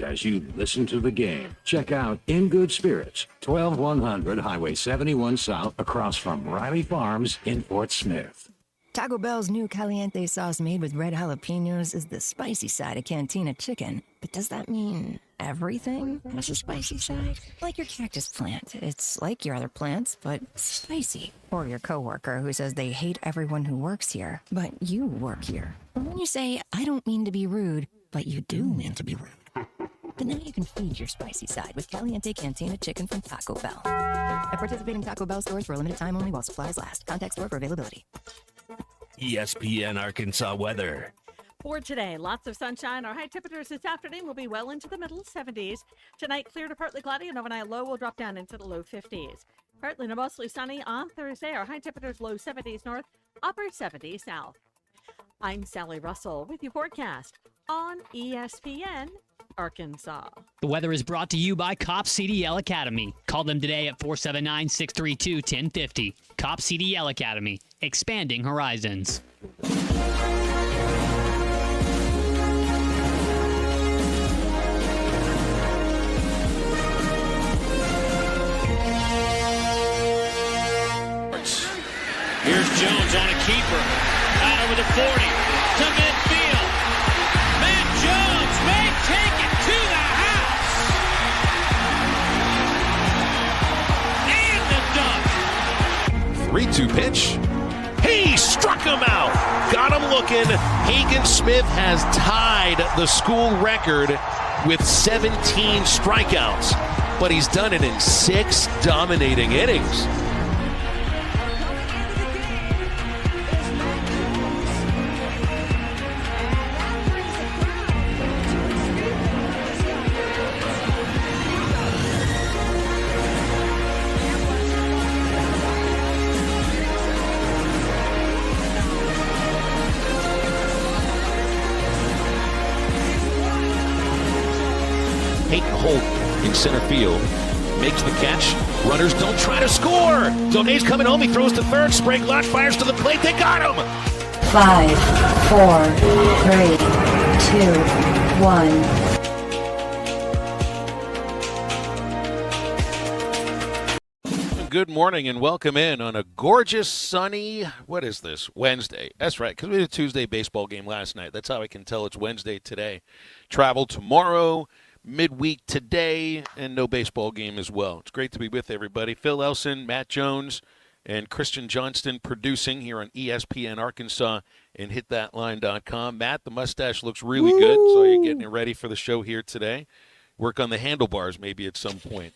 best as you listen to the game. Check out In Good Spirits, 12100 Highway 71 South, across from Riley Farms in Fort Smith. Taco Bell's new caliente sauce made with red jalapenos is the spicy side of Cantina chicken. But does that mean everything has a spicy side? Like your cactus plant. It's like your other plants, but spicy. Or your coworker who says they hate everyone who works here, but you work here. Or when you say, I don't mean to be rude, but you do mean to be rude. But now you can feed your spicy side with Caliente Cantina chicken from Taco Bell. At participating Taco Bell stores for a limited time only while supplies last. Contact store for availability. ESPN Arkansas weather. For today, lots of sunshine. Our high temperatures this afternoon will be well into the middle 70s. Tonight, clear to partly cloudy, and overnight low will drop down into the low 50s. Partly to mostly sunny on Thursday. Our high temperatures low 70s north, upper 70s south. I'm Sally Russell with your forecast on ESPN Arkansas. The weather is brought to you by Cop CDL Academy. Call them today at 479-632-1050. Cop CDL Academy, expanding horizons. Here's Jones on a keeper. Out over the 40 to midfield. Matt Jones may take it to the house. And the dunk. 3-2 pitch. He struck him out. Got him looking. Hagen Smith has tied the school record with 17 strikeouts, but he's done it in 6 dominating innings. Peyton Holt in center field makes the catch. Runners don't try to score. Donay's coming home. He throws to third. Sprague launch fires to the plate. They got him. 5, 4, 3, 2, 1. Good morning and welcome in on a gorgeous, sunny, what is this, Wednesday. That's right, because we had a Tuesday baseball game last night. That's how I can tell it's Wednesday today. Travel tomorrow, midweek today, and no baseball game as well. It's great to be with everybody. Phil Elson, Matt Jones, and Christian Johnston producing here on ESPN Arkansas and hitthatline.com. Matt, the mustache looks really good, so you're getting it ready for the show here today. Work on the handlebars maybe at some point.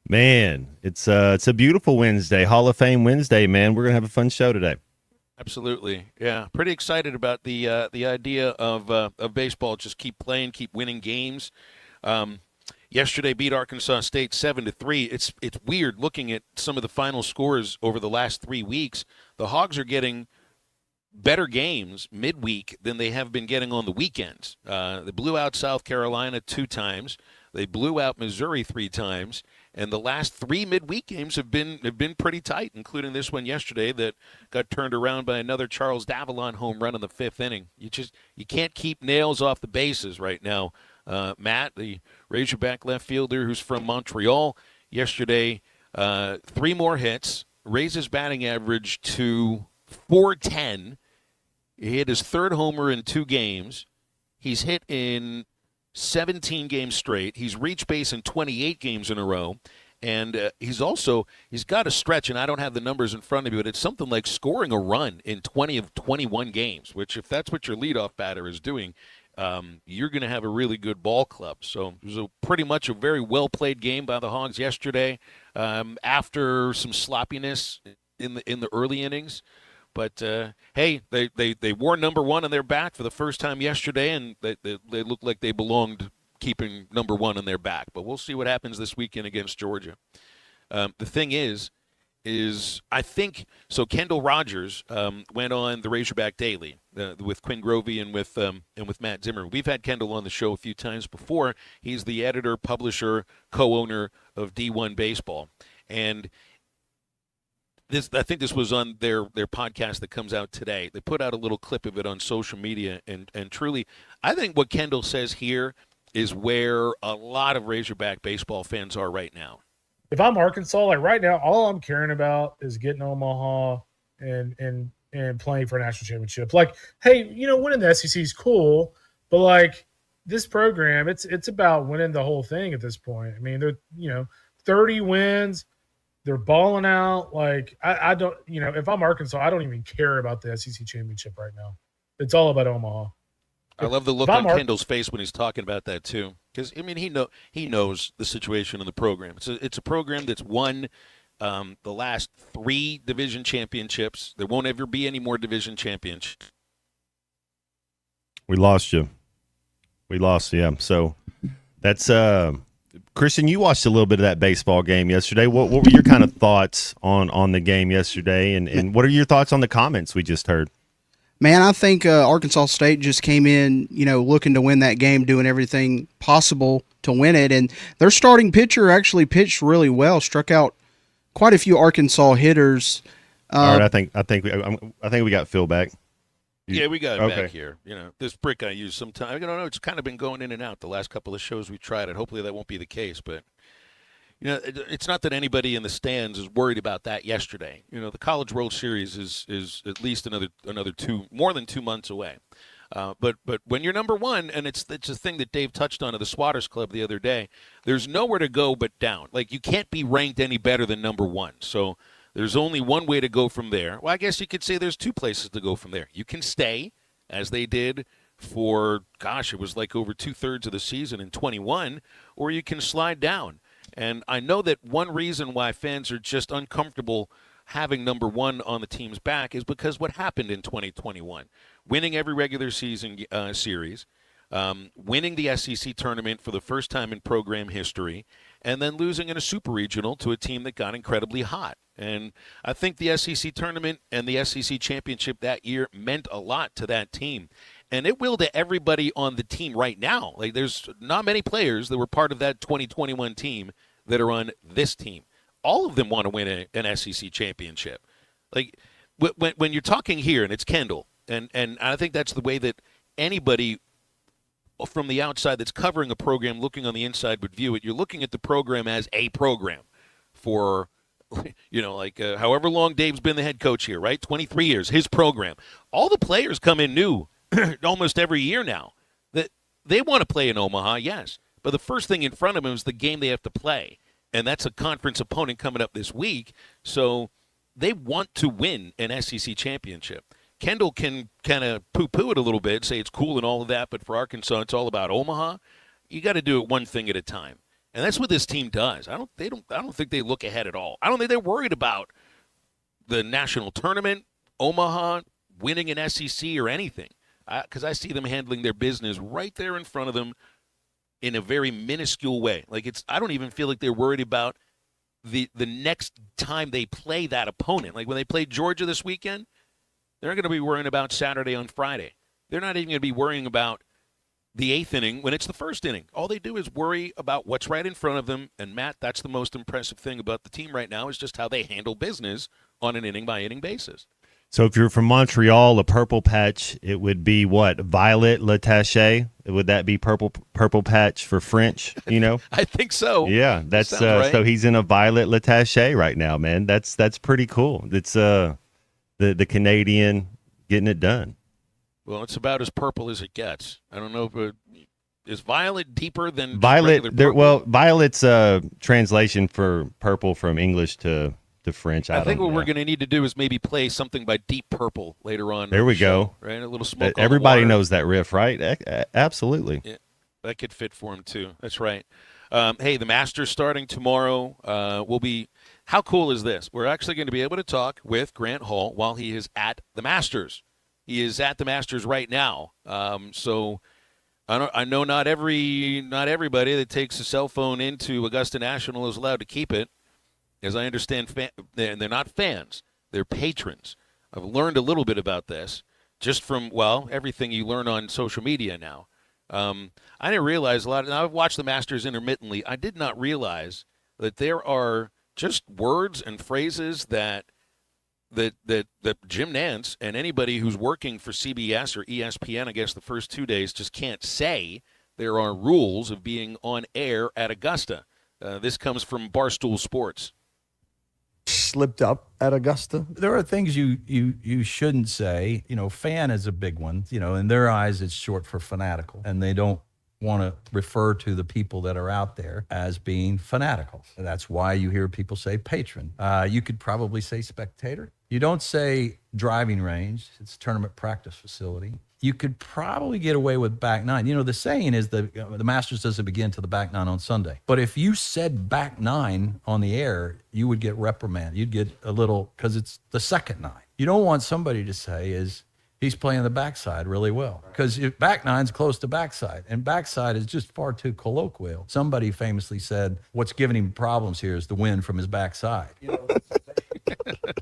Man, it's a beautiful Wednesday, Hall of Fame Wednesday, man. We're going to have a fun show today. Absolutely. Yeah, pretty excited about the idea of baseball. Just keep playing, keep winning games. Yesterday beat Arkansas State 7-3. It's weird looking at some of the final scores over the last 3 weeks. The Hogs are getting better games midweek than they have been getting on the weekends. They blew out South Carolina 2 times. They blew out Missouri 3 times. And the last 3 midweek games have been pretty tight, including this one yesterday that got turned around by another Charles Davalon home run in the 5th inning. You can't keep nails off the bases right now. Matt, the Razorback left fielder who's from Montreal, yesterday 3 more hits, raised his batting average to .410. He hit his 3rd homer in 2 games. He's hit in 17 games straight. He's reached base in 28 games in a row. And he's got a stretch, and I don't have the numbers in front of me, but it's something like scoring a run in 20 of 21 games, which if that's what your leadoff batter is doing, you're going to have a really good ball club. So it was pretty much a very well-played game by the Hogs yesterday after some sloppiness in the early innings. But, hey, they wore number 1 on their back for the first time yesterday, and they looked like they belonged keeping number 1 on their back. But we'll see what happens this weekend against Georgia. The thing is I think – so Kendall Rogers went on the Razorback Daily with Quinn Grovey and with Matt Zimmer. We've had Kendall on the show a few times before. He's the editor, publisher, co-owner of D1 Baseball. And – I think this was on their podcast that comes out today. They put out a little clip of it on social media, and truly, I think what Kendall says here is where a lot of Razorback baseball fans are right now. If I'm Arkansas, like right now, all I'm caring about is getting Omaha and playing for a national championship. Like, hey, winning the SEC is cool, but like this program, it's about winning the whole thing at this point. I mean, they're 30 wins, they're balling out. Like I don't, if I'm Arkansas, I don't even care about the SEC championship right now. It's all about Omaha. I love the look on Kendall's face when he's talking about that too, because I mean he knows the situation in the program. It's a program that's won the last 3 division championships. There won't ever be any more division championships. We lost you. Yeah. So that's Christian. You watched a little bit of that baseball game yesterday. What were your kind of thoughts on the game yesterday, and what are your thoughts on the comments we just heard? Man, I think Arkansas State just came in, looking to win that game, doing everything possible to win it. And their starting pitcher actually pitched really well, struck out quite a few Arkansas hitters. All right, I think we got Phil back. Yeah, we got him back here. This brick I use sometimes. I don't know. It's kind of been going in and out the last couple of shows we tried it. Hopefully that won't be the case, but. It's not that anybody in the stands is worried about that yesterday. The College World Series is at least another more than 2 months away. But when you're number one, and it's a thing that Dave touched on at the Swatters Club the other day, there's nowhere to go but down. Like, you can't be ranked any better than number one. So there's only one way to go from there. Well, I guess you could say there's 2 places to go from there. You can stay, as they did for, it was like over 2/3 of the season in 21, or you can slide down. And I know that one reason why fans are just uncomfortable having number one on the team's back is because what happened in 2021. Winning every regular season series, winning the SEC tournament for the first time in program history, and then losing in a super regional to a team that got incredibly hot. And I think the SEC tournament and the SEC championship that year meant a lot to that team. And it will to everybody on the team right now. Like, there's not many players that were part of that 2021 team that are on this team. All of them want to win an SEC championship. Like, when you're talking here, and it's Kendall, and I think that's the way that anybody from the outside that's covering a program looking on the inside would view it. You're looking at the program as a program for, however long Dave's been the head coach here, right? 23 years, his program. All the players come in new almost every year now. That they want to play in Omaha, yes. But the first thing in front of them is the game they have to play. And that's a conference opponent coming up this week. So they want to win an SEC championship. Kendall can kind of poo-poo it a little bit, say it's cool and all of that, but for Arkansas, it's all about Omaha. You got to do it one thing at a time. And that's what this team does. I don't think they look ahead at all. I don't think they're worried about the national tournament, Omaha, winning an SEC or anything. Because I see them handling their business right there in front of them in a very minuscule way. Like, I don't even feel like they're worried about the next time they play that opponent. Like, when they played Georgia this weekend, they're not going to be worrying about Saturday on Friday. They're not even going to be worrying about the 8th inning when it's the 1st inning. All they do is worry about what's right in front of them. And, Matt, that's the most impressive thing about the team right now is just how they handle business on an inning-by-inning basis. So if you're from Montreal, a purple patch, it would be what? Violet l'attaché? Would that be purple patch for French, I think so. Yeah, that's right. So he's in a violet l'attaché right now, man. That's pretty cool. It's the Canadian getting it done. Well, it's about as purple as it gets. I don't know if is violet deeper than violet. Purple? Violet's a translation for purple from English to French. I think what we're going to need to do is maybe play something by Deep Purple later on. There we go. Right, a little smoke. Everybody knows that riff, right? Absolutely. Yeah, that could fit for him too. That's right. Hey, the Masters starting tomorrow. Will be. How cool is this? We're actually going to be able to talk with Grant Hall while he is at the Masters. He is at the Masters right now. So I know not everybody that takes a cell phone into Augusta National is allowed to keep it. As I understand, they're not fans. They're patrons. I've learned a little bit about this just from, everything you learn on social media now. I didn't realize a lot. And I've watched the Masters intermittently. I did not realize that there are just words and phrases that Jim Nantz and anybody who's working for CBS or ESPN, I guess the first 2 days, just can't say there are rules of being on air at Augusta. This comes from Barstool Sports. Slipped up at Augusta. There are things you shouldn't say. Fan is a big one. In their eyes, it's short for fanatical, and they don't want to refer to the people that are out there as being fanatical. That's why you hear people say patron. You could probably say spectator. You don't say driving range. It's a tournament practice facility. You could probably get away with back nine. The saying is the Masters doesn't begin till the back nine on Sunday. But if you said back nine on the air, you would get reprimanded. You'd get a little, because it's the second nine. You don't want somebody to say he's playing the backside really well. Because back nine's close to backside, and backside is just far too colloquial. Somebody famously said, what's giving him problems here is the wind from his backside.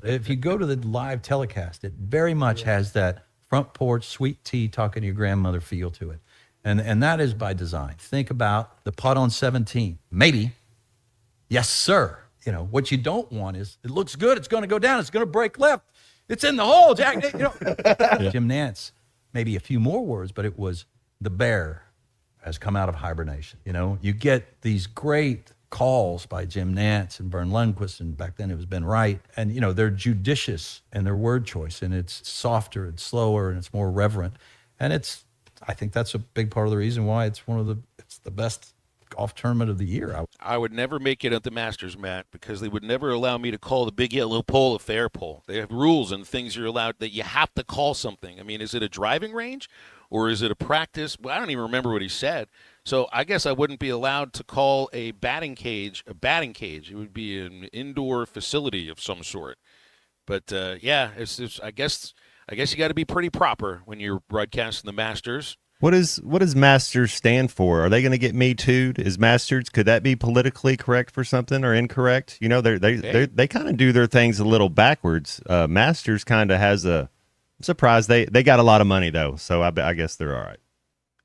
If you go to the live telecast, it very much has that front porch, sweet tea, talking to your grandmother feel to it. And that is by design. Think about the putt on 17. Maybe. Yes, sir. What you don't want is, it looks good, it's going to go down, it's going to break left. It's in the hole, Jack. Yeah. Jim Nantz, maybe a few more words, but it was the bear has come out of hibernation. You get these great calls by Jim Nantz and Vern Lundquist, and back then it was Ben Wright. And, they're judicious in their word choice, and it's softer and slower and it's more reverent. And I think that's a big part of the reason why it's the best golf tournament of the year. I would never make it at the Masters, Matt, because they would never allow me to call the big yellow pole a fair pole. They have rules and things you're allowed, that you have to call something. I mean, is it a driving range or is it a practice? Well, I don't even remember what he said. So I guess I wouldn't be allowed to call a batting cage a batting cage. It would be an indoor facility of some sort. But it's I guess you got to be pretty proper when you're broadcasting the Masters. What does Masters stand for? Are they going to get Me Too'd? Is Masters, could that be politically correct for something or incorrect? They kind of do their things a little backwards. Masters kind of has I'm surprised they got a lot of money though, so I guess they're all right.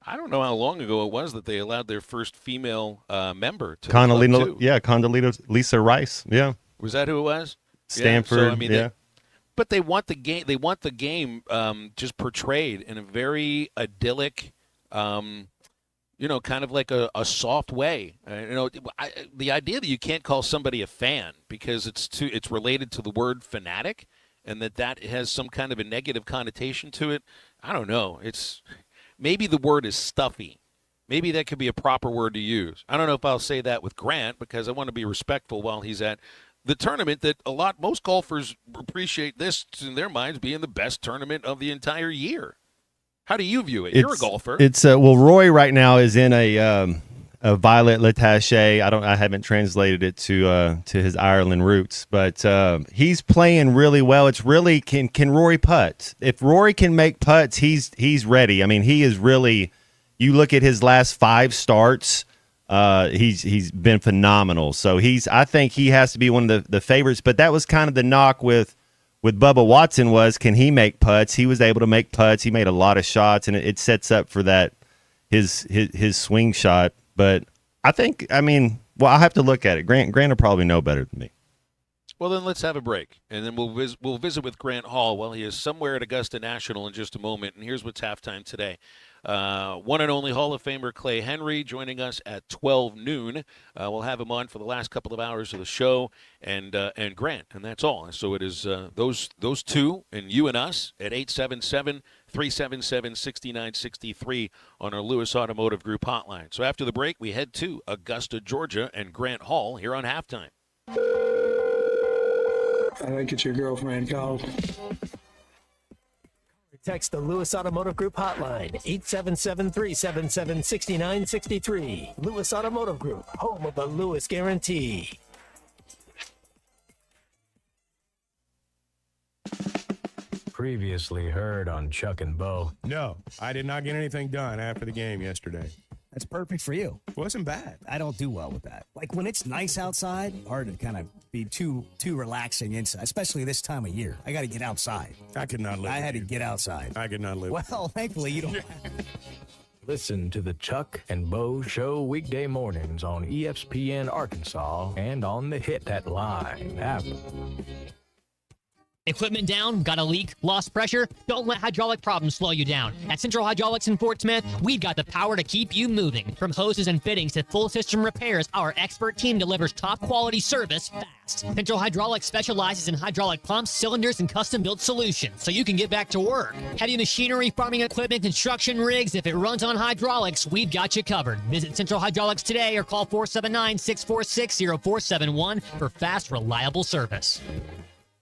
I don't know how long ago it was that they allowed their first female member to Condoleezza Lisa Rice. Yeah, was that who it was? Stanford. Yeah. So, I mean, but they want the game. They want the game just portrayed in a very idyllic, kind of like a soft way. The idea that you can't call somebody a fan because it's related to the word fanatic, and that has some kind of a negative connotation to it. I don't know. Maybe the word is stuffy. Maybe that could be a proper word to use. I don't know if I'll say that with Grant because I want to be respectful while he's at the tournament that most golfers appreciate this in their minds being the best tournament of the entire year. How do you view it? You're a golfer. Roy right now is in a violet Latache. I haven't translated it to his Ireland roots, but he's playing really well. It's really can Rory putt? If Rory can make putts, he's ready. I mean, he is really. You look at his last 5 starts. He's been phenomenal. So I think he has to be one of the favorites. But that was kind of the knock with Bubba Watson was, can he make putts? He was able to make putts. He made a lot of shots, and it sets up for that his swing shot. But I'll have to look at it. Grant will probably know better than me. Well, then let's have a break, and then we'll visit with Grant Hall while he is somewhere at Augusta National in just a moment. And here's what's halftime today. One and only Hall of Famer Clay Henry joining us at 12 noon. We'll have him on for the last couple of hours of the show, and Grant, and that's all. And so it is those two and you and us at 877-377-6963 on our Lewis Automotive Group hotline. So after the break, we head to Augusta, Georgia, and Grant Hall here on Halftime. I think it's your girlfriend called. Text the Lewis Automotive Group hotline, 877-377-6963. Lewis Automotive Group, home of the Lewis Guarantee. Previously heard on Chuck and Bo. No, I did not get anything done after the game yesterday. That's perfect for you. It wasn't bad. I don't do well with that. Like when it's nice outside, hard to kind of be too relaxing inside, especially this time of year. I got to get outside. I could not live. I had to get outside. I could not live. Well, thankfully you don't. Listen to the Chuck and Bo Show weekday mornings on ESPN Arkansas and on the Hit That Line app. Equipment down? Got a leak? Lost pressure? Don't let hydraulic problems slow you down. At Central Hydraulics in Fort Smith, we've got the power to keep you moving. From hoses and fittings to full system repairs, our expert team delivers top quality service fast. Central Hydraulics specializes in hydraulic pumps, cylinders, and custom-built solutions, so you can get back to work. Heavy machinery, farming equipment, construction rigs, if it runs on hydraulics, we've got you covered. Visit Central Hydraulics today or call 479-646-0471 for fast, reliable service.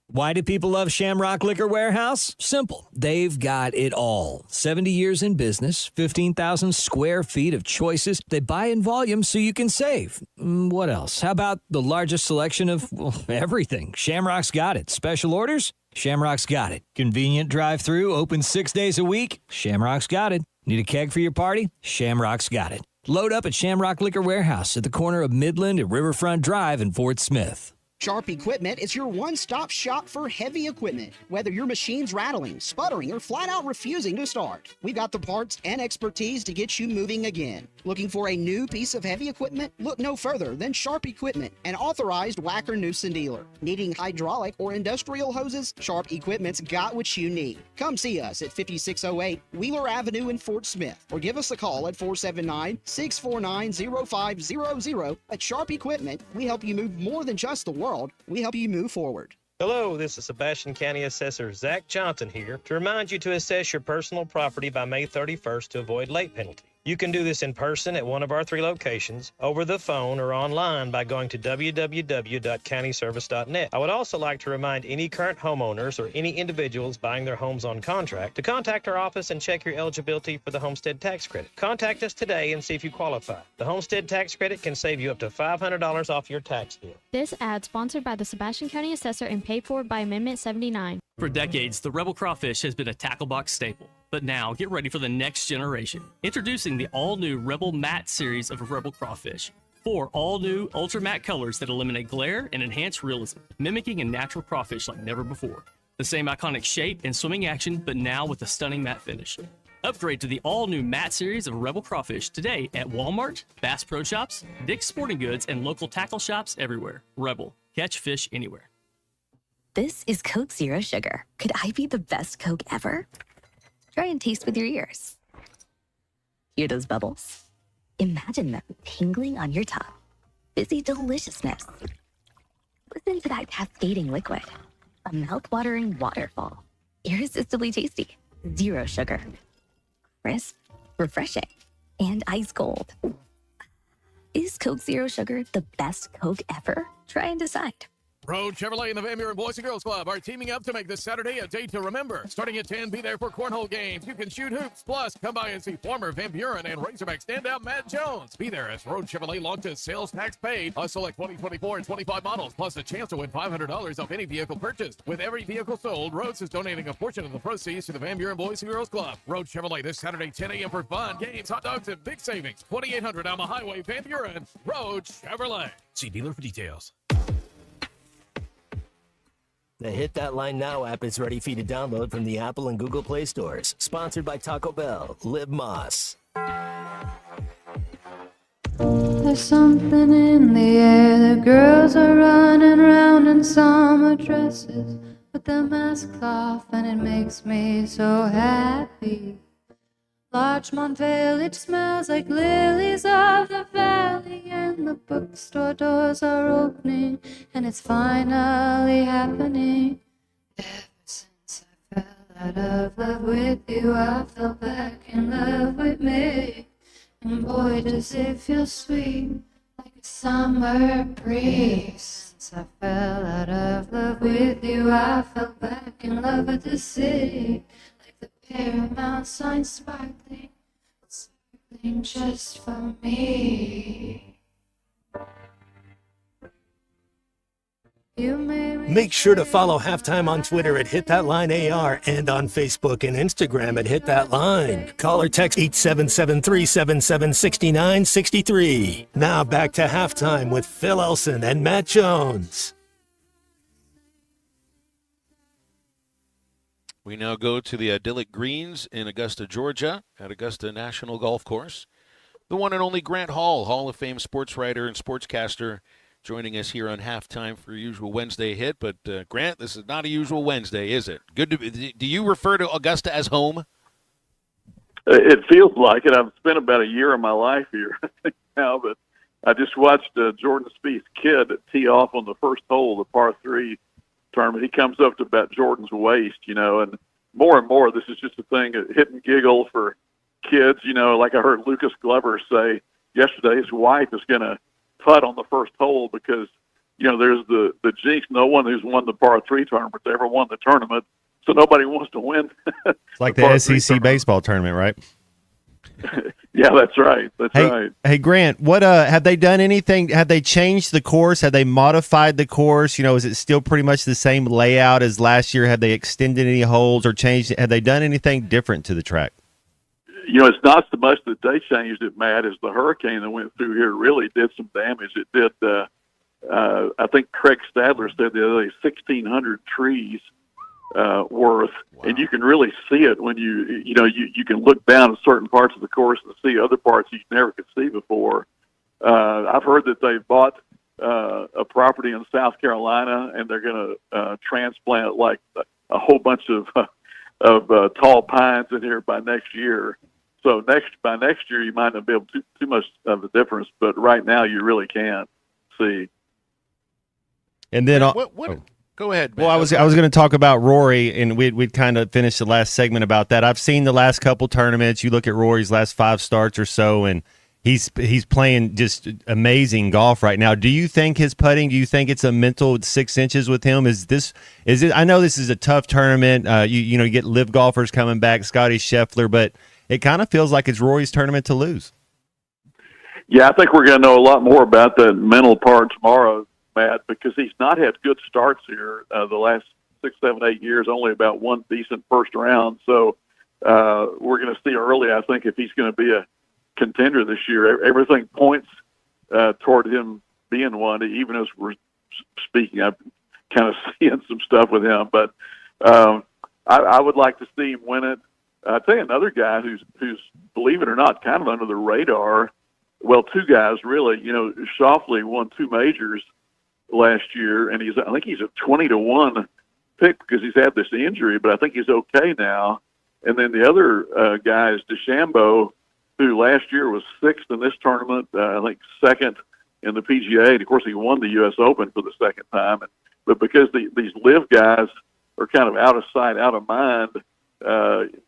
Why do people love Shamrock Liquor Warehouse? Simple. They've got it all. 70 years in business, 15,000 square feet of choices. They buy in volume so you can save. What else? How about the largest selection of everything? Shamrock's got it. Special orders? Shamrock's got it. Convenient drive-through, open 6 days a week? Shamrock's got it. Need a keg for your party? Shamrock's got it. Load up at Shamrock Liquor Warehouse at the corner of Midland and Riverfront Drive in Fort Smith. Sharp Equipment is your one-stop shop for heavy equipment. Whether your machine's rattling, sputtering, or flat out refusing to start, we've got the parts and expertise to get you moving again. Looking for a new piece of heavy equipment? Look no further than Sharp Equipment, an authorized Wacker Newson dealer. Needing hydraulic or industrial hoses? Sharp Equipment's got what you need. Come see us at 5608 Wheeler Avenue in Fort Smith, or give us a call at 479-649-0500. At Sharp Equipment, we help you move more than just the world. We help you move forward. Hello, this is Sebastian County Assessor Zach Johnson here to remind you to assess your personal property by May 31st to avoid late penalty. You can do this in person at one of our 3 locations, over the phone, or online by going to www.countyservice.net. I would also like to remind any current homeowners or any individuals buying their homes on contract to contact our office and check your eligibility for the homestead tax credit. Contact us today and see if you qualify. The homestead tax credit can save you up to $500 off your tax bill. This ad sponsored by the Sebastian County Assessor and paid for by Amendment 79. For decades, the Rebel Crawfish has been a tackle box staple. But now, get ready for the next generation. Introducing the all-new Rebel Matte series of Rebel Crawfish. 4 all-new ultra matte colors that eliminate glare and enhance realism, mimicking a natural crawfish like never before. The same iconic shape and swimming action, but now with a stunning matte finish. Upgrade to the all-new matte series of Rebel Crawfish today at Walmart, Bass Pro Shops, Dick's Sporting Goods, and local tackle shops everywhere. Rebel. Catch fish anywhere. This is Coke Zero Sugar. Could I be the best Coke ever? Try and taste with your ears. Hear those bubbles? Imagine them tingling on your tongue. Fizzy deliciousness. Listen to that cascading liquid. A mouth-watering waterfall. Irresistibly tasty. Zero sugar. Crisp, refreshing, and ice cold. Is Coke Zero Sugar the best Coke ever? Try and decide. Road Chevrolet and the Van Buren Boys and Girls Club are teaming up to make this Saturday a day to remember. Starting at 10, be there for cornhole games. You can shoot hoops. Plus, come by and see former Van Buren and Razorback standout Matt Jones. Be there as Road Chevrolet launches sales tax paid on select 2024 and 25 models, plus a chance to win $500 off any vehicle purchased. With every vehicle sold, Rhodes is donating a portion of the proceeds to the Van Buren Boys and Girls Club. Road Chevrolet this Saturday, 10 a.m. for fun, games, hot dogs, and big savings. 2800 Alma Highway, Van Buren. Road Chevrolet. See dealer for details. The Hit That Line Now app is ready for you to download from the Apple and Google Play stores. Sponsored by Taco Bell. Live Moss. There's something in the air. The girls are running around in summer dresses with their masks off, and it makes me so happy. Larchmont Village smells like lilies of the valley, and the bookstore doors are opening, and it's finally happening. Ever since I fell out of love with you, I fell back in love with me. And boy, does it feel sweet, like a summer breeze. Since I fell out of love with you, I fell back in love with the city. The Paramount sign sparkling, sparkling just for me. You made me Make sure to follow Halftime on Twitter at Hit That Line AR and on Facebook and Instagram at Hit That Line. Call or text 877-377-6963. Now back to Halftime with Phil Elson and Matt Jones. We now go to the idyllic greens in Augusta, Georgia, at Augusta National Golf Course. The one and only Grant Hall, Hall of Fame sports writer and sportscaster, joining us here on halftime for your usual Wednesday hit. But Grant, this is not a usual Wednesday, is it? Good to. Do you refer to Augusta as home? It feels like it. I've spent about a year of my life here now, but I just watched Jordan Spieth's kid tee off on the first hole, the par 3 tournament. He comes up to about Jordan's waist, and more, this is just a thing, a hit and giggle for kids, like I heard Lucas Glover say yesterday, his wife is going to putt on the first hole because, there's the jinx. No one who's won the par 3 tournament ever won the tournament, so nobody wants to win. It's like the SEC baseball tournament, right? Yeah, that's right. Right. Hey, Grant, what have they done anything? Have they changed the course? Have they modified the course? Is it still pretty much the same layout as last year? Have they extended any holes or changed it? Have they done anything different to the track? It's not so much that they changed it, Matt, as the hurricane that went through here really did some damage. It did, I think Craig Stadler said the other day, 1,600 trees worth. Wow. And you can really see it when you can look down at certain parts of the course and see other parts you never could see before. I've heard that they bought a property in South Carolina, and they're going to transplant like a whole bunch of tall pines in here by next year. So by next year, you might not be able to too much of a difference, but right now you really can't see. And then Go ahead, man. Well, I was going to talk about Rory, and we'd kind of finished the last segment about that. I've seen the last couple tournaments. You look at Rory's last 5 starts or so, and he's playing just amazing golf right now. Do you think his putting? Do you think it's a mental 6 inches with him? Is it? I know this is a tough tournament. You get live golfers coming back, Scotty Scheffler, but it kind of feels like it's Rory's tournament to lose. Yeah, I think we're going to know a lot more about the mental part tomorrow, Matt, because he's not had good starts here the last 6, 7, 8 years, only about one decent first round. So we're going to see early, I think, if he's going to be a contender this year. Everything points toward him being one, even as we're speaking. I'm kind of seeing some stuff with him. But I would like to see him win it. I'll tell you another guy who's, believe it or not, kind of under the radar. Well, 2 guys, really. Schauffele won 2 majors last year, and I think he's a 20-1 pick because he's had this injury, but I think he's okay now. And then the other guy is DeChambeau, who last year was 6th in this tournament, I think 2nd in the PGA, and of course he won the U.S. Open for the 2nd time. But because these live guys are kind of out of sight, out of mind,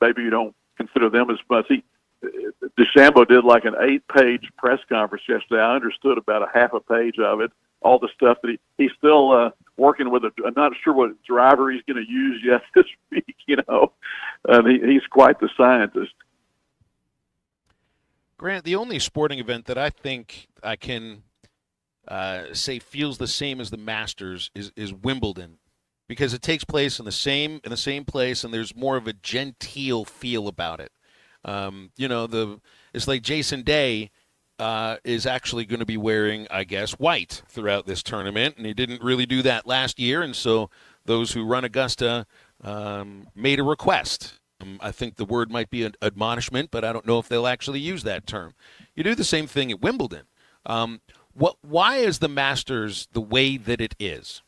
maybe you don't consider them as much. DeChambeau did like an 8-page press conference yesterday. I understood about a half a page of it. All the stuff that he's still working with. I'm not sure what driver he's going to use yet this week. He's quite the scientist. Grant, the only sporting event that I think I can say feels the same as the Masters is Wimbledon, because it takes place in the same place, and there's more of a genteel feel about it. It's like Jason Day is actually going to be wearing, I guess, white throughout this tournament, and he didn't really do that last year, and so those who run Augusta made a request. I think the word might be an admonishment, but I don't know if they'll actually use that term. You do the same thing at Wimbledon. Why is the Masters the way that it is?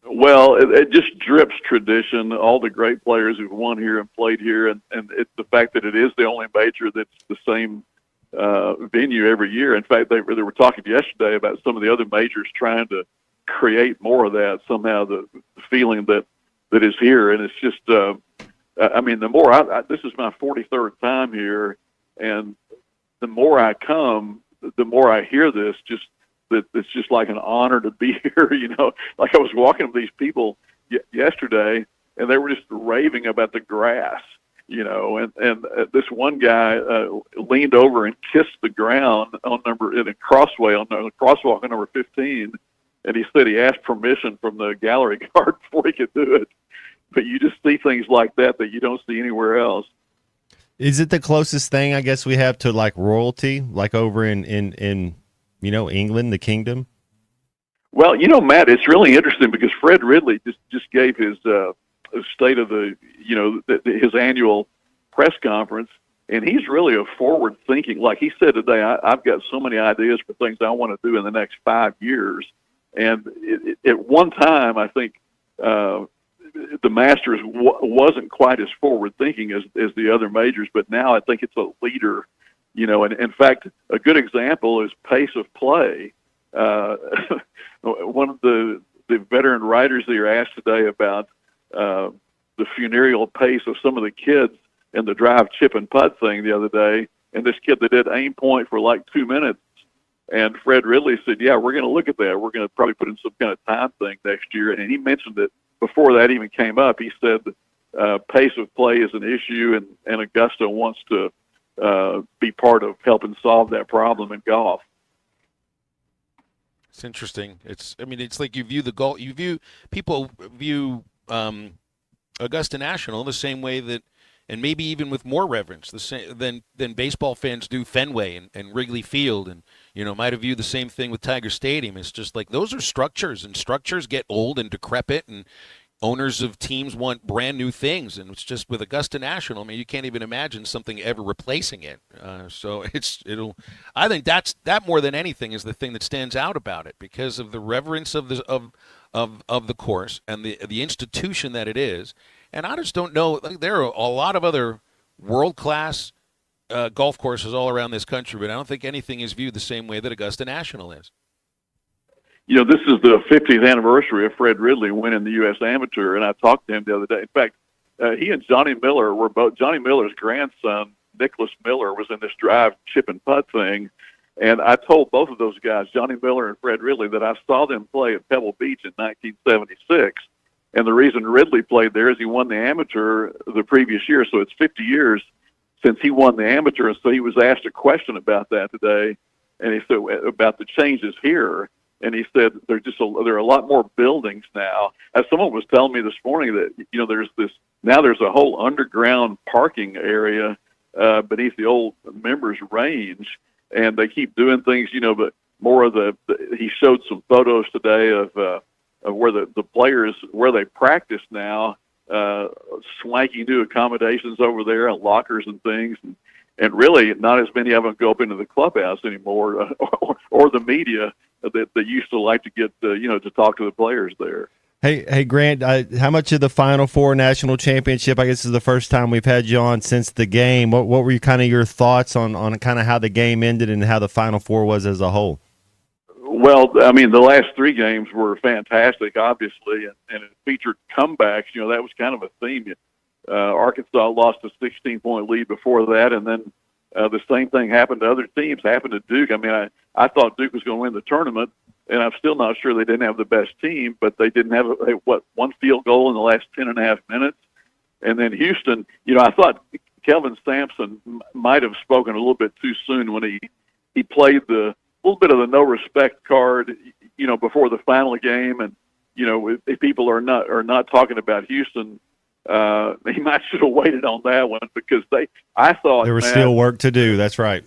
Well, it just drips tradition. All the great players who've won here and played here, and it's the fact that it is the only major that's the same venue every year. In fact, they were talking yesterday about some of the other majors trying to create more of that somehow, the feeling that is here. And it's just, the more this is my 43rd time here, and the more I come, the more I hear this, just that it's just like an honor to be here. Like I was walking with these people yesterday, and they were just raving about the grass. And this one guy leaned over and kissed the ground in a crosswalk on number 15, and he said he asked permission from the gallery guard before he could do it. But you just see things like that you don't see anywhere else. Is it the closest thing, I guess, we have to like royalty, like over in England, the kingdom? Well, Matt, it's really interesting because Fred Ridley just gave his state of his annual press conference, And he's really a forward thinking. Like he said today, I've got so many ideas for things I want to do in the next 5 years. And at one time, I think the Masters wasn't quite as forward thinking as the other majors, but now I think it's a leader. And in fact, a good example is pace of play. One of the veteran writers that are asked today about the funereal pace of some of the kids in the drive, chip, and putt thing the other day, and this kid that did aim point for like 2 minutes. And Fred Ridley said, yeah, we're going to look at that. We're going to probably put in some kind of time thing next year. And he mentioned it before that even came up. He said pace of play is an issue, and Augusta wants to be part of helping solve that problem in golf. It's interesting. It's like people view Augusta National the same way that, and maybe even with more reverence, the same than baseball fans do Fenway and Wrigley Field, and might have viewed the same thing with Tiger Stadium. It's just like those are structures, and structures get old and decrepit, and owners of teams want brand new things, and it's just with Augusta National. I mean, you can't even imagine something ever replacing it. So I think that more than anything is the thing that stands out about it, because of the reverence of the course and the institution that it is. And I just don't know. There are a lot of other world-class golf courses all around this country, but I don't think anything is viewed the same way that Augusta National is. This is the 50th anniversary of Fred Ridley winning the U.S. Amateur, and I talked to him the other day. In fact, he and Johnny Miller were both. Johnny Miller's grandson, Nicholas Miller, was in this drive, chip, and putt thing. And I told both of those guys, Johnny Miller and Fred Ridley, that I saw them play at Pebble Beach in 1976. And the reason Ridley played there is he won the amateur the previous year. So it's 50 years since he won the amateur. And so he was asked a question about that today. And he said about the changes here. And he said there are a lot more buildings now. As someone was telling me this morning that, there's a whole underground parking area beneath the old members range. And they keep doing things, but more of he showed some photos today of where the players, where they practice now, swanky new accommodations over there and lockers and things. And really not as many of them go up into the clubhouse anymore or the media that used to like to get, to talk to the players there. Hey, Grant, how much of the Final Four national championship, I guess, is the first time we've had you on since the game. What were kind of your thoughts on kind of how the game ended and how the Final Four was as a whole? Well, I mean, the last three games were fantastic, obviously, and it featured comebacks. That was kind of a theme. Arkansas lost a 16-point lead before that, and then the same thing happened to other teams. Happened to Duke. I mean, I thought Duke was going to win the tournament, and I'm still not sure they didn't have the best team, but they didn't have one field goal in the last 10.5 minutes. And then Houston, I thought Kelvin Sampson might have spoken a little bit too soon when he played the little bit of the no respect card, before the final game. And, if people are not talking about Houston, he might should have waited on that one, because I thought there was still work to do. That's right.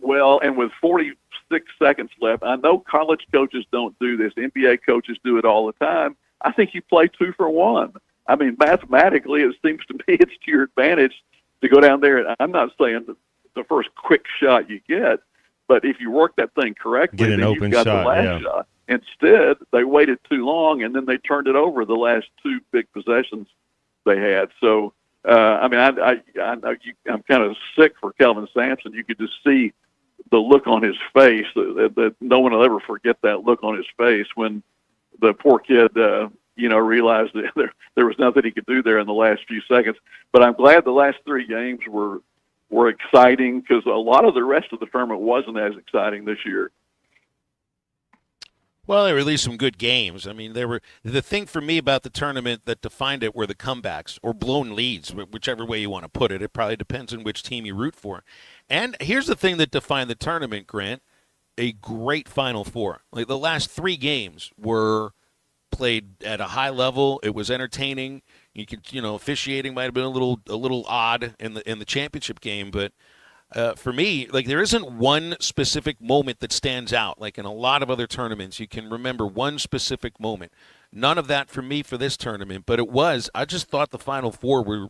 Well, and with 46 seconds left, I know college coaches don't do this. NBA coaches do it all the time. I think you play 2 for 1. I mean, mathematically, it seems to me it's to your advantage to go down there. And I'm not saying the first quick shot you get, but if you work that thing correctly, get an then open you've got shot, the last shot. Instead, they waited too long, and then they turned it over the last 2 big possessions they had. So, I'm kind of sick for Kelvin Sampson. You could just see the look on his face. That no one will ever forget that look on his face when the poor kid, realized that there was nothing he could do there in the last few seconds. But I'm glad the last 3 games were exciting, because a lot of the rest of the tournament wasn't as exciting this year. Well, there were at least some good games. I mean, the thing for me about the tournament that defined it were the comebacks or blown leads, whichever way you want to put it. It probably depends on which team you root for. And here's the thing that defined the tournament, Grant: a great Final Four. Like, the last 3 games were played at a high level. It was entertaining. You could, officiating might have been a little odd in the championship game, but for me, like, there isn't one specific moment that stands out. Like in a lot of other tournaments, you can remember one specific moment. None of that for me for this tournament, but I just thought the Final Four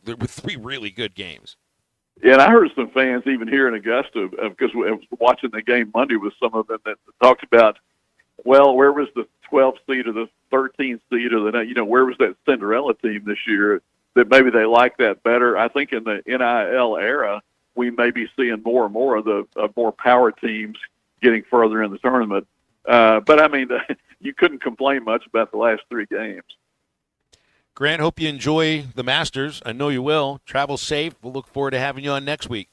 there were 3 really good games. Yeah, and I heard some fans even here in Augusta, because I was watching the game Monday with some of them, that talked about, well, where was the 12th seed or the 13th seed or where was that Cinderella team this year? That maybe they like that better. I think in the NIL era, we may be seeing more and more of the more power teams getting further in the tournament. But I mean, you couldn't complain much about the last 3 games. Grant, hope you enjoy the Masters. I know you will. Travel safe. We'll look forward to having you on next week.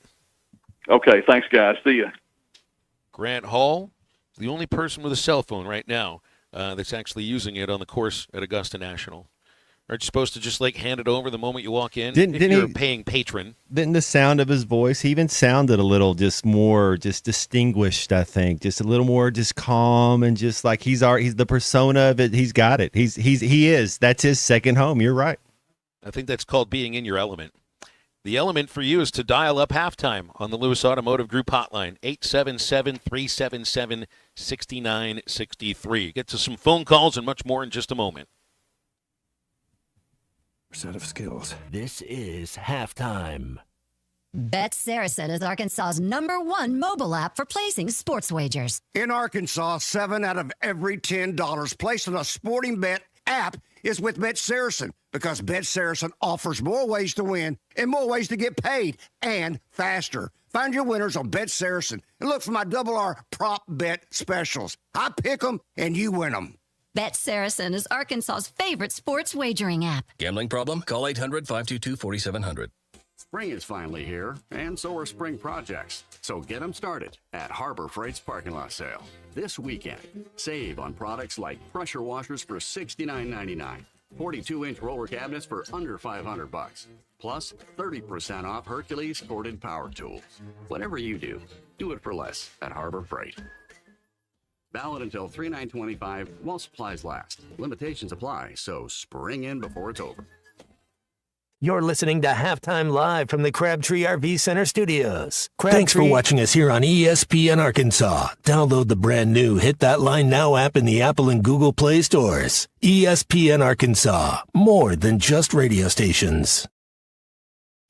Okay, thanks, guys. See you. Grant Hall, the only person with a cell phone right now that's actually using it on the course at Augusta National. Aren't you supposed to just hand it over the moment you walk in? If you're a paying patron. Didn't the sound of his voice, he even sounded a little more distinguished, I think. Just a little more just calm and just like he's the persona of it. He's got it. He is. That's his second home. You're right. I think that's called being in your element. The element for you is to dial up halftime on the Lewis Automotive Group hotline, 877-377-6963. Get to some phone calls and much more in just a moment. Set of skills. This is halftime. Bet Saracen is Arkansas's #1 mobile app for placing sports wagers. In Arkansas, 7 out of every $10 placed on a sporting bet app is with Bet Saracen, because Bet Saracen offers more ways to win and more ways to get paid, and faster. Find your winners on Bet Saracen and look for my R prop bet specials. I pick them and you win them. Bet Saracen is Arkansas's favorite sports wagering app. Gambling problem? Call 800-522-4700. Spring is finally here, and so are spring projects. So get them started at Harbor Freight's parking lot sale. This weekend, save on products like pressure washers for $69.99, 42-inch roller cabinets for under $500, plus 30% off Hercules corded power tools. Whatever you do, do it for less at Harbor Freight. Valid until 3/9/25 while supplies last. Limitations apply, so spring in before it's over. You're listening to Halftime Live from the Crabtree RV Center studios. Thanks for watching us here on ESPN Arkansas. Download the brand new Hit That Line Now app in the Apple and Google Play stores. ESPN Arkansas, more than just radio stations.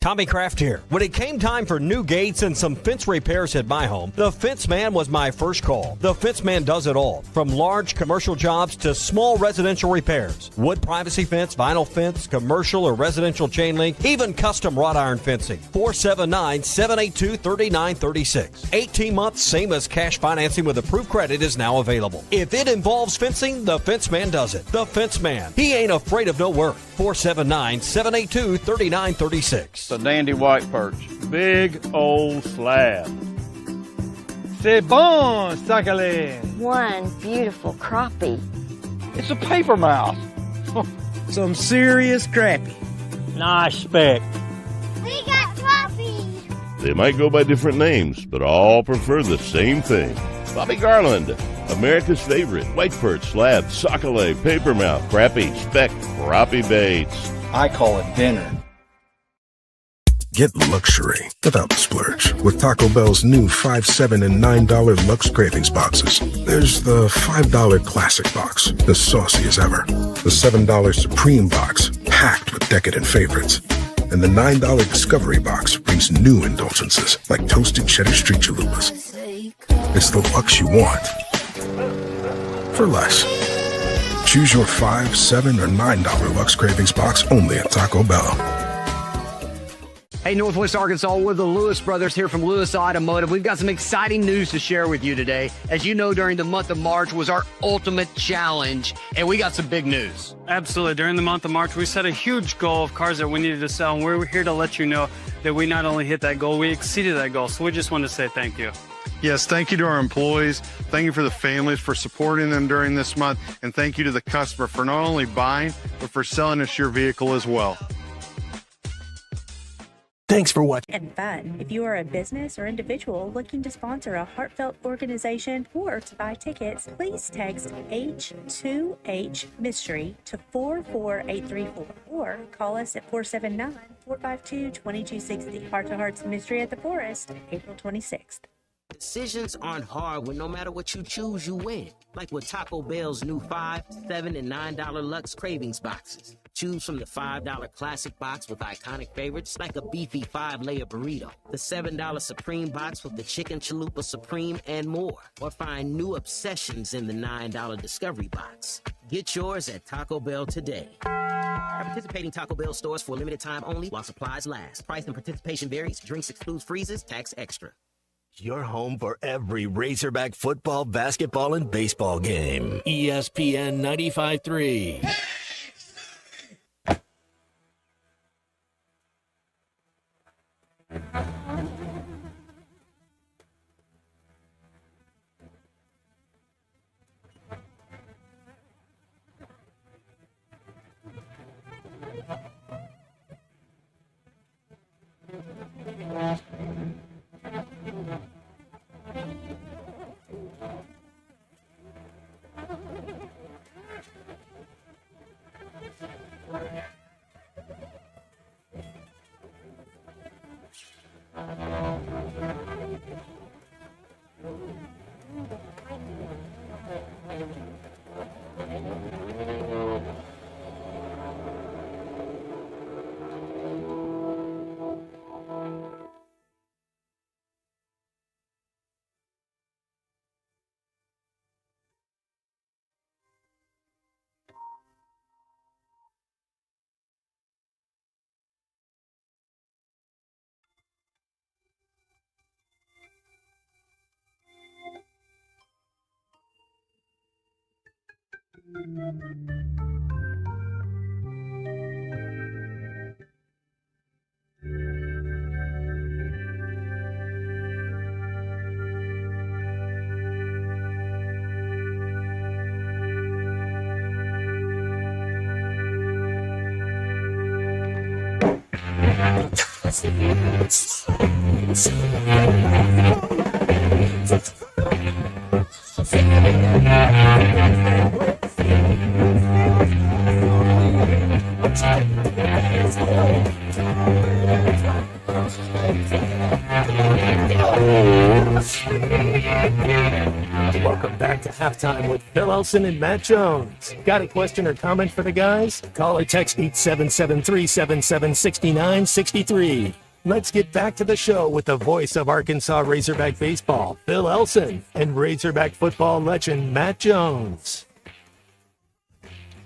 Tommy Kraft here. When it came time for new gates and some fence repairs at my home, the Fence Man was my first call. The Fence Man does it all, from large commercial jobs to small residential repairs. Wood privacy fence, vinyl fence, commercial or residential chain link, even custom wrought iron fencing. 479-782-3936. 18 months, same as cash financing with approved credit is now available. If it involves fencing, the Fence Man does it. The Fence Man. He ain't afraid of no work. 479-782-3936. A dandy white perch. Big old slab. C'est bon, sacalé. One beautiful crappie. It's a paper mouth. Some serious crappie. Nice speck. We got crappie. They might go by different names, but all prefer the same thing. Bobby Garland, America's favorite white perch, slab, sockeye, papermouth, crappie, speck, crappie baits. I call it dinner. Get luxury without the splurge with Taco Bell's new $5, $7, and $9 Lux Cravings boxes. There's the $5 Classic box, the saucy as ever. The $7 Supreme box, packed with decadent favorites. And the $9 Discovery box brings new indulgences like toasted cheddar street chalupas. It's the Lux you want for less. Choose your $5, $7, or $9 Lux Cravings box only at Taco Bell. Hey, Northwest Arkansas, we're the Lewis brothers here from Lewis Automotive. We've got some exciting news to share with you today. As you know, during the month of March was our ultimate challenge, and we got some big news. Absolutely. During the month of March, we set a huge goal of cars that we needed to sell, and we're here to let you know that we not only hit that goal, we exceeded that goal. So we just want to say thank you. Yes, thank you to our employees. Thank you for the families for supporting them during this month. And thank you to the customer for not only buying, but for selling us your vehicle as well. Thanks for watching. And fun. If you are a business or individual looking to sponsor a heartfelt organization or to buy tickets, please text H2H Mystery to 44834 or call us at 479-452-2260. Heart to Hearts Mystery at the Forest, April 26th. Decisions aren't hard when no matter what you choose, you win. Like with Taco Bell's new $5, $7, and $9 Lux Cravings boxes. Choose from the $5 classic box with iconic favorites like a beefy 5-layer burrito, the $7 Supreme box with the chicken chalupa supreme, and more. Or find new obsessions in the $9 Discovery box. Get yours at Taco Bell today. At participating Taco Bell stores for a limited time only while supplies last. Price and participation varies. Drinks excludes freezes. Tax extra. Your home for every Razorback football, basketball, and baseball game. ESPN 95.3. Welcome back to halftime with Phil Elson and Matt Jones. Got a question or comment for the guys? Call or text 877-377-6963. Let's get back to the show with the voice of Arkansas Razorback baseball, Phil Elson, and Razorback football legend Matt Jones.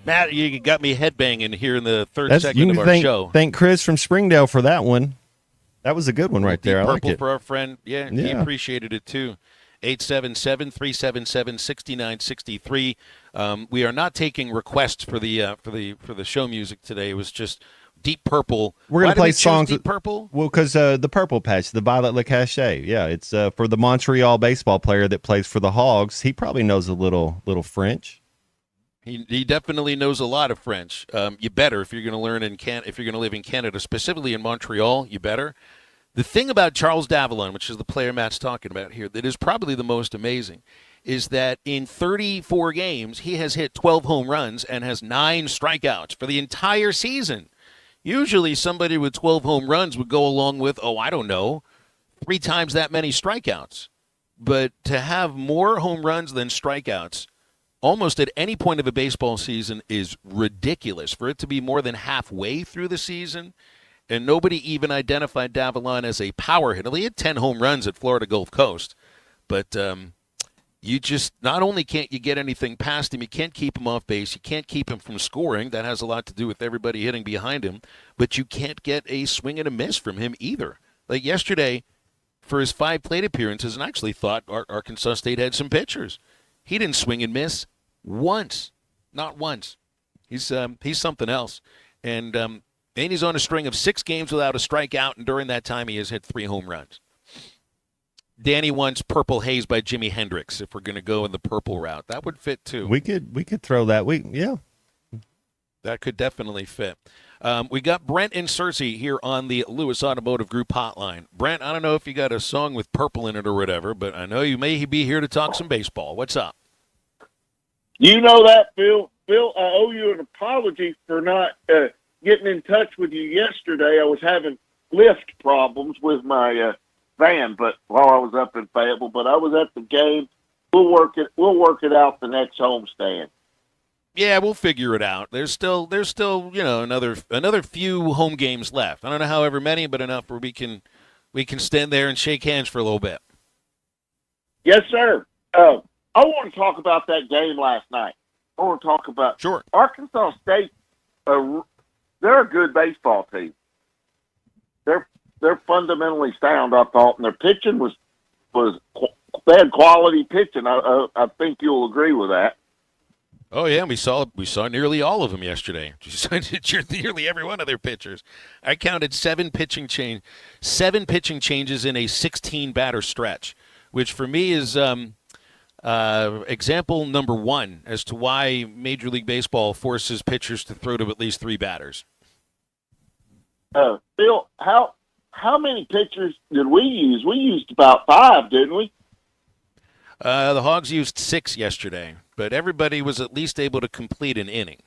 Matt, you got me headbanging here in the third segment of our show. Thank Chris from Springdale for that one. That was a good one right there. I like it. For our friend. Yeah, he appreciated it too. 877-377-6963. We are not taking requests for the show music today. It was just Deep Purple. We're going to play songs. Deep Purple? Well, because the Purple Patch, the Violet Le Cachet. Yeah, it's for the Montreal baseball player that plays for the Hogs. He probably knows a little French. He definitely knows a lot of French. You better if you're going to learn if you're going to live in Canada, specifically in Montreal. You better. The thing about Charles Davalon, which is the player Matt's talking about here, that is probably the most amazing, is that in 34 games he has hit 12 home runs and has 9 strikeouts for the entire season. Usually somebody with 12 home runs would go along with, 3 times that many strikeouts. But to have more home runs than strikeouts almost at any point of a baseball season is ridiculous. For it to be more than halfway through the season, and nobody even identified Davalon as a power hitter. He had 10 home runs at Florida Gulf Coast. But you just, not only can't you get anything past him, you can't keep him off base, you can't keep him from scoring. That has a lot to do with everybody hitting behind him. But you can't get a swing and a miss from him either. Like yesterday, for his 5 plate appearances, and I actually thought Arkansas State had some pitchers. He didn't swing and miss once. Not once. He's something else. And he's on a string of 6 games without a strikeout, and during that time he has hit 3 home runs. Danny wants Purple Haze by Jimi Hendrix if we're going to go in the purple route. That would fit, too. We could throw that. That could definitely fit. We got Brent and Cersei here on the Lewis Automotive Group hotline. Brent, I don't know if you got a song with purple in it or whatever, but I know you may be here to talk some baseball. What's up? You know that, Phil. Phil, I owe you an apology for not getting in touch with you yesterday. I was having lift problems with my fan, but while I was up in Fayetteville, but I was at the game. We'll work it out the next homestand. Yeah, we'll figure it out. There's still another few home games left. I don't know however many, but enough where we can stand there and shake hands for a little bit. Yes, sir. I want to talk about that game last night. I want to talk about Arkansas State. They're a good baseball team. They're fundamentally sound, I thought, and their pitching was they had quality pitching. I think you'll agree with that. Oh yeah, we saw nearly all of them yesterday. Nearly every one of their pitchers. I counted 7 pitching changes in a 16-batter stretch, which for me is example number 1 as to why Major League Baseball forces pitchers to throw to at least 3 batters. Bill, how many pitchers did we use? We used about 5, didn't we? The Hogs used 6 yesterday, but everybody was at least able to complete an inning.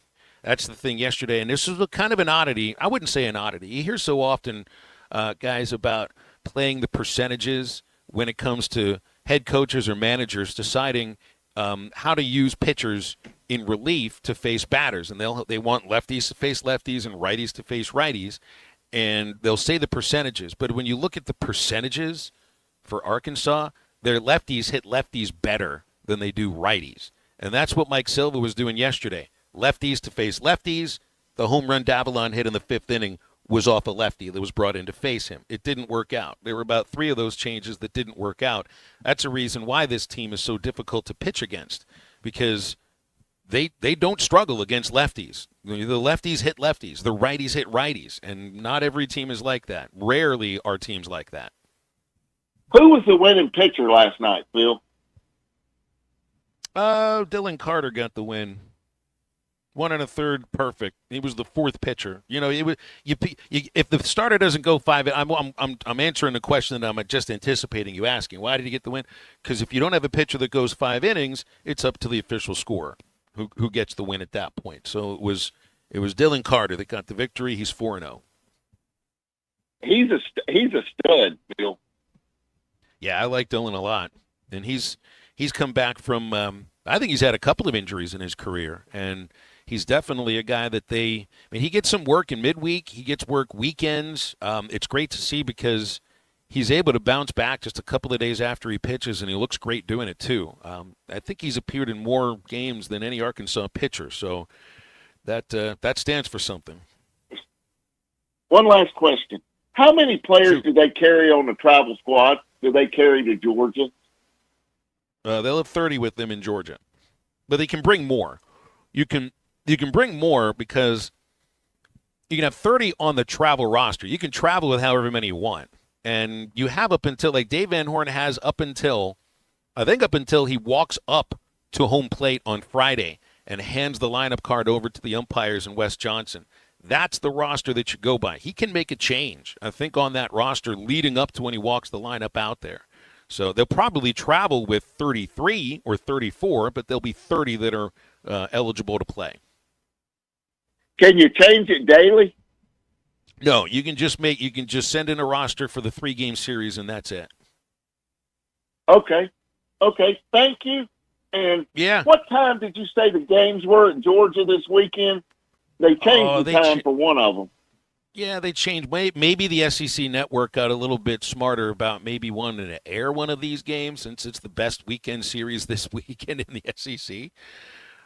That's the thing yesterday, and this was kind of an oddity. I wouldn't say an oddity. You hear so often, guys, about playing the percentages when it comes to head coaches or managers deciding how to use pitchers in relief to face batters, and they want lefties to face lefties and righties to face righties, and they'll say the percentages. But when you look at the percentages for Arkansas, their lefties hit lefties better than they do righties. And that's what Mike Silva was doing yesterday. Lefties to face lefties. The home run Davalon hit in the 5th inning was off a lefty that was brought in to face him. It didn't work out. There were about 3 of those changes that didn't work out. That's a reason why this team is so difficult to pitch against, because they don't struggle against lefties. The lefties hit lefties. The righties hit righties. And not every team is like that. Rarely are teams like that. Who was the winning pitcher last night, Phil? Dylan Carter got the win. 1 1/3 perfect. He was the 4th pitcher. You know, if the starter doesn't go 5, I'm answering the question that I'm just anticipating you asking. Why did he get the win? Because if you don't have a pitcher that goes 5 innings, it's up to the official scorer who gets the win at that point. So it was Dylan Carter that got the victory. He's 4-0. He's a stud, Bill. Yeah, I like Dylan a lot, and he's come back from. I think he's had a couple of injuries in his career, and he's definitely a guy that he gets some work in midweek. He gets work weekends. It's great to see because he's able to bounce back just a couple of days after he pitches, and he looks great doing it too. I think he's appeared in more games than any Arkansas pitcher, so that stands for something. One last question: how many players do they carry on the travel squad? Do they carry to Georgia? They'll have 30 with them in Georgia, but they can bring more. You can bring more because you can have 30 on the travel roster. You can travel with however many you want, and you have up until, like Dave Van Horn has up until he walks up to home plate on Friday and hands the lineup card over to the umpires in West Johnson. That's the roster that you go by. He can make a change, I think, on that roster leading up to when he walks the lineup out there. So they'll probably travel with 33 or 34, but there'll be 30 that are eligible to play. Can you change it daily? No, you can just send in a roster for the 3-game series, and that's it. Okay. Thank you. And what time did you say the games were in Georgia this weekend? They changed the time for one of them. Yeah, they changed. Maybe the SEC network got a little bit smarter about maybe wanting to air one of these games since it's the best weekend series this weekend in the SEC.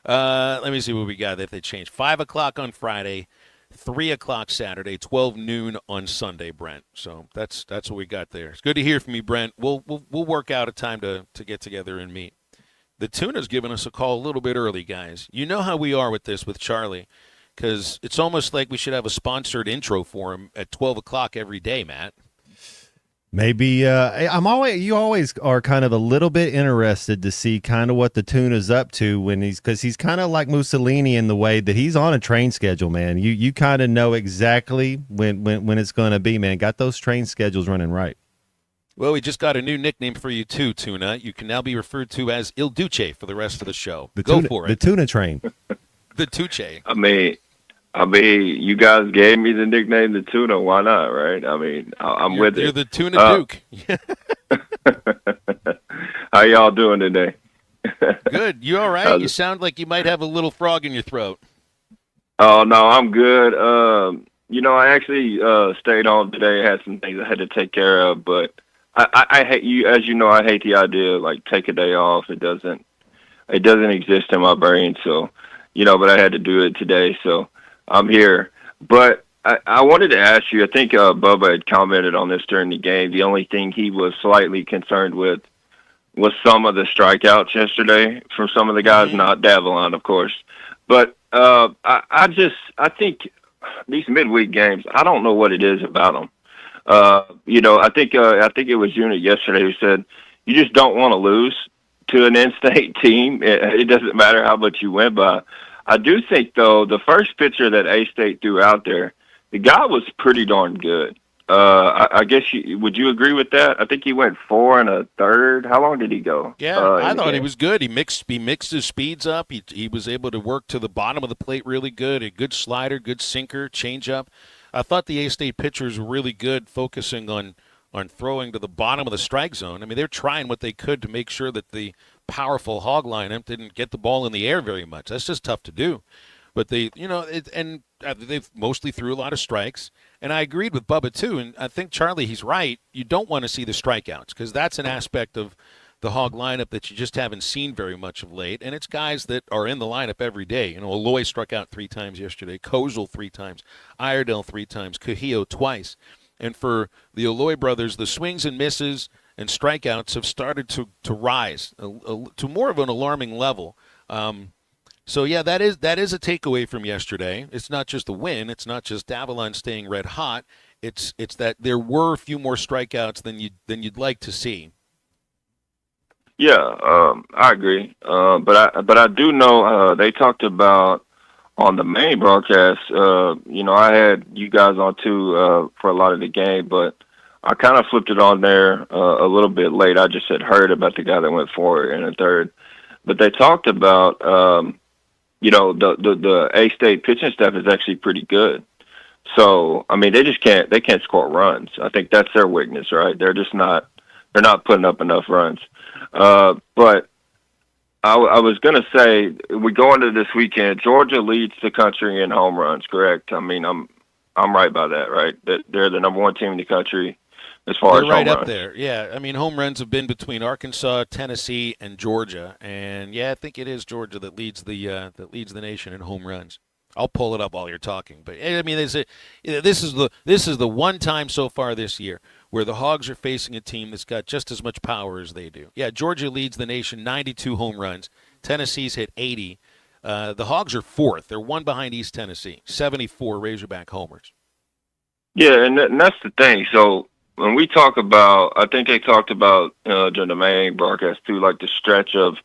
Let me see what we got that they changed. 5 o'clock on Friday, 3 o'clock Saturday, 12 noon on Sunday, Brent. So that's what we got there. It's good to hear from you, Brent. We'll work out a time to get together and meet. The Tuna's giving us a call a little bit early, guys. You know how we are with this with Charlie, because it's almost like we should have a sponsored intro for him at 12 o'clock every day, Matt. Maybe you always are kind of a little bit interested to see kind of what the Tuna's up to because he's kind of like Mussolini in the way that he's on a train schedule, man. You kind of know exactly when it's going to be, man. Got those train schedules running right. Well, we just got a new nickname for you too, Tuna. You can now be referred to as Il Duce for the rest of the show. Go for it. The Tuna train. The Tuche. I mean, I mean, you guys gave me the nickname the Tuna. Why not, right? I mean, I'm with it. You're the Tuna Duke. How y'all doing today? Good. You all right? You sound like you might have a little frog in your throat. Oh, no, I'm good. I actually stayed home today. Had some things I had to take care of, but I hate you. As you know, I hate the idea of, like, take a day off. It doesn't exist in my brain. So, but I had to do it today. So I'm here. But I wanted to ask you, I think Bubba had commented on this during the game. The only thing he was slightly concerned with was some of the strikeouts yesterday from some of the guys, not Davalon, of course. But I think these midweek games, I don't know what it is about them. I think it was Unit yesterday who said you just don't want to lose to an in-state team. It doesn't matter how much you win by. I do think, though, the first pitcher that A-State threw out there, the guy was pretty darn good. I guess would you agree with that? I think he went 4 1/3. How long did he go? Yeah, I thought he was good. He mixed his speeds up. He was able to work to the bottom of the plate really good. A good slider, good sinker, changeup. I thought the A-State pitchers were really good, focusing on throwing to the bottom of the strike zone. I mean, they're trying what they could to make sure that the powerful hog lineup didn't get the ball in the air very much. That's just tough to do. But they mostly threw a lot of strikes. And I agreed with Bubba, too. And I think, Charlie, he's right. You don't want to see the strikeouts because that's an aspect of the hog lineup that you just haven't seen very much of late. And it's guys that are in the lineup every day. Aloy struck out 3 times yesterday, Kozel 3 times, Iredell 3 times, Cahillo twice. And for the Aloy brothers, the swings and misses and strikeouts have started to rise to more of an alarming level. So, yeah, that is a takeaway from yesterday. It's not just the win. It's not just Davalon staying red hot. It's that there were a few more strikeouts than you'd like to see. Yeah, I agree. But I do know they talked about on the main broadcast. I had you guys on too for a lot of the game, but I kind of flipped it on there a little bit late. I just had heard about the guy that went 4 1/3, but they talked about the A-State pitching staff is actually pretty good. So I mean, they can't score runs. I think that's their weakness, right? They're not putting up enough runs. But I was going to say, we go into this weekend, Georgia leads the country in home runs, correct? I mean, I'm right by that, right? That they're the number 1 team in the country as far as home runs. They're right up there. Yeah, I mean, home runs have been between Arkansas, Tennessee, and Georgia. And, yeah, I think it is Georgia that leads the nation in home runs. I'll pull it up while you're talking. But, I mean, this is the one time so far this year where the Hogs are facing a team that's got just as much power as they do. Yeah, Georgia leads the nation, 92 home runs. Tennessee's hit 80. The Hogs are 4th. They're 1 behind East Tennessee, 74 Razorback homers. Yeah, and that's the thing. So when we talk about, I think they talked about during the main broadcast too, like the stretch of,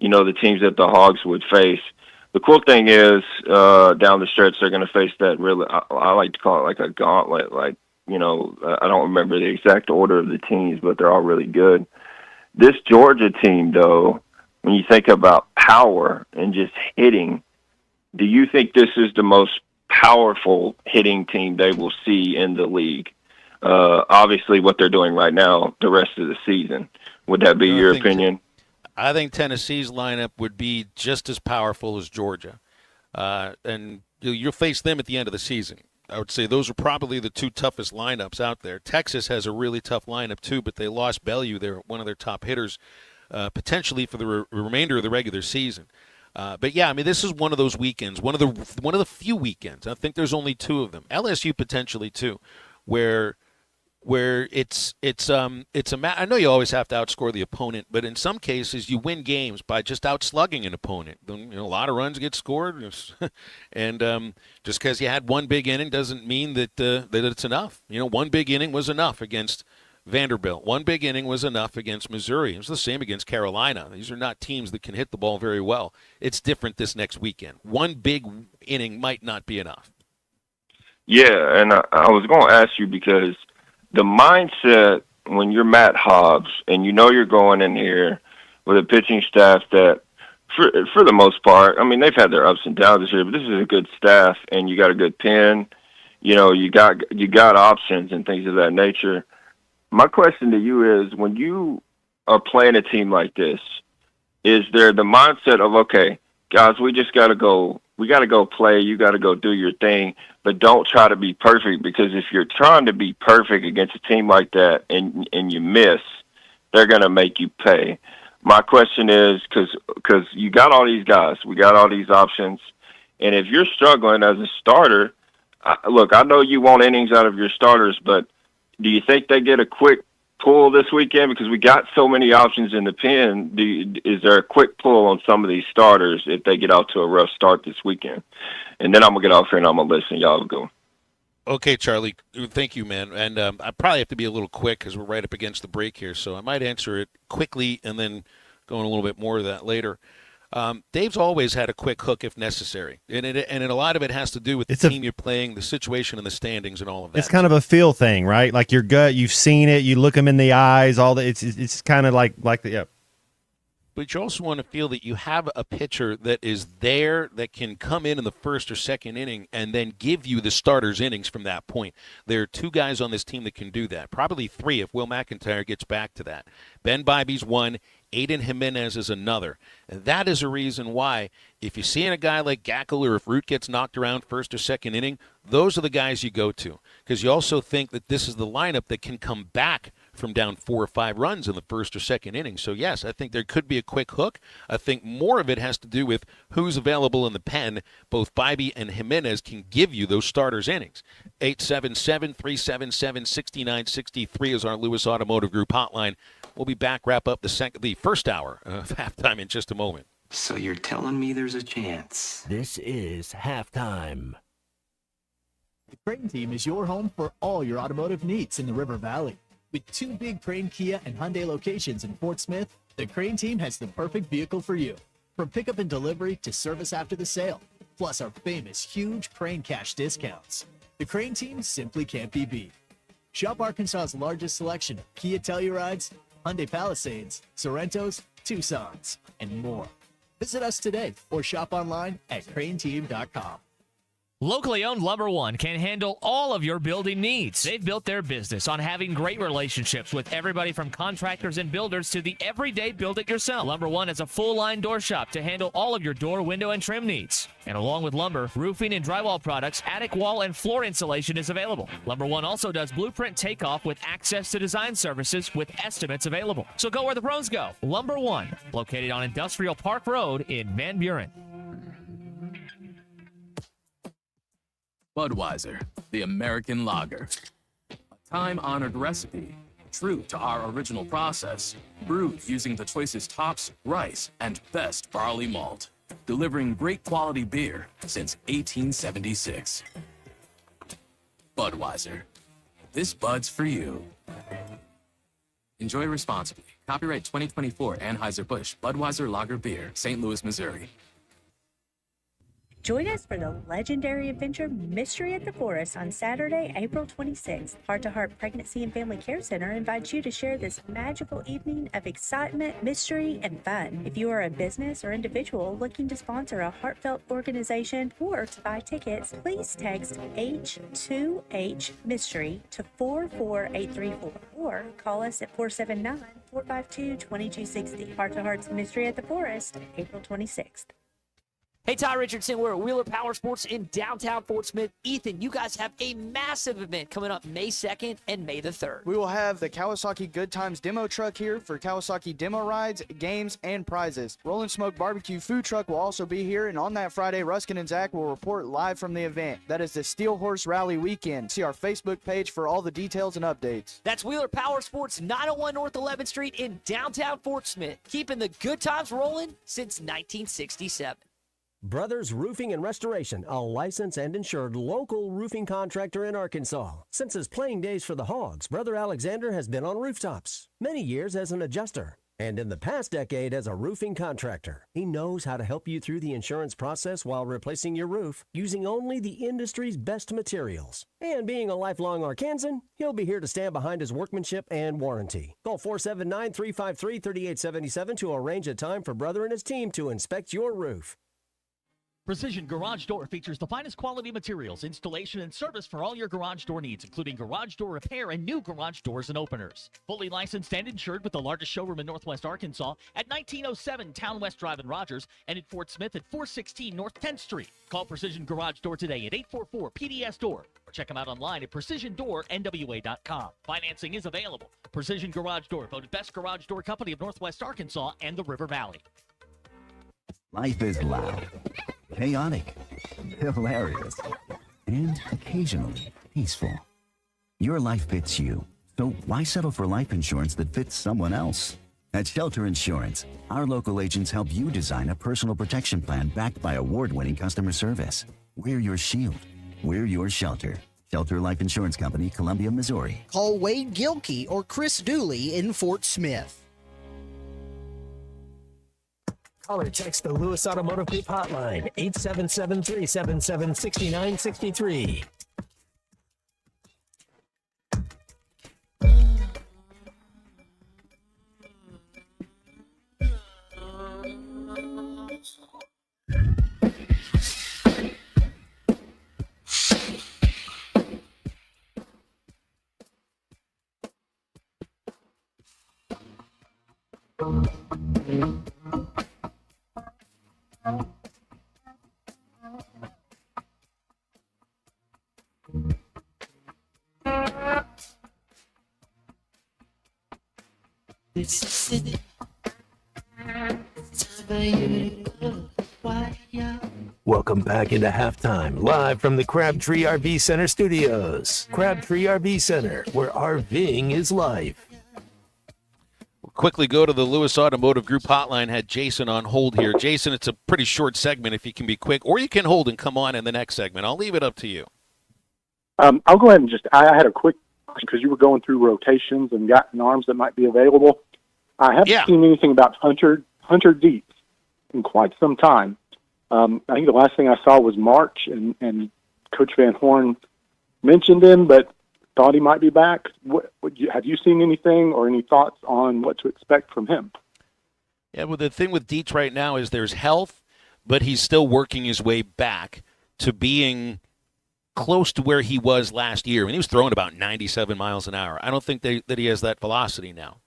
the teams that the Hogs would face. The cool thing is down the stretch they're going to face that really, I like to call it like a gauntlet, like, I don't remember the exact order of the teams, but they're all really good. This Georgia team, though, when you think about power and just hitting, do you think this is the most powerful hitting team they will see in the league? Obviously, what they're doing right now, the rest of the season. Would that be your opinion? I think Tennessee's lineup would be just as powerful as Georgia. And you'll face them at the end of the season. I would say those are probably the 2 toughest lineups out there. Texas has a really tough lineup too, but they lost Bellew, one of their top hitters, potentially for the remainder of the regular season. But yeah, I mean, this is one of those weekends, one of the few weekends. I think there's only 2 of them. LSU potentially too, where it's I know you always have to outscore the opponent, but in some cases you win games by just outslugging an opponent. A lot of runs get scored, and just because you had one big inning doesn't mean that it's enough. One big inning was enough against Vanderbilt. One big inning was enough against Missouri. It was the same against Carolina. These are not teams that can hit the ball very well. It's different this next weekend. One big inning might not be enough. Yeah, and I was going to ask you because the mindset when you're Matt Hobbs and you're going in here with a pitching staff that for the most part, I mean, they've had their ups and downs this year, but this is a good staff, and you got a good pen. You know, you got options and things of that nature. My question to you is, when you are playing a team like this, is there the mindset of, okay, guys, we just got to go. We got to go play. You got to go do your thing, but don't try to be perfect, because if you're trying to be perfect against a team like that and you miss, they're going to make you pay. My question is, because you got all these guys, we got all these options, and if you're struggling as a starter, look, I know you want innings out of your starters, but do you think they get a quick pull this weekend? Because we got so many options in the pen. Is there a quick pull on some of these starters if they get out to a rough start this weekend? And then I'm going to get off here and I'm going to listen. Y'all go. Okay, Charlie. Thank you, man. And I probably have to be a little quick because we're right up against the break here, so I might answer it quickly and then go in a little bit more of that later. Dave's always had a quick hook if necessary, and a lot of it has to do with the team you're playing, the situation and the standings, and all of that. It's kind of a feel thing, right? Like your gut, you've seen it, you look them in the eyes, all that. It's kind of like the yeah. But you also want to feel that you have a pitcher that is there that can come in the first or second inning and then give you the starter's innings from that point. There are two guys on this team that can do that, probably three if Will McIntyre gets back to that. Ben Bybee's one, Aiden Jimenez is another. And that is a reason why, if you see a guy like Gackle or if Root gets knocked around first or second inning, those are the guys you go to. Because you also think that this is the lineup that can come back from down 4 or 5 runs in the first or second inning. So, yes, I think there could be a quick hook. I think more of it has to do with who's available in the pen. Both Bybee and Jimenez can give you those starters' innings. 877-377-6963 is our Lewis Automotive Group hotline. We'll be back, wrap up the first hour of halftime in just a moment. So you're telling me there's a chance? This is halftime. The Crane Team is your home for all your automotive needs in the River Valley. With 2 big Crane, Kia, and Hyundai locations in Fort Smith, the Crane Team has the perfect vehicle for you. From pickup and delivery to service after the sale, plus our famous huge Crane Cash discounts. The Crane Team simply can't be beat. Shop Arkansas's largest selection of Kia Tellurides, Hyundai Palisades, Sorrentos, Tucsons, and more. Visit us today or shop online at craneteam.com. Locally owned Lumber One can handle all of your building needs. They've built their business on having great relationships with everybody from contractors and builders to the everyday build-it-yourself. Lumber One has a full-line door shop to handle all of your door, window, and trim needs. And along with lumber, roofing and drywall products, attic wall and floor insulation is available. Lumber One also does blueprint takeoff with access to design services with estimates available. So go where the pros go. Lumber One, located on Industrial Park Road in Van Buren. Budweiser, the American lager. A time-honored recipe, true to our original process, brewed using the choicest hops, rice, and best barley malt, delivering great quality beer since 1876. Budweiser. This Bud's for you. Enjoy responsibly. Copyright 2024 Anheuser-Busch Budweiser Lager Beer, St. Louis, Missouri. Join us for the legendary adventure Mystery at the Forest on Saturday, April 26th. Heart to Heart Pregnancy and Family Care Center invites you to share this magical evening of excitement, mystery, and fun. If you are a business or individual looking to sponsor a heartfelt organization or to buy tickets, please text H2H Mystery to 44834 or call us at 479-452-2260. Heart to Heart's Mystery at the Forest, April 26th. Hey, Ty Richardson, we're at Wheeler Power Sports in downtown Fort Smith. Ethan, you guys have a massive event coming up May 2nd and May the 3rd. We will have the Kawasaki Good Times demo truck here for Kawasaki demo rides, games, and prizes. Rollin' Smoke Barbecue food truck will also be here, and on that Friday, Ruskin and Zach will report live from the event. That is the Steel Horse Rally weekend. See our Facebook page for all the details and updates. That's Wheeler Power Sports, 901 North 11th Street in downtown Fort Smith, keeping the good times rolling since 1967. Brothers Roofing and Restoration, a licensed and insured local roofing contractor in Arkansas. Since his playing days for the Hogs, Brother Alexander has been on rooftops, many years as an adjuster. And in the past decade as a roofing contractor, he knows how to help you through the insurance process while replacing your roof using only the industry's best materials. And being a lifelong Arkansan, he'll be here to stand behind his workmanship and warranty. Call 479-353-3877 to arrange a time for Brother and his team to inspect your roof. Precision Garage Door features the finest quality materials, installation, and service for all your garage door needs, including garage door repair and new garage doors and openers. Fully licensed and insured with the largest showroom in Northwest Arkansas at 1907 Town West Drive in Rogers and in Fort Smith at 416 North 10th Street. Call Precision Garage Door today at 844-PDS-DOOR or check them out online at PrecisionDoorNWA.com. Financing is available. Precision Garage Door, voted best garage door company of Northwest Arkansas and the River Valley. Life is loud, chaotic, hilarious, and occasionally peaceful. Your life fits you, so why settle for life insurance that fits someone else? At Shelter Insurance, our local agents help you design a personal protection plan backed by award-winning customer service. We're your shield. We're your shelter. Shelter Life Insurance Company, Columbia, Missouri. Call Wade Gilkey or Chris Dooley in Fort Smith. Call or text the Lewis Automotive Group hotline, 877-377-6963. Welcome back into halftime, live from the Crabtree RV Center studios. Crabtree RV Center, where RVing is life. We'll quickly go to the Lewis Automotive Group hotline. Had Jason on hold here. Jason, it's a pretty short segment if you can be quick, or you can hold and come on in the next segment. I'll leave it up to you. I'll go ahead and I had a quick question because you were going through rotations and gotten arms that might be available. I haven't seen anything about Hunter Dietz in quite some time. I think the last thing I saw was March, and Coach Van Horn mentioned him, but thought he might be back. Have you seen anything or any thoughts on what to expect from him? Yeah, well, the thing with Dietz right now is there's health, but he's still working his way back to being close to where he was last year. I mean, he was throwing about 97 miles an hour. I don't think that he has that velocity now.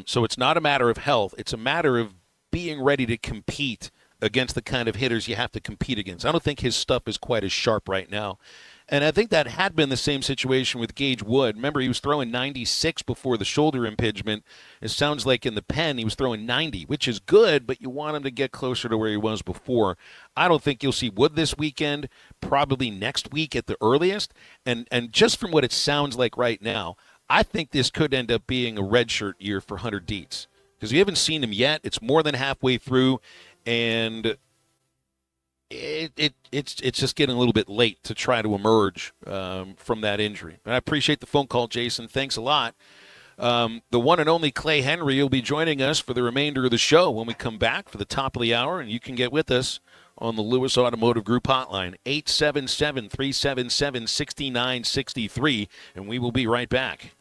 So it's not a matter of health. It's a matter of being ready to compete against the kind of hitters you have to compete against. I don't think his stuff is quite as sharp right now. And I think that had been the same situation with Gage Wood. Remember, he was throwing 96 before the shoulder impingement. It sounds like in the pen he was throwing 90, which is good, but you want him to get closer to where he was before. I don't think you'll see Wood this weekend, probably next week at the earliest. And just from what it sounds like right now, I think this could end up being a redshirt year for Hunter Dietz because we haven't seen him yet. It's more than halfway through, and it's just getting a little bit late to try to emerge from that injury. And I appreciate the phone call, Jason. Thanks a lot. The one and only Clay Henry will be joining us for the remainder of the show when we come back for the top of the hour, and you can get with us on the Lewis Automotive Group hotline, 877-377-6963, and we will be right back.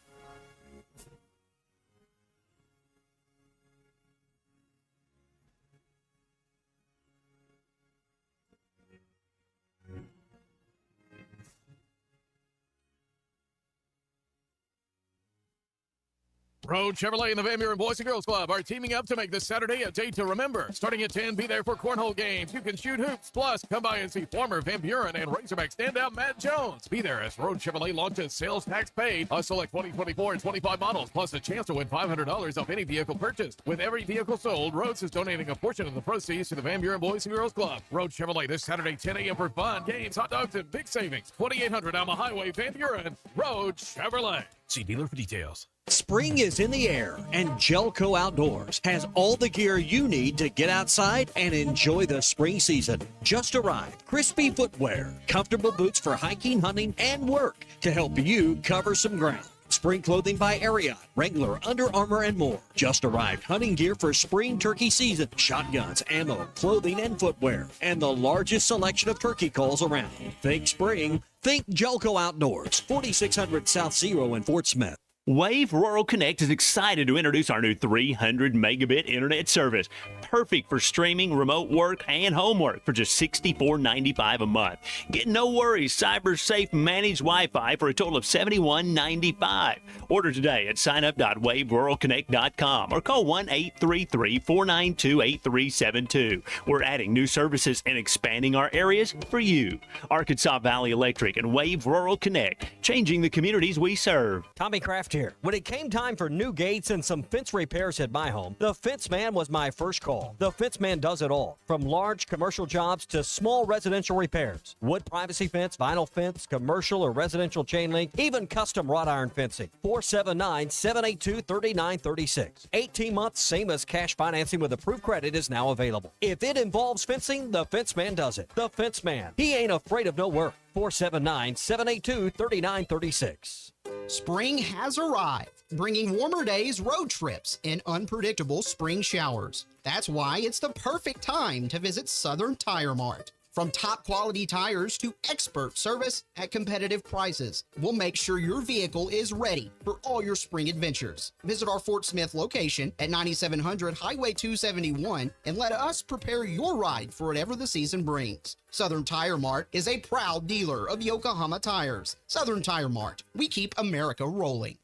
Road Chevrolet and the Van Buren Boys and Girls Club are teaming up to make this Saturday a day to remember. Starting at 10, be there for cornhole games. You can shoot hoops. Plus, come by and see former Van Buren and Razorback standout Matt Jones. Be there as Road Chevrolet launches sales tax paid on select 2024 and 25 models, plus a chance to win $500 off any vehicle purchased. With every vehicle sold, Rhodes is donating a portion of the proceeds to the Van Buren Boys and Girls Club. Road Chevrolet this Saturday, 10 a.m. for fun, games, hot dogs, and big savings. 2800 Alma Highway, Van Buren. Road Chevrolet. See dealer for details. Spring is in the air, and Gelco Outdoors has all the gear you need to get outside and enjoy the spring season. Just arrived. Crispy footwear, comfortable boots for hiking, hunting, and work to help you cover some ground. spring clothing by Ariat, Wrangler, Under Armour, and more. Just arrived hunting gear for spring turkey season. Shotguns, ammo, clothing, and footwear. And the largest selection of turkey calls around. Think spring, think Jelco Outdoors. 4600 South Zero in Fort Smith. Wave Rural Connect is excited to introduce our new 300 megabit internet service. Perfect for streaming, remote work, and homework for just $64.95 a month. Get no worries, cyber-safe managed Wi-Fi for a total of $71.95. Order today at signup.waveruralconnect.com or call 1-833-492-8372. We're adding new services and expanding our areas for you. Arkansas Valley Electric and Wave Rural Connect, changing the communities we serve. Tommy Kraft here. When it came time for new gates and some fence repairs at my home, the Fence Man was my first call. The Fence Man does it all, from large commercial jobs to small residential repairs. Wood privacy fence, vinyl fence, commercial or residential chain link, even custom wrought iron fencing. 479-782-3936. 18 months, same as cash financing with approved credit is now available. If it involves fencing, the Fence Man does it. The Fence Man. He ain't afraid of no work. 479-782-3936. Spring has arrived, bringing warmer days, road trips, and unpredictable spring showers. That's why it's the perfect time to visit Southern Tire Mart. From top quality tires to expert service at competitive prices, we'll make sure your vehicle is ready for all your spring adventures. Visit our Fort Smith location at 9700 Highway 271 and let us prepare your ride for whatever the season brings. Southern Tire Mart is a proud dealer of Yokohama tires. Southern Tire Mart, we keep America rolling.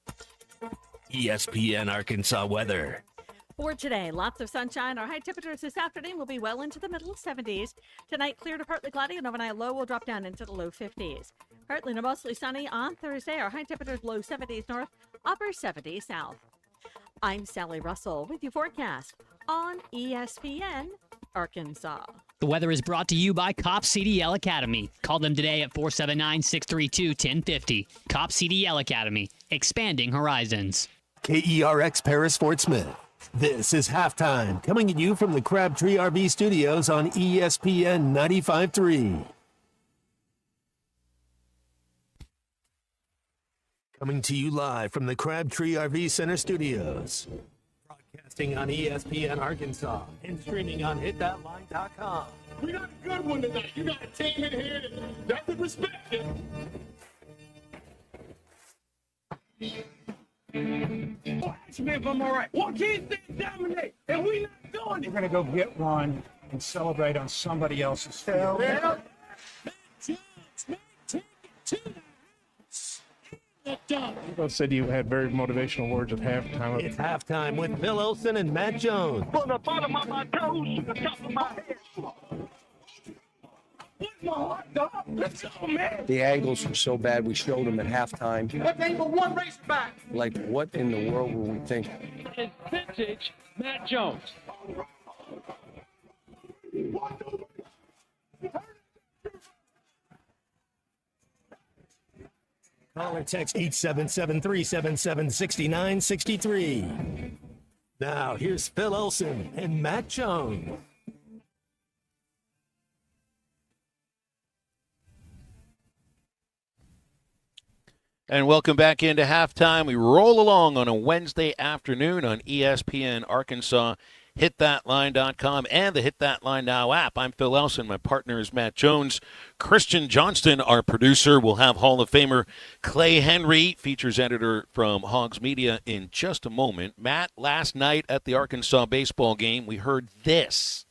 ESPN Arkansas weather. For today, lots of sunshine. Our high temperatures this afternoon will be well into the middle 70s. Tonight, clear to partly cloudy, and overnight low will drop down into the low 50s. Partly to mostly sunny on Thursday. Our high temperatures low 70s north, upper 70s south. I'm Sally Russell with your forecast on ESPN Arkansas. The weather is brought to you by Cop CDL Academy. Call them today at 479-632-1050. Cop CDL Academy, expanding horizons. KERX Paris Fort Smith. This is Halftime, coming at you from the Crabtree RV Studios on ESPN 95.3. Coming to you live from the Crabtree RV Center Studios. Broadcasting on ESPN Arkansas and streaming on hitthatline.com. We got a good one tonight. You got a team in here that doesn't respect it. Oh, ask me if I'm all right. Well, can't they dominate? And we not doing it. We're going to go get one and celebrate on somebody else's field. Yeah. Both said you had very motivational words at halftime. It's halftime with Phil Olsen and Matt Jones. From the bottom of my toes to the top of my head. What's my hot dog? Let's go, man. The angles were so bad, we showed them at halftime. What angle one race back? Like, what in the world were we thinking? It's vintage Matt Jones. Call or text 877-377-6963. Now, here's Phil Olsen and Matt Jones. And welcome back into halftime. We roll along on a Wednesday afternoon on ESPN Arkansas, hitthatline.com, and the Hit That Line Now app. I'm Phil Elson. My partner is Matt Jones. Christian Johnston, our producer, will have Hall of Famer Clay Henry, features editor from Hogs Media, in just a moment. Matt, last night at the Arkansas baseball game, we heard this.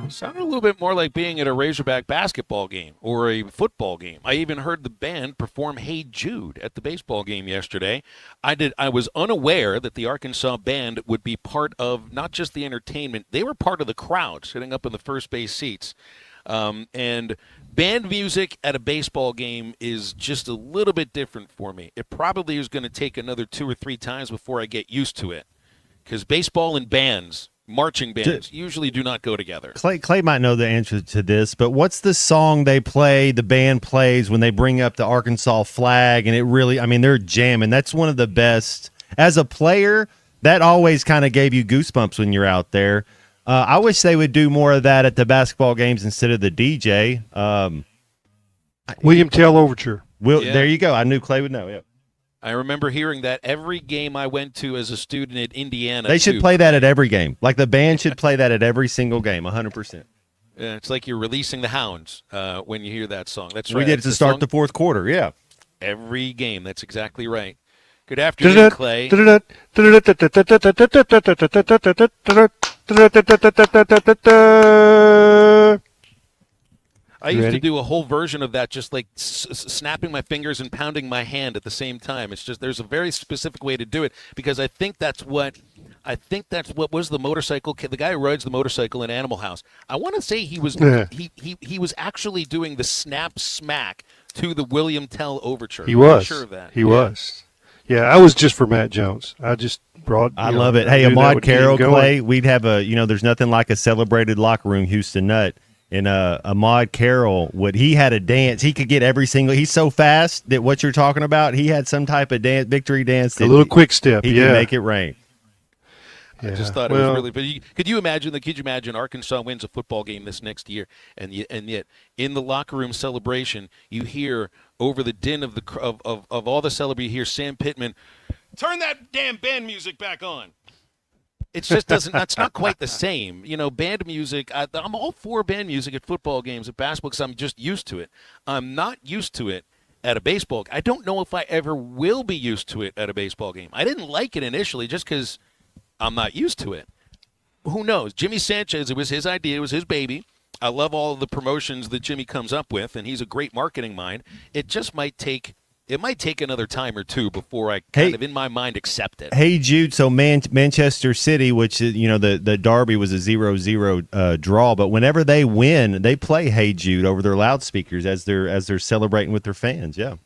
Sounded a little bit more like being at a Razorback basketball game or a football game. I even heard the band perform Hey Jude at the baseball game yesterday. I was unaware that the Arkansas band would be part of not just the entertainment, they were part of the crowd sitting up in the first base seats. And band music at a baseball game is just a little bit different for me. It probably is going to take another 2 or 3 times before I get used to it. Because baseball and bands, marching bands, usually do not go together. Clay might know the answer to this, but what's the song they play, the band plays when they bring up the Arkansas flag? And it really, I mean, they're jamming. That's one of the best as a player, that always kind of gave you goosebumps when you're out there. I wish they would do more of that at the basketball games instead of the DJ. William Tell Overture. There you go. I knew Clay would know. Yep. I remember hearing that every game I went to as a student at Indiana. They should play that at every game. Like the band should play that at every single game, 100%. Yeah, it's like you're releasing the hounds when you hear that song. That's right. We did it to start the fourth quarter, yeah. Every game. That's exactly right. Good afternoon, Clay. I used to do a whole version of that, just like snapping my fingers and pounding my hand at the same time. It's just there's a very specific way to do it because I think that's what was the motorcycle. The guy who rides the motorcycle in Animal House. I want to say he was he was actually doing the snap smack to the William Tell Overture. He was. I'm sure of that. He was. Yeah, I was just for Matt Jones. I just brought. I love it. Hey, Ahmad Carroll, Clay, we'd have there's nothing like a celebrated locker room Houston Nut. And Ahmad Carroll, he had a dance. He could get he's so fast that what you're talking about, he had some type of victory dance. A little quick step, he could make it rain. I just thought it was really. But could you imagine Arkansas wins a football game this next year, and yet in the locker room celebration, you hear over the din of all the celebrity, you hear Sam Pittman, turn that damn band music back on. It just doesn't. That's not quite the same, Band music. I'm all for band music at football games, at basketball, because I'm just used to it. I'm not used to it at a baseball game. I don't know if I ever will be used to it at a baseball game. I didn't like it initially just because I'm not used to it. Who knows? Jimmy Sanchez, it was his idea. It was his baby. I love all of the promotions that Jimmy comes up with, and he's a great marketing mind. It just might take another time or two before I kind of in my mind accept it. Hey, Jude, so Manchester City, which is, the derby was a 0-0 draw, but whenever they win, they play Hey Jude over their loudspeakers as they're celebrating with their fans. Yeah.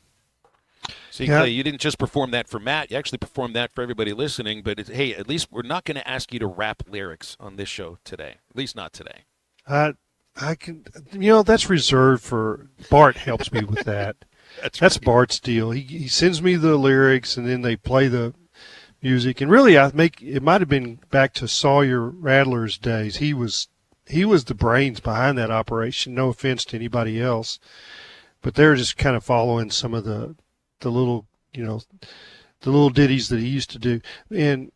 See, Clay, you didn't just perform that for Matt. You actually performed that for everybody listening. But hey, at least we're not going to ask you to rap lyrics on this show today. At least not today. I can, that's reserved for Bart. Helps me with that. That's right. Bart's deal. He sends me the lyrics, and then they play the music. And really, it might have been back to Sawyer Rattler's days. He was the brains behind that operation. No offense to anybody else, but they're just kind of following some of the little the little ditties that he used to do. And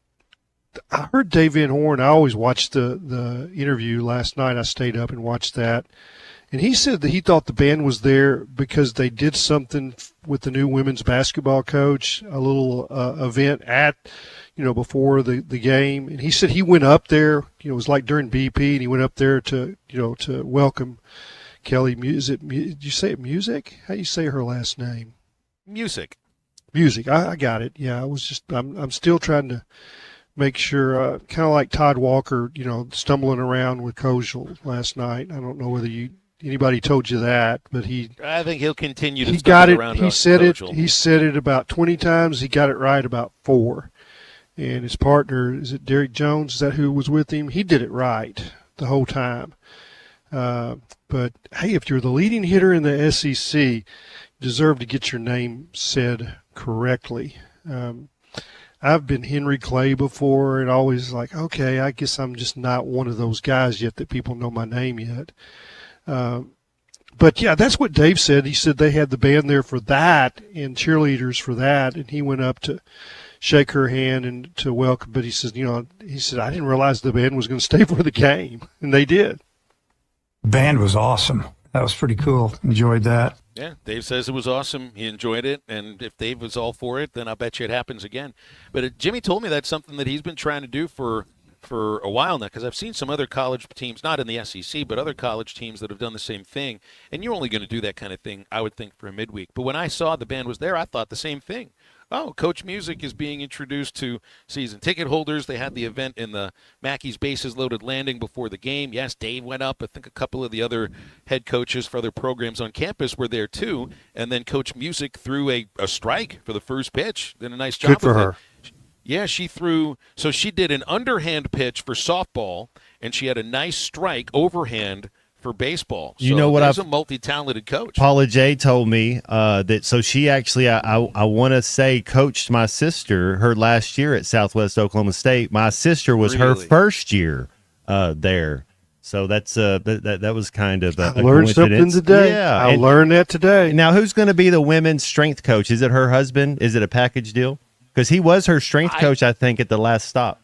I heard Dave Van Horn. I always watched the interview last night. I stayed up and watched that. And he said that he thought the band was there because they did something with the new women's basketball coach, a little event at, before the game. And he said he went up there, it was like during BP, and he went up there to welcome Kelly. Did you say it Music? How do you say her last name? Music. I got it. Yeah, I'm still trying to make sure, kind of like Todd Walker, stumbling around with Kozel last night. I don't know whether anybody told you that, but I think he'll continue to he got it. Around he said Kozel. He said it about 20 times. He got it right about 4. And his partner, is it Derek Jones? Is that who was with him? He did it right the whole time. But hey, if you're the leading hitter in the SEC, you deserve to get your name said correctly. I've been Henry Clay before, and always like, okay, I guess I'm just not one of those guys yet that people know my name yet. But yeah, that's what Dave said. He said they had the band there for that and cheerleaders for that, and he went up to shake her hand and to welcome. But he says, I didn't realize the band was going to stay for the game, and they did. Band was awesome. That was pretty cool. Enjoyed that. Yeah, Dave says it was awesome. He enjoyed it, and if Dave was all for it, then I'll bet you it happens again. But Jimmy told me that's something that he's been trying to do for a while now, because I've seen some other college teams, not in the SEC, but other college teams that have done the same thing. And you're only going to do that kind of thing, I would think, for a midweek. But when I saw the band was there, I thought the same thing. Oh, Coach Music is being introduced to season ticket holders. They had the event in the Mackey's Bases Loaded Landing before the game. Yes, Dave went up. I think a couple of the other head coaches for other programs on campus were there too. And then Coach Music threw a strike for the first pitch. Did a nice job. Good for her. Yeah, she did an underhand pitch for softball, and she had a nice strike overhand for baseball. You know what? He's a multi-talented coach. Paula J told me that. So she actually, I want to say, coached my sister her last year at Southwest Oklahoma State. My sister was her first year there. So that's that was kind of a learned something today. Yeah, I learned that today. Now, who's going to be the women's strength coach? Is it her husband? Is it a package deal? Because he was her strength coach, I think, at the last stop.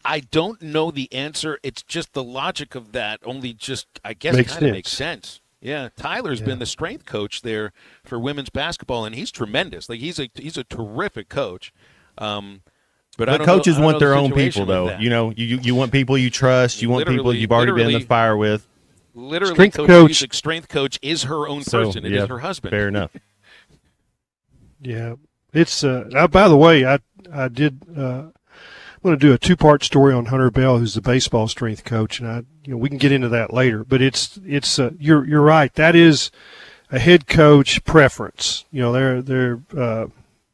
I don't know the answer. It's just the logic of that. Only just, I guess, kind of makes sense. Yeah, Tyler's been the strength coach there for women's basketball, and he's tremendous. Like he's a terrific coach. But coaches want their own people, though. You know, you want people you trust. You want people you've already been in the fire with. Literally, strength coach is her own person. It is her husband. Fair enough. Yeah, it's. By the way, I did. I'm going to do a 2-part story on Hunter Bell, who's the baseball strength coach, and we can get into that later. But it's. You're right. That is a head coach preference. They're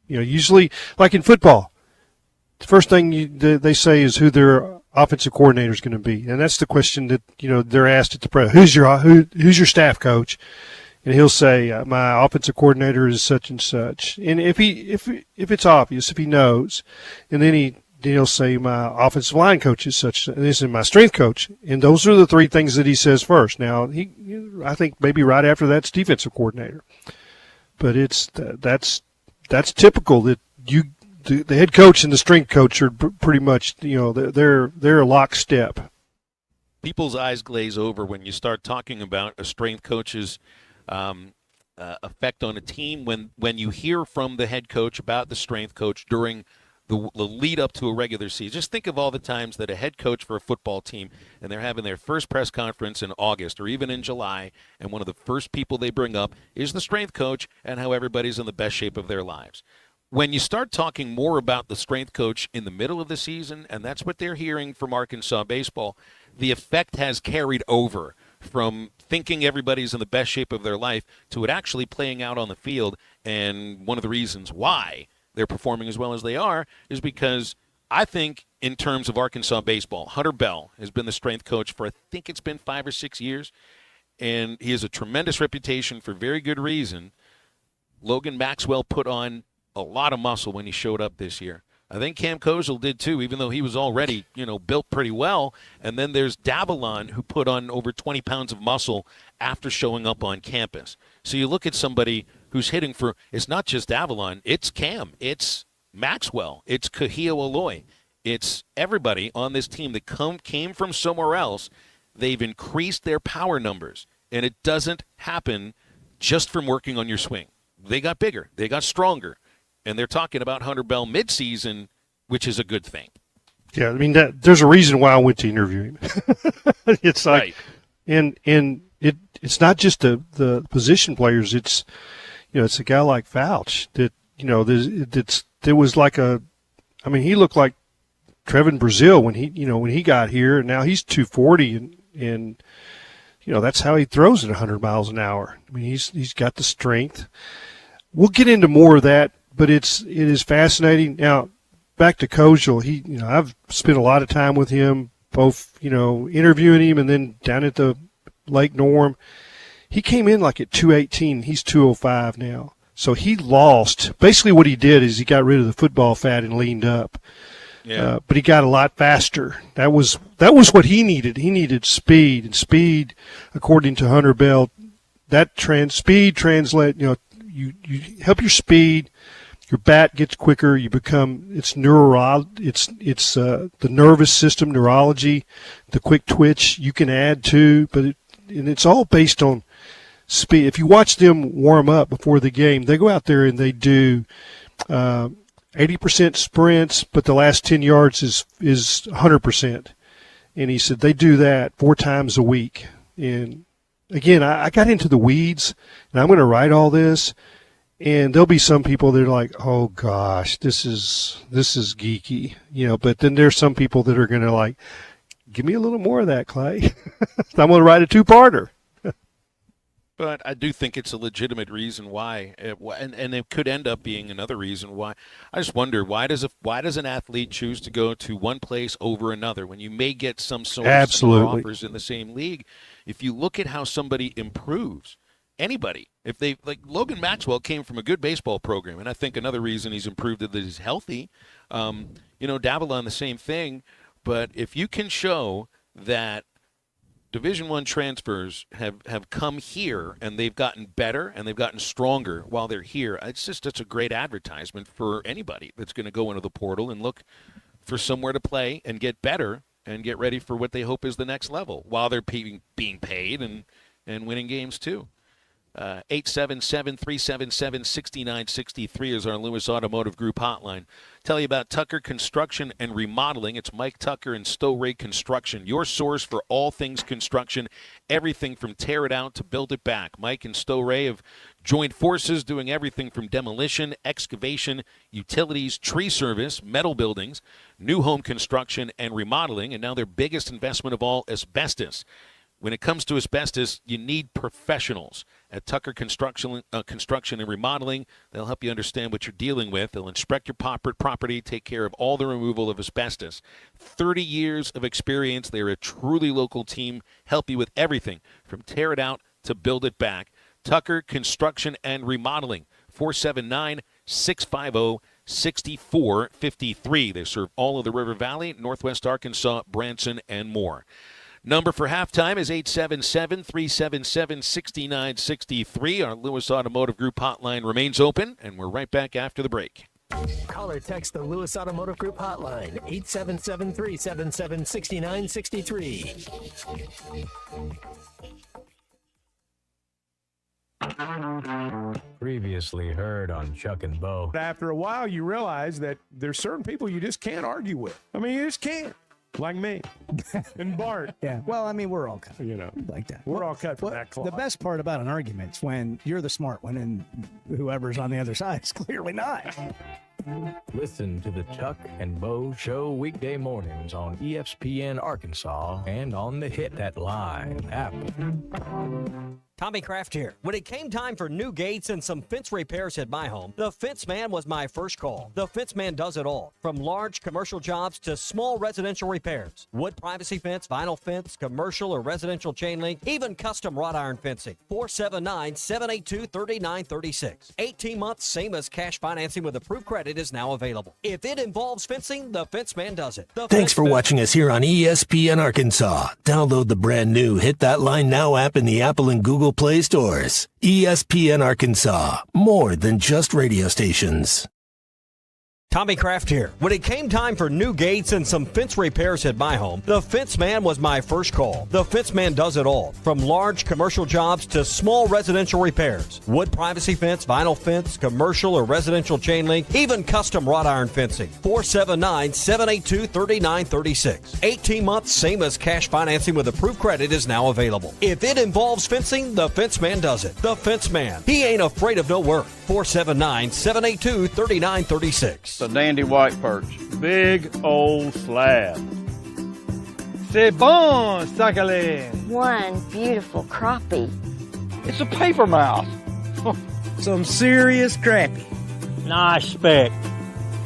usually like in football. The first thing they say is who their offensive coordinator is going to be, and that's the question that they're asked at the press. Who's your staff coach? And he'll say, my offensive coordinator is such and such. And if it's obvious, if he knows, and then he'll say my offensive line coach is such, and this is my strength coach, and those are the three things that he says first. Now I think maybe right after that's defensive coordinator, but that's typical that the head coach and the strength coach are pretty much, they're lockstep. People's eyes glaze over when you start talking about a strength coach's effect on a team. When you hear from the head coach about the strength coach during the lead up to a regular season, just think of all the times that a head coach for a football team, and they're having their first press conference in August or even in July, and one of the first people they bring up is the strength coach and how everybody's in the best shape of their lives. When you start talking more about the strength coach in the middle of the season, and that's what they're hearing from Arkansas baseball, the effect has carried over from thinking everybody's in the best shape of their life to it actually playing out on the field. And one of the reasons why they're performing as well as they are is because I think in terms of Arkansas baseball, Hunter Bell has been the strength coach for I think it's been 5 or 6 years, and he has a tremendous reputation for very good reason. Logan Maxwell put on a lot of muscle when he showed up this year. I think Cam Kozel did too, even though he was already, built pretty well. And then there's Davalon, who put on over 20 pounds of muscle after showing up on campus. So you look at somebody who's hitting for, it's not just Davalon, it's Cam, it's Maxwell, it's Kahio Aloy, it's everybody on this team that came from somewhere else. They've increased their power numbers, and it doesn't happen just from working on your swing. They got bigger, they got stronger. And they're talking about Hunter Bell midseason, which is a good thing. Yeah, I mean there's a reason why I went to interview him. It's like, right. and it's not just the position players. It's it's a guy like Fouch that there was like he looked like Trevin Brazil when he got here, and now he's 240 and that's how he throws at 100 miles an hour. I mean he's got the strength. We'll get into more of that. But it is fascinating. Now, back to Kozel. I've spent a lot of time with him, both interviewing him and then down at the Lake Norm. He came in like at 218. He's 205 now. So he lost. Basically, what he did is he got rid of the football fat and leaned up. Yeah. But he got a lot faster. That was what he needed. He needed speed, and speed, according to Hunter Bell, that speed translate. You help your speed. Your bat gets quicker. You become it's the nervous system, neurology, the quick twitch you can add to, but it's all based on speed. If you watch them warm up before the game, they go out there and they do 80% sprints, but the last 10 yards is 100%. And he said they do that 4 times a week. And again, I got into the weeds, and I'm going to write all this. And there'll be some people that are like, oh gosh, this is geeky, but then there's some people that are going to like, give me a little more of that, Clay. I'm going to write a 2-parter. But I do think it's a legitimate reason why, and it could end up being another reason why. I just wonder, why does an athlete choose to go to one place over another when you may get some sort of Absolutely. offers in the same league? If you look at how somebody improves, anybody, if they like Logan Maxwell came from a good baseball program, and I think another reason he's improved is that he's healthy. Davila, the same thing. But if you can show that Division I transfers have come here and they've gotten better and they've gotten stronger while they're here, it's a great advertisement for anybody that's going to go into the portal and look for somewhere to play and get better and get ready for what they hope is the next level while they're being paid and winning games too. 877-377-6963 is our Lewis Automotive Group hotline. Tell you about Tucker Construction and Remodeling. It's Mike Tucker and Stowe Ray Construction, your source for all things construction, everything from tear it out to build it back. Mike and Stowe Ray have joined forces doing everything from demolition, excavation, utilities, tree service, metal buildings, new home construction, and remodeling, and now their biggest investment of all, asbestos. When it comes to asbestos, you need professionals. At Tucker Construction and Remodeling, they'll help you understand what you're dealing with. They'll inspect your property, take care of all the removal of asbestos. 30 years of experience. They're a truly local team, help you with everything from tear it out to build it back. Tucker Construction and Remodeling, 479-650-6453. They serve all of the River Valley, Northwest Arkansas, Branson, and more. Number for halftime is 877-377-6963. Our Lewis Automotive Group hotline remains open, and we're right back after the break. Call or text the Lewis Automotive Group hotline, 877-377-6963. Previously heard on Chuck and Bo. After a while, you realize that there's certain people you just can't argue with. I mean, you just can't. Like me and Bart. Yeah. Well, I mean, we're all cut. Like that. We're all cut from that cloth. The best part about an argument is when you're the smart one and whoever's on the other side is clearly not. Listen to the Chuck and Bo Show weekday mornings on ESPN Arkansas and on the Hit That Line app. Tommy Kraft here. When it came time for new gates and some fence repairs at my home, the Fence Man was my first call. The Fence Man does it all, from large commercial jobs to small residential repairs. Wood privacy fence, vinyl fence, commercial or residential chain link, even custom wrought iron fencing. 479-782-3936. 18 months, same as cash financing with approved credit is now available. If it involves fencing, the Fence Man does it. Thanks for watching us here on ESPN Arkansas. Download the brand new Hit That Line Now app in the Apple and Google Play stores. ESPN Arkansas, more than just radio stations. Tommy Kraft here. When it came time for new gates and some fence repairs at my home, the Fence Man was my first call. The Fence Man does it all, from large commercial jobs to small residential repairs. Wood privacy fence, vinyl fence, commercial or residential chain link, even custom wrought iron fencing. 479-782-3936. 18 months, same as cash financing with approved credit is now available. If it involves fencing, the Fence Man does it. The Fence Man. He ain't afraid of no work. 479-782-3936. A dandy white perch. Big old slab. C'est bon, sacalé. One beautiful crappie. It's a paper mouth. Some serious crappie. Nice speck.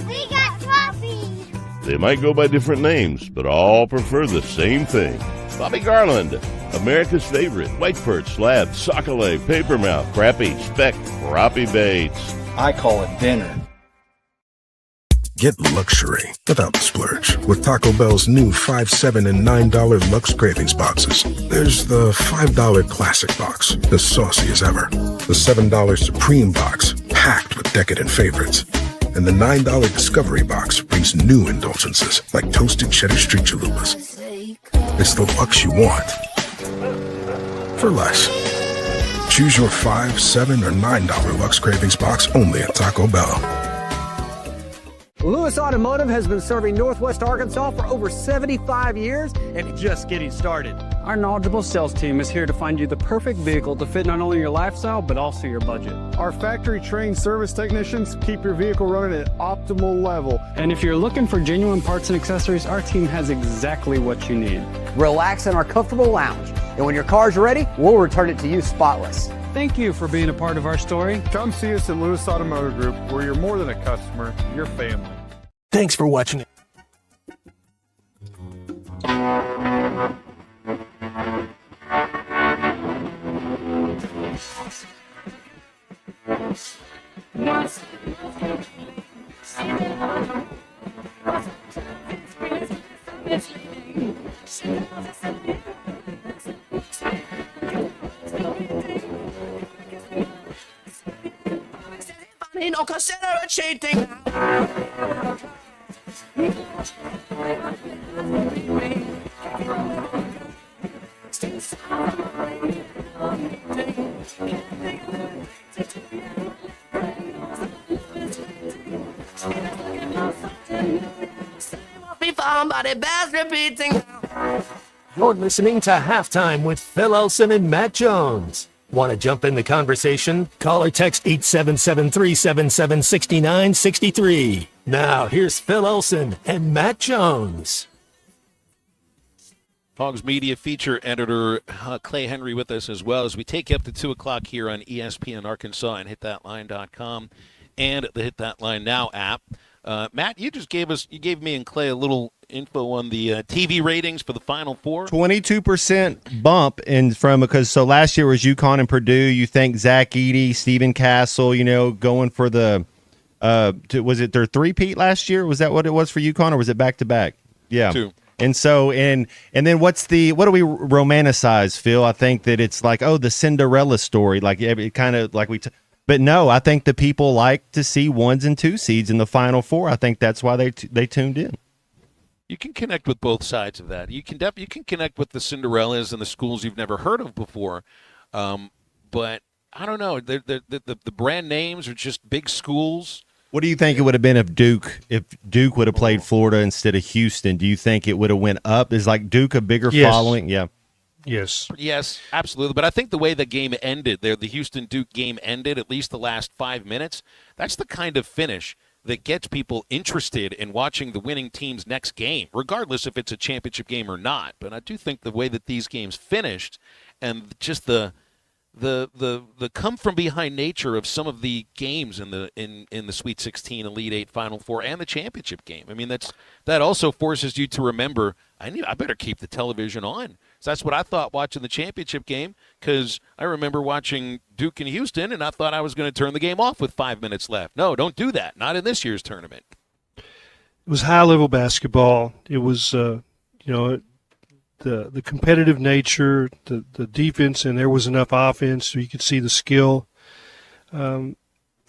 We got crappies. They might go by different names, but all prefer the same thing. Bobby Garland, America's favorite white perch, slab, sockeye, papermouth, crappie, speck, crappie baits. I call it dinner. Get luxury without the splurge with Taco Bell's new $5, $7, and $9 Lux Cravings boxes. There's the $5 Classic box, the saucy as ever. The $7 Supreme box, packed with decadent favorites. And the $9 Discovery box brings new indulgences like toasted cheddar street chalupas. It's the Lux you want for less. Choose your $5, $7, or $9 Lux Cravings box only at Taco Bell. Lewis Automotive has been serving Northwest Arkansas for over 75 years and just getting started. Our knowledgeable sales team is here to find you the perfect vehicle to fit not only your lifestyle, but also your budget. Our factory-trained service technicians keep your vehicle running at optimal level. And if you're looking for genuine parts and accessories, our team has exactly what you need. Relax in our comfortable lounge. And when your car's ready, we'll return it to you spotless. Thank you for being a part of our story. Come see us at Lewis Automotive Group, where you're more than a customer, you're family. Thanks for watching. No consider it cheating. Be found by the best repeating. You're listening to Halftime with Phil Elson and Matt Jones. Want to jump in the conversation? Call or text 877-377-6963. Now, here's Phil Elson and Matt Jones. Hogs Media feature editor Clay Henry with us as well as we take you up to 2 o'clock here on ESPN Arkansas and hitthatline.com and the Hit That Line Now app. Matt, you gave me and Clay a little info on the TV ratings for the Final Four. 22% bump because last year was UConn and Purdue. You think Zach Edey, Stephen Castle, going for the was it their three-peat last year? Was that what it was for UConn, or was it back-to-back? Yeah. 2. And so and then what do we romanticize, Phil? I think that it's like, the Cinderella story, like it kind of like but no, I think the people like to see 1s and 2 seeds in the Final Four. I think that's why they tuned in. You can connect with both sides of that. You can connect with the Cinderellas and the schools you've never heard of before, but I don't know. The brand names are just big schools. What do you think it would have been if Duke would have played Florida instead of Houston? Do you think it would have went up? Is like Duke a bigger following? Yeah. Yes, absolutely. But I think the way the game ended there, the Houston-Duke game ended, at least the last 5 minutes, that's the kind of finish that gets people interested in watching the winning team's next game, regardless if it's a championship game or not. But I do think the way that these games finished and just the come from behind nature of some of the games in the Sweet 16, Elite 8, Final Four, and the championship game. I mean, that also forces you to remember, I better keep the television on. So that's what I thought watching the championship game, because I remember watching Duke and Houston, and I thought I was going to turn the game off with 5 minutes left. No, don't do that. Not in this year's tournament. It was high-level basketball. It was, the competitive nature, the defense, and there was enough offense so you could see the skill. And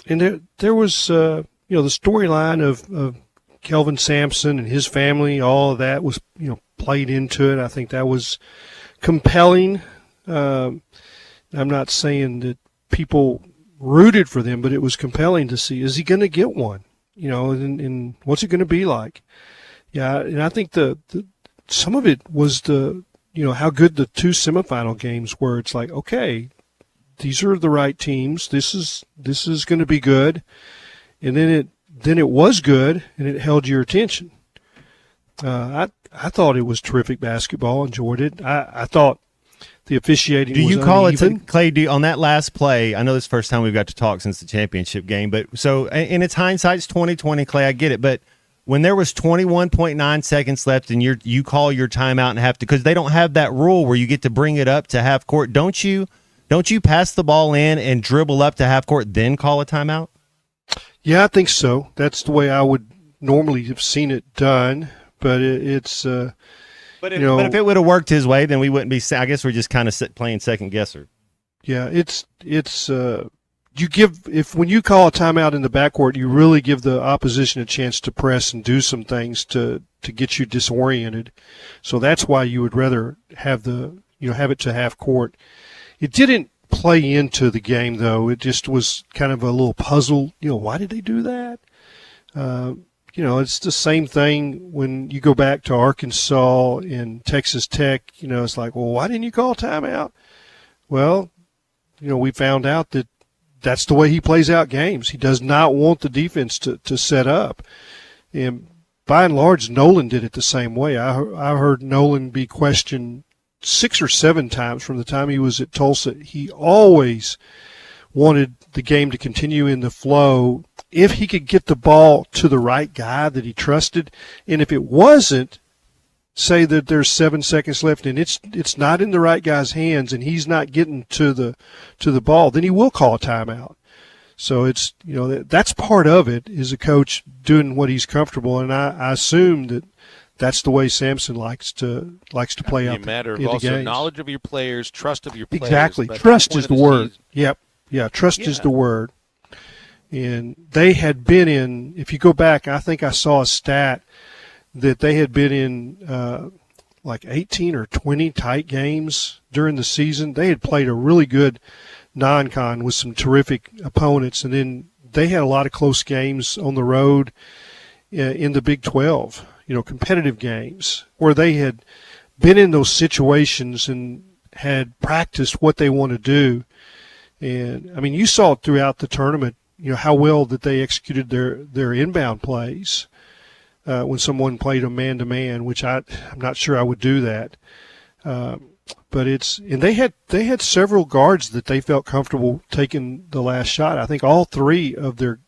there was, the storyline of Kelvin Sampson and his family, all of that was, played into it. I think that was compelling. I'm not saying that people rooted for them, but it was compelling to see, is he going to get one? And what's it going to be like? Yeah, and I think the some of it was how good the 2 semifinal games were. It's like, okay, these are the right teams. This is going to be good. And then it was good, and it held your attention. I thought it was terrific basketball. Enjoyed it. I thought the officiating was uneven. Do you call it, Clay, on that last play, I know this is the first time we've got to talk since the championship game, but so, and it's hindsight's 20/20, Clay, I get it, but when there was 21.9 seconds left and you call your timeout and have to, because they don't have that rule where you get to bring it up to half court, don't you pass the ball in and dribble up to half court, then call a timeout? Yeah, I think so. That's the way I would normally have seen it done. But it's but if it would have worked his way, then we wouldn't be. I guess we're just kind of playing second guesser. Yeah, it's when you call a timeout in the backcourt, you really give the opposition a chance to press and do some things to get you disoriented. So that's why you would rather have have it to half court. It didn't play into the game though. It just was kind of a little puzzle. Why did they do that? it's the same thing when you go back to Arkansas and Texas Tech. It's like, well, why didn't you call timeout? Well, we found out that that's the way he plays out games. He does not want the defense to set up. And by and large, Nolan did it the same way. I heard Nolan be questioned 6 or 7 times from the time he was at Tulsa. He always wanted the game to continue in the flow if he could get the ball to the right guy that he trusted. And if it wasn't, say that there's 7 seconds left and it's not in the right guy's hands and he's not getting to the ball, then he will call a timeout. So it's, that's part of it, is a coach doing what he's comfortable. And I assume that that's the way Sampson likes to play out. A matter of in the also games. knowledge of your players, trust of your players. Exactly. But Trust at is the the point of word. season- Yep. Yeah, trust is the word. And they had been in, if you go back, I think I saw a stat that they had been in like 18 or 20 tight games during the season. They had played a really good non-con with some terrific opponents, and then they had a lot of close games on the road in the Big 12, competitive games where they had been in those situations and had practiced what they want to do. And, I mean, you saw it throughout the tournament, how well that they executed their inbound plays when someone played a man-to-man, which I'm not sure I would do that. But and they had several guards that they felt comfortable taking the last shot. I think all 3 of their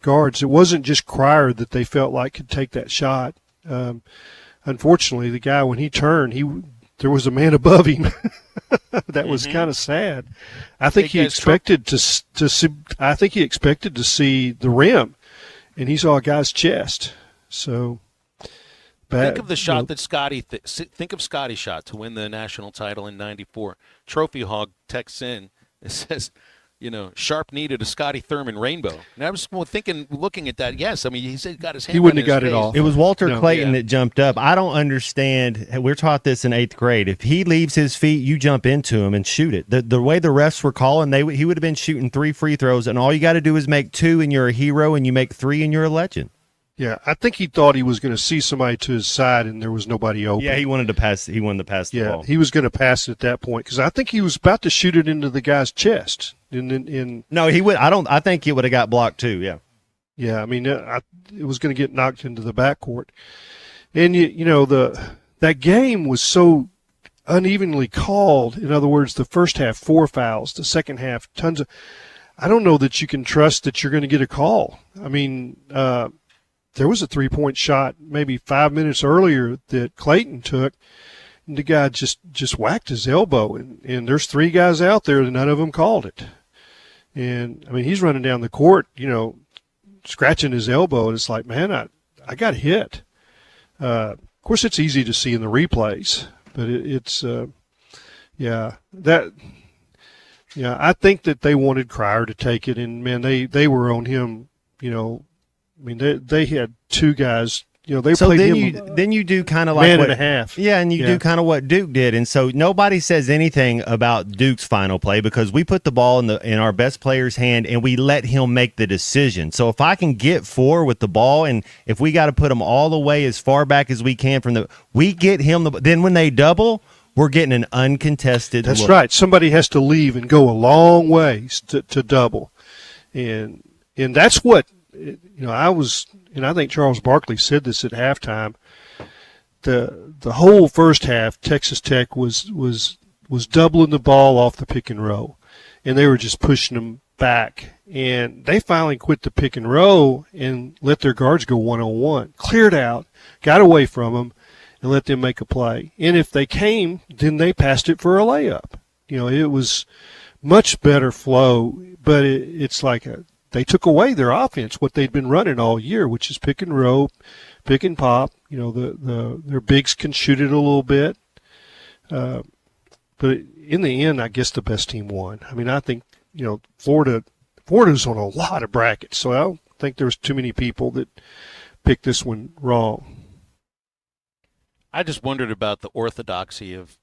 guards, it wasn't just Cryer that they felt like could take that shot. Unfortunately, the guy, when he turned, there was a man above him. That was kind of sad. I think he expected to see. I think he expected to see the rim, and he saw a guy's chest. So, think of the shot that Scotty. Think of Scotty's shot to win the national title in '94. Trophy Hog texts in. It says, Sharp needed a Scotty Thurman rainbow. And I was thinking, looking at that, yes. I mean, he said he got his hand. He wouldn't on have got his it face. off. It was Walter Clayton that jumped up. I don't understand. We're taught this in 8th grade. If he leaves his feet, you jump into him and shoot it. The way the refs were calling, he would have been shooting 3 free throws, and all you got to do is make 2 and you're a hero, and you make 3 and you're a legend. Yeah, I think he thought he was going to see somebody to his side and there was nobody open. Yeah, he wanted to pass. He wanted to pass the ball. Yeah, he was going to pass it at that point because I think he was about to shoot it into the guy's chest. No, he would. I think it would have got blocked too. Yeah. Yeah, I mean, it was going to get knocked into the backcourt, and that game was so unevenly called. In other words, the first half 4 fouls, the second half tons of. I don't know that you can trust that you're going to get a call. I mean. There was a 3-point shot maybe 5 minutes earlier that Clayton took, and the guy just whacked his elbow, and there's 3 guys out there, and none of them called it. And, I mean, he's running down the court, scratching his elbow, and it's like, man, I got hit. Of course, it's easy to see in the replays, but I think that they wanted Cryer to take it, and, man, they were on him, I mean, they had 2 guys. They so played then him. Then you do kind of like man what, and a half. Yeah, and you do kind of what Duke did, and so nobody says anything about Duke's final play because we put the ball in our best player's hand and we let him make the decision. So if I can get 4 with the ball, and if we got to put them all the way as far back as we can we get him. Then when they double, we're getting an uncontested. That's look. right. Somebody has to leave and go a long ways to double, and that's what. I think Charles Barkley said this at halftime. The whole first half, Texas Tech was doubling the ball off the pick and roll, and they were just pushing them back. And they finally quit the pick and roll and let their guards go 1-on-1, cleared out, got away from them, and let them make a play. And if they came, then they passed it for a layup. It was much better flow, but it's like they took away their offense, what they'd been running all year, which is pick and roll, pick and pop. Their bigs can shoot it a little bit. But in the end, I guess the best team won. I mean, I think, Florida's on a lot of brackets, so I don't think there's too many people that picked this one wrong. I just wondered about the orthodoxy of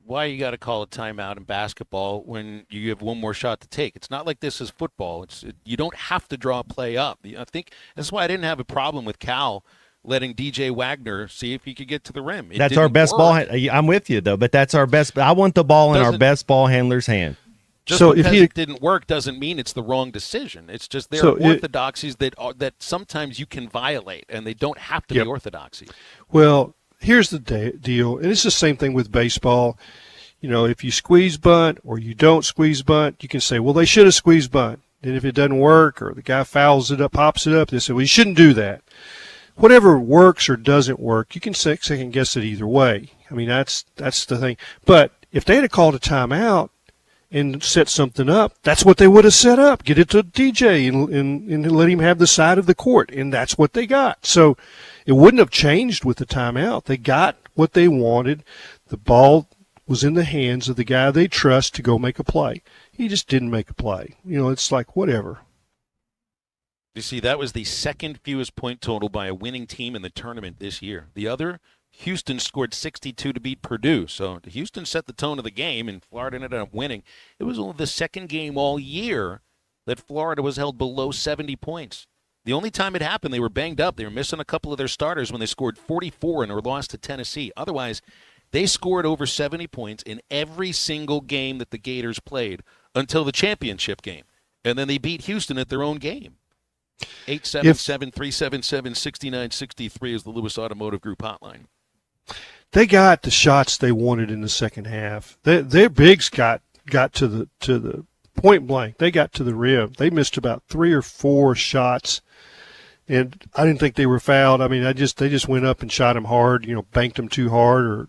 why you got to call a timeout in basketball when you have one more shot to take. It's not like this is football. You don't have to draw a play up. I think that's why I didn't have a problem with Cal letting DJ Wagner see if he could get to the rim. That's our best ball. I'm with you, though, but that's our best. I want the ball in our best ball handler's hand. Just because it didn't work doesn't mean it's the wrong decision. It's just there are orthodoxies that sometimes you can violate, and they don't have to be orthodoxy. Well, here's the deal, and it's the same thing with baseball. If you squeeze bunt or you don't squeeze bunt, you can say, well, they should have squeezed bunt. And if it doesn't work or the guy fouls it up, pops it up, they say, well, you shouldn't do that. Whatever works or doesn't work, you can second guess it either way. I mean, that's the thing. But if they had called a timeout and set something up, that's what they would have set up. Get it to DJ and let him have the side of the court, and that's what they got. So it wouldn't have changed with the timeout. They got what they wanted. The ball was in the hands of the guy they trust to go make a play. He just didn't make a play. It's like whatever. You see, that was the second fewest point total by a winning team in the tournament this year. The other, Houston scored 62 to beat Purdue. So Houston set the tone of the game, and Florida ended up winning. It was only the second game all year that Florida was held below 70 points. The only time it happened, they were banged up. They were missing a couple of their starters when they scored 44 and or lost to Tennessee. Otherwise, they scored over 70 points in every single game that the Gators played until the championship game. And then they beat Houston at their own game. 877-377-6963 is the Lewis Automotive Group hotline. They got the shots they wanted in the second half. Their bigs got to the point blank. They got to the rim. They missed about 3 or 4 shots, and I didn't think they were fouled. I mean, they just went up and shot them hard. Banked them too hard, or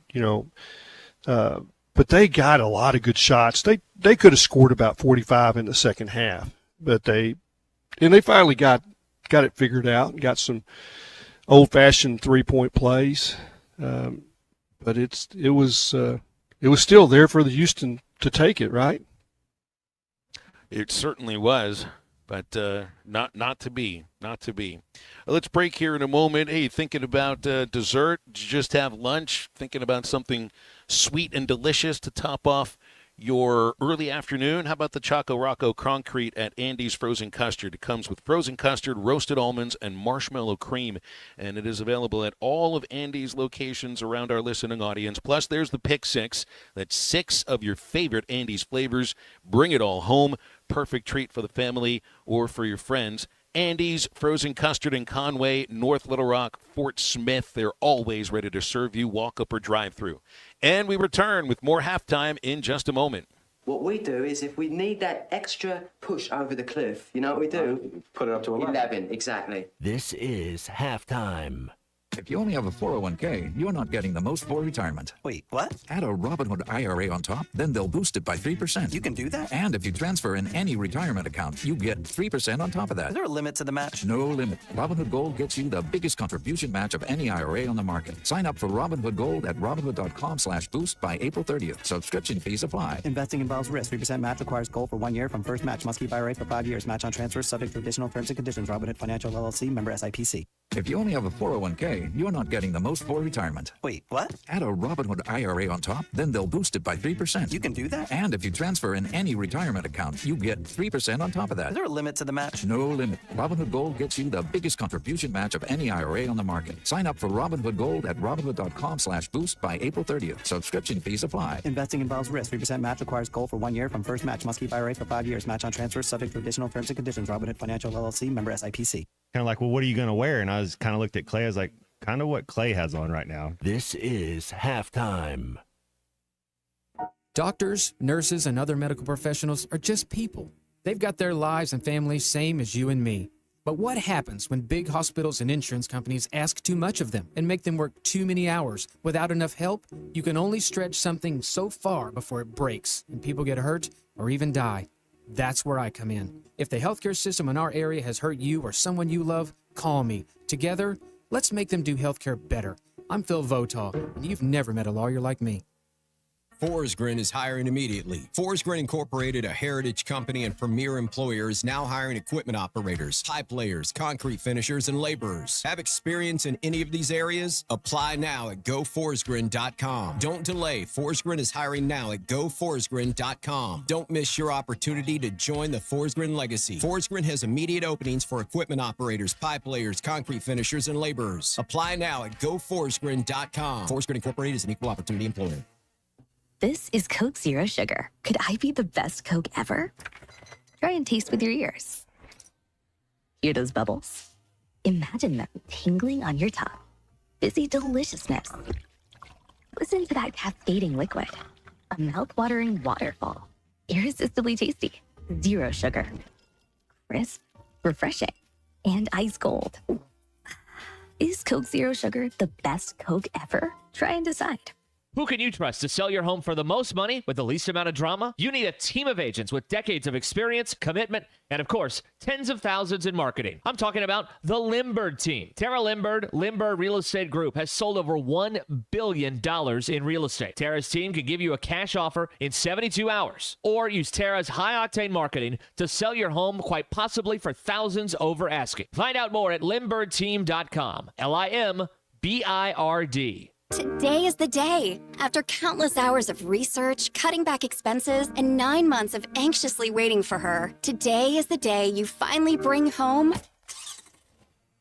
but they got a lot of good shots. They could have scored about 45 in the second half, but they finally got it figured out and got some old-fashioned 3-point plays. But it was still there for the Houston to take it, right? It certainly was, but not to be. Let's break here in a moment. Hey, thinking about dessert? Did you just have lunch? Thinking about something sweet and delicious to top off your early afternoon? How about the Choco Rocco Concrete at Andy's Frozen Custard? It comes with frozen custard, roasted almonds, and marshmallow cream, and it is available at all of Andy's locations around our listening audience. Plus, there's the Pick 6. That's 6 of your favorite Andy's flavors. Bring it all home. Perfect treat for the family or for your friends. Andy's Frozen Custard in Conway, North Little Rock, Fort Smith. They're always ready to serve you, walk up or drive through. And we return with more halftime in just a moment. What we do is if we need that extra push over the cliff, you know what we do? Put it up to 11, exactly. This is halftime. If you only have a 401k, you're not getting the most for retirement. Wait, what? Add a Robinhood IRA on top, then they'll boost it by 3%. You can do that? And if you transfer in any retirement account, you get 3% on top of that. Is there a limit to the match? No limit. Robinhood Gold gets you the biggest contribution match of any IRA on the market. Sign up for Robinhood Gold at Robinhood.com/boost by April 30th. Subscription fees apply. Investing involves risk. 3% match requires gold for 1 year from first match. Must keep IRA for 5 years. Match on transfers subject to additional terms and conditions. Robinhood Financial LLC, member SIPC. If you only have a 401k, you're not getting the most for retirement. Wait, what? Add a Robinhood IRA on top, then they'll boost it by 3%. You can do that? And if you transfer in any retirement account, you get 3% on top of that. Is there a limit to the match? No limit. Robinhood Gold gets you the biggest contribution match of any IRA on the market. Sign up for Robinhood Gold at Robinhood.com/boost by April 30th. Subscription fees apply. Investing involves risk. 3% match requires gold for 1 year from first match. Must keep IRA for 5 years. Match on transfers subject to additional terms and conditions. Robinhood Financial LLC, member SIPC. Kind of like, well, what are you going to wear? And I was kind of looked at Clay. I was like, kind of what Clay has on right now. This is halftime. Doctors, nurses, and other medical professionals are just people. They've got their lives and families same as you and me. But what happens when big hospitals and insurance companies ask too much of them and make them work too many hours without enough help? You can only stretch something so far before it breaks and people get hurt or even die. That's where I come in. If the healthcare system in our area has hurt you or someone you love, call me. Together, let's make them do healthcare better. I'm Phil Votaw, and you've never met a lawyer like me. Forsgren is hiring immediately. Forsgren Incorporated, a heritage company and premier employer, is now hiring equipment operators, pipe layers, concrete finishers, and laborers. Have experience in any of these areas? Apply now at goforsgren.com. Don't delay. Forsgren is hiring now at goforsgren.com. Don't miss your opportunity to join the Forsgren legacy. Forsgren has immediate openings for equipment operators, pipe layers, concrete finishers, and laborers. Apply now at goforsgren.com. Forsgren Incorporated is an equal opportunity employer. This is Coke Zero Sugar. Could I be the best Coke ever? Try and taste with your ears. Hear those bubbles? Imagine them tingling on your tongue. Fizzy deliciousness. Listen to that cascading liquid. A mouth-watering waterfall. Irresistibly tasty. Zero sugar. Crisp, refreshing, and ice cold. Is Coke Zero Sugar the best Coke ever? Try and decide. Who can you trust to sell your home for the most money with the least amount of drama? You need a team of agents with decades of experience, commitment, and of course, tens of thousands in marketing. I'm talking about the Limbird team. Tara Limbird, Limbird Real Estate Group, has sold over $1 billion in real estate. Tara's team can give you a cash offer in 72 hours, or use Tara's high-octane marketing to sell your home quite possibly for thousands over asking. Find out more at limbirdteam.com. LIMBIRD. Today is the day. After countless hours of research, cutting back expenses, and 9 months of anxiously waiting for her, today is the day you finally bring home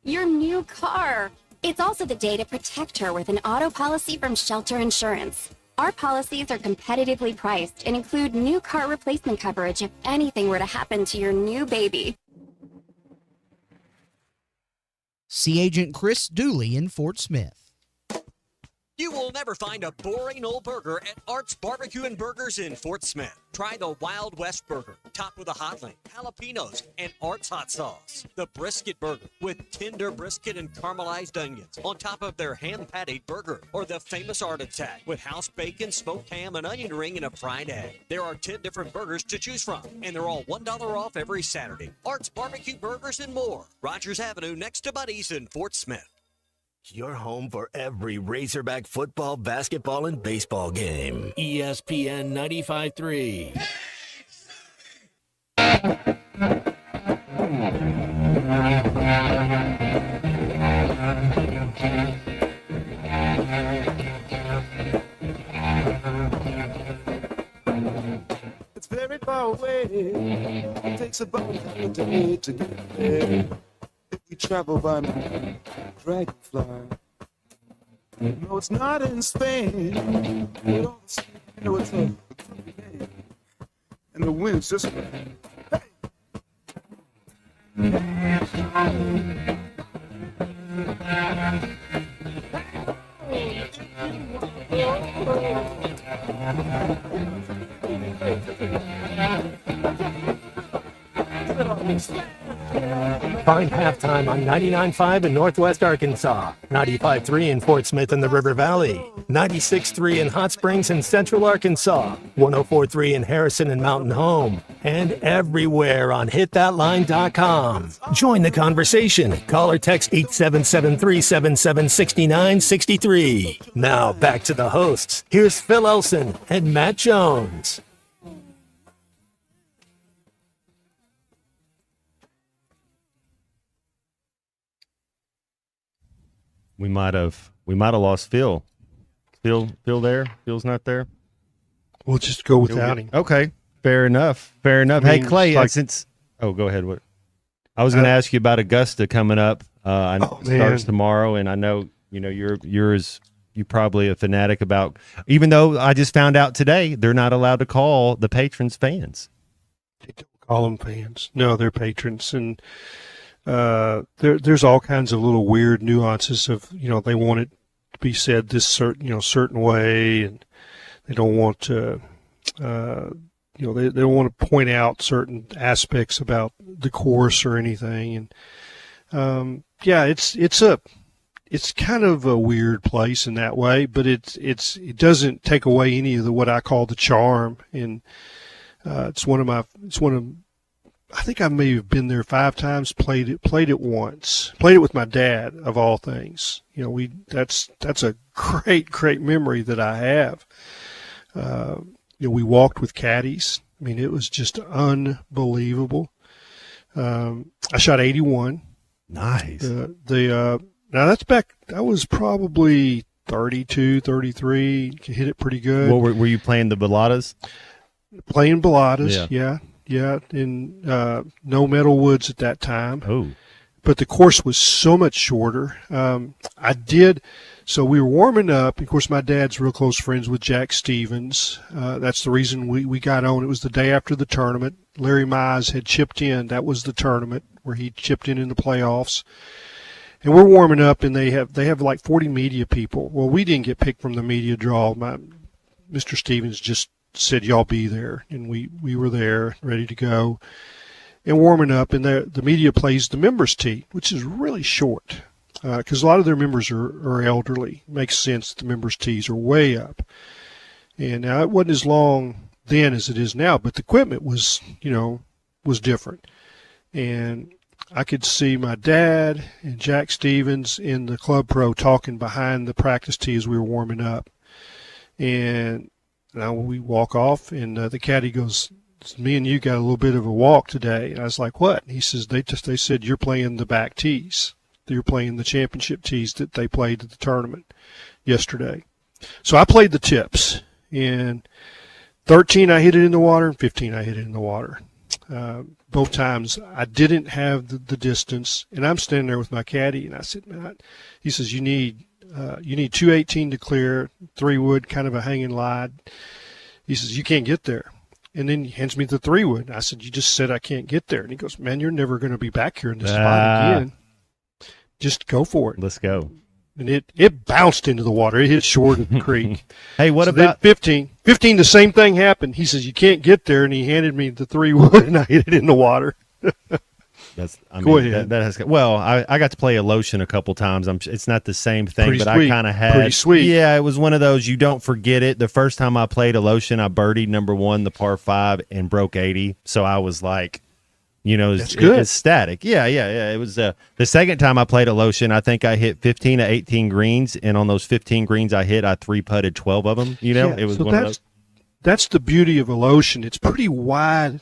your new car. It's also the day to protect her with an auto policy from Shelter Insurance. Our policies are competitively priced and include new car replacement coverage if anything were to happen to your new baby. See Agent Chris Dooley in Fort Smith. You will never find a boring old burger at Art's Barbecue and Burgers in Fort Smith. Try the Wild West Burger, topped with a hot link, jalapenos, and Art's hot sauce. The Brisket Burger, with tender brisket and caramelized onions on top of their hand-patted burger. Or the famous Art Attack, with house bacon, smoked ham, an onion ring, and a fried egg. There are 10 different burgers to choose from, and they're all $1 off every Saturday. Art's Barbecue Burgers and more. Rogers Avenue, next to Buddy's in Fort Smith. Your home for every Razorback football, basketball, and baseball game. ESPN 95.3. It's very far away. It takes about a day to get there. If we travel by dragonfly. No, it's not in Spain. But all the same, you know, it's a day. And the wind's just Find halftime on 99.5 in Northwest Arkansas, 95.3 in Fort Smith and the River Valley, 96.3 in Hot Springs and Central Arkansas, 104.3 in Harrison and Mountain Home, and everywhere on hitthatline.com. Join the conversation. Call or text 877-377-6963. Now back to the hosts. Here's Phil Elson and Matt Jones. We might have lost Phil. Phil there? Phil's not there? We'll just go without him. Okay. Fair enough. Hey, Clay, since go ahead. What? I was going to ask you about Augusta coming up. I know it starts tomorrow, and I know you're probably a fanatic about. Even though I just found out today they're not allowed to call the patrons fans. They don't call them fans. No, they're patrons, and there's all kinds of little weird nuances of they want it to be said this certain way, and they don't want to. They don't want to point out certain aspects about the course or anything, and it's kind of a weird place in that way, but it doesn't take away any of what I call the charm, and I think I may have been there 5 times, played it once, played it with my dad of all things. That's a great memory that I have. We walked with caddies. I mean, it was just unbelievable. I shot 81. Nice. Now that's back. That was probably 32, 33. You hit it pretty good. What were you playing the baladas? Playing baladas, yeah. In no metal woods at that time. Oh. But the course was so much shorter. So we were warming up. Of course, my dad's real close friends with Jack Stevens. That's the reason we got on. It was the day after the tournament. Larry Mize had chipped in. That was the tournament where he chipped in the playoffs. And we're warming up, and they have like 40 media people. Well, we didn't get picked from the media draw. Mr. Stevens just said, y'all be there. And we were there, ready to go. And warming up, and the media plays the members' tee, which is really short because a lot of their members are elderly. It makes sense. The members' tees are way up. And now it wasn't as long then as it is now, but the equipment was different. And I could see my dad and Jack Stevens in the Club Pro talking behind the practice tee as we were warming up. And now we walk off, and the caddy goes, me and you got a little bit of a walk today. And I was like, what? And he says, they said you're playing the back tees. You're playing the championship tees that they played at the tournament yesterday. So I played the tips. And 13 I hit it in the water, and 15 I hit it in the water. Both times I didn't have the distance, and I'm standing there with my caddy, and I said, man, he says, you need 218 to clear, 3 wood, kind of a hanging lie. He says, you can't get there. And then he hands me the 3 wood. I said, you just said I can't get there. And he goes, man, you're never going to be back here in this spot again. Just go for it. Let's go. And it bounced into the water. It hit short of the creek. Hey, what about 15? 15, the same thing happened. He says, you can't get there. And he handed me the 3 wood, and I hit it in the water. Go ahead. I got to play a lotion a couple times. It's not the same thing, Pretty but sweet. I kind of had. Pretty sweet. Yeah, it was one of those you don't forget it. The first time I played a lotion, I birdied number 1, the par 5, and broke 80. So I was like, That's good. It's static. Yeah. It was the second time I played a lotion. I think I hit 15 to 18 greens, and on those 15 greens I 3-putted 12 of them. It was one of those. That's the beauty of a lotion. It's pretty wide,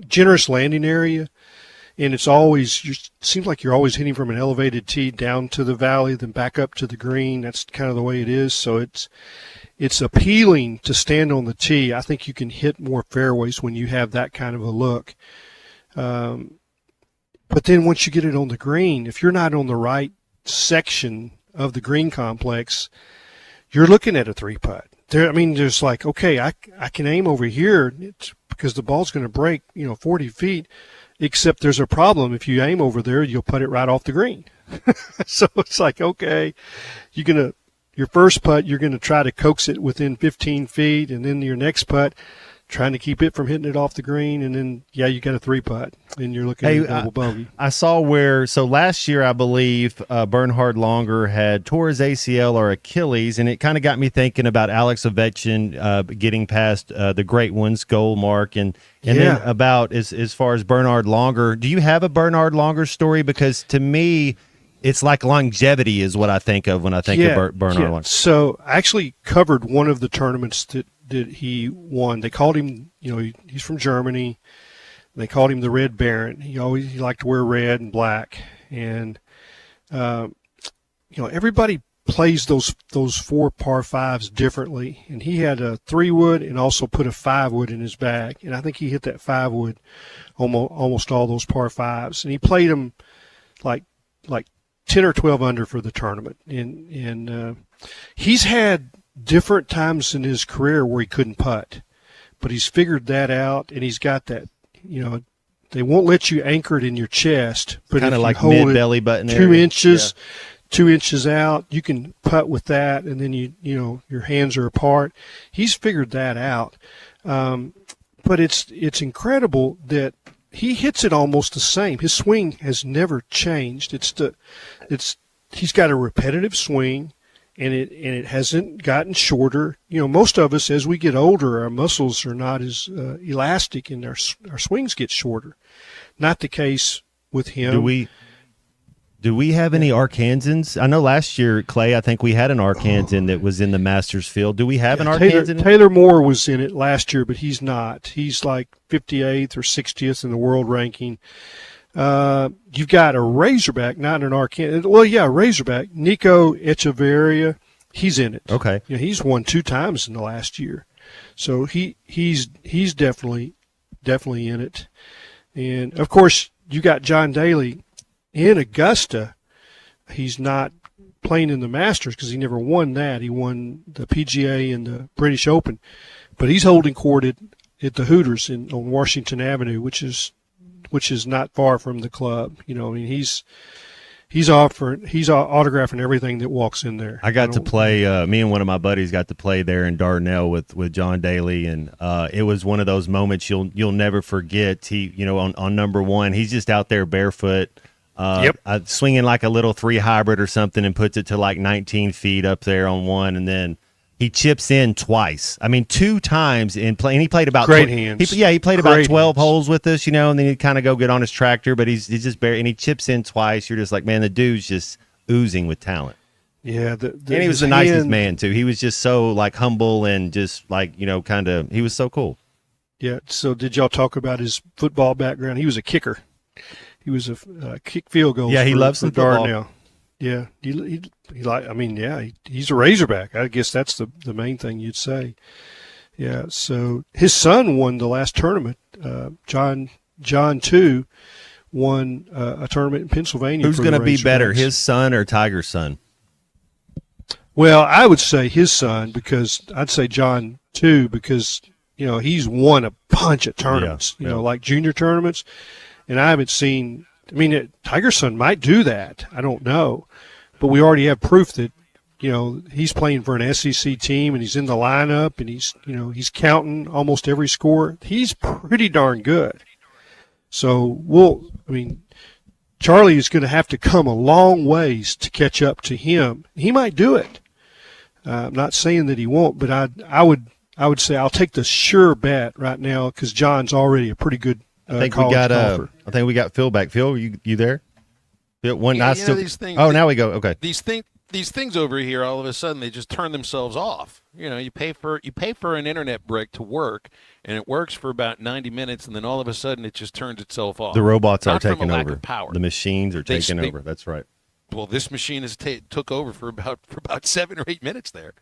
generous landing area. And it's seems like you're always hitting from an elevated tee down to the valley, then back up to the green. That's kind of the way it is. So it's appealing to stand on the tee. I think you can hit more fairways when you have that kind of a look. But then once you get it on the green, if you're not on the right section of the green complex, you're looking at a 3-putt. There's like, okay, I can aim over here because the ball's going to break, 40 feet. Except there's a problem. If you aim over there, you'll put it right off the green. So it's like, okay, your first putt, you're going to try to coax it within 15 feet, and then your next putt, trying to keep it from hitting it off the green, and then, you got a 3-putt, and you're looking at a double bogey. I saw so last year, I believe, Bernhard Longer had tore his ACL or Achilles, and it kind of got me thinking about Alex Ovechkin getting past the great ones, goal mark, and then about as far as Bernhard Longer. Do you have a Bernhard Longer story? Because to me, it's like longevity is what I think of when I think of Bernhard Longer. So I actually covered one of the tournaments that he won. They called him, he's from Germany. They called him the Red Baron. He liked to wear red and black. And, everybody plays those 4 par 5s differently. And he had a 3-wood and also put a 5-wood in his bag. And I think he hit that 5-wood almost all those par 5s. And he played them like 10 or 12 under for the tournament. And he's had different times in his career where he couldn't putt, but he's figured that out, and he's got that, they won't let you anchor it in your chest, but kind if of like you hold mid-belly button 2 area. inches, 2 inches out, you can putt with that, and then your hands are apart. He's figured that out. But it's incredible that he hits it almost the same. His swing has never changed. He's got a repetitive swing. And it hasn't gotten shorter. Most of us, as we get older, our muscles are not as elastic, and our swings get shorter. Not the case with him. Do we have any Arkansans? I know last year, Clay, I think we had an Arkansan that was in the Masters field. Do we have an Arkansan? Taylor Moore was in it last year, but he's not. He's like 58th or 60th in the world ranking. You've got a Razorback, not an Arkansan. Well, yeah, Razorback. Nico Echeverria, he's in it. Okay. You know, he's won 2 times in the last year. So he's definitely in it. And, of course, you got John Daly in Augusta. He's not playing in the Masters because he never won that. He won the PGA and the British Open. But he's holding court at the Hooters on Washington Avenue, which is not far from the club. You know, I mean, he's autographing everything that walks in there. I got to play. Me and one of my buddies got to play there in Dardanelle with John Daly, and it was one of those moments you'll never forget. He, you know, on number one, he's just out there barefoot, swinging like a little 3 hybrid or something, and puts it to like 19 feet up there on one, and then he chips in twice. I mean, 2 times in play, and he played about great hands. He played about Great 12 holes with us, you know, and then he'd kind of go get on his tractor, but he's just and he chips in twice. You're just like, man, the dude's just oozing with talent. Yeah, and he was the nicest man too. He was just so like humble and just like, you know, kind of. He was so cool. Yeah. So did y'all talk about his football background? He was a kicker. He was a kick field goals. Yeah, he loves for football. Dardanelle. Yeah, he like. I mean, yeah, he's a Razorback. I guess that's the main thing you'd say. Yeah. So his son won the last tournament. John too won a tournament in Pennsylvania. Who's going to be better, his son or Tiger's son? Well, I would say his son, because I'd say John too, because you know he's won a bunch of tournaments. You know, like junior tournaments, and I haven't seen. I mean, Tiger's son might do that. I don't know. But we already have proof that, you know, he's playing for an SEC team and he's in the lineup and he's counting almost every score. He's pretty darn good. So Charlie is going to have to come a long ways to catch up to him. He might do it. I'm not saying that he won't, but I would say I'll take the sure bet right now because John's already a pretty good I think we got Phil back. Phil, you there? Phil, these things. Oh, now we go. Okay. These things over here, all of a sudden, they just turn themselves off. You know, you pay for an internet brick to work, and it works for about 90 minutes, and then all of a sudden, it just turns itself off. The robots Not are from taking a lack over. Of power. The machines are taking over. That's right. Well, this machine has took over for about 7 or 8 minutes there.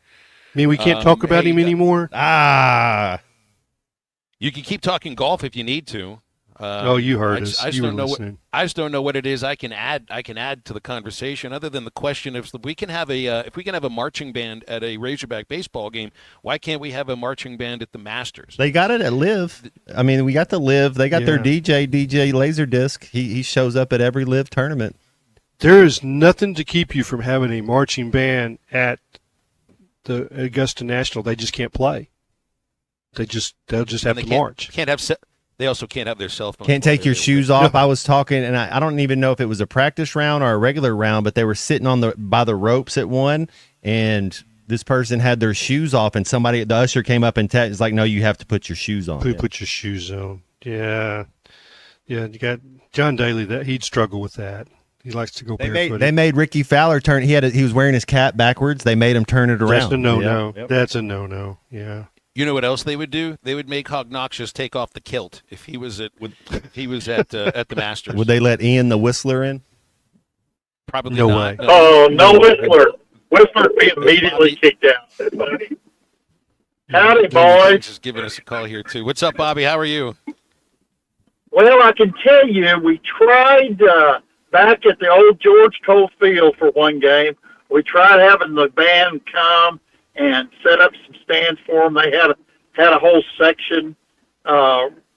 I mean, we can't talk about him anymore. You can keep talking golf if you need to. You heard us. I just don't know what it is I can add to the conversation other than the question of if we can have a marching band at a Razorback baseball game, why can't we have a marching band at the Masters? They got it at Live. I mean, we got the Live. They got their DJ Laserdisc. He shows up at every Live tournament. There is nothing to keep you from having a marching band at the Augusta National. They just can't play. They'll just have to march. They also can't have their cell phone. Can't take your shoes off. I was talking, and I don't even know if it was a practice round or a regular round, but they were sitting by the ropes at one, and this person had their shoes off, and the usher came up and is like, "No, you have to put your shoes on." Put your shoes on. Yeah. You got John Daly. That he'd struggle with that. He likes to go barefoot. They made Ricky Fowler turn. He was wearing his cap backwards. They made him turn it around. That's a no-no. Yep. That's a no-no. Yeah. You know what else they would do? They would make Hognoxious take off the kilt if he was at the Masters. Would they let Ian the Whistler in? Probably no not. way. Oh, no Whistler. Whistler be immediately kicked out. Howdy, boys. Just giving us a call here too. What's up, Bobby? How are you? Well, I can tell you, we tried back at the old George Cole Field for one game. We tried having the band come and set up some stands for them. They had a whole section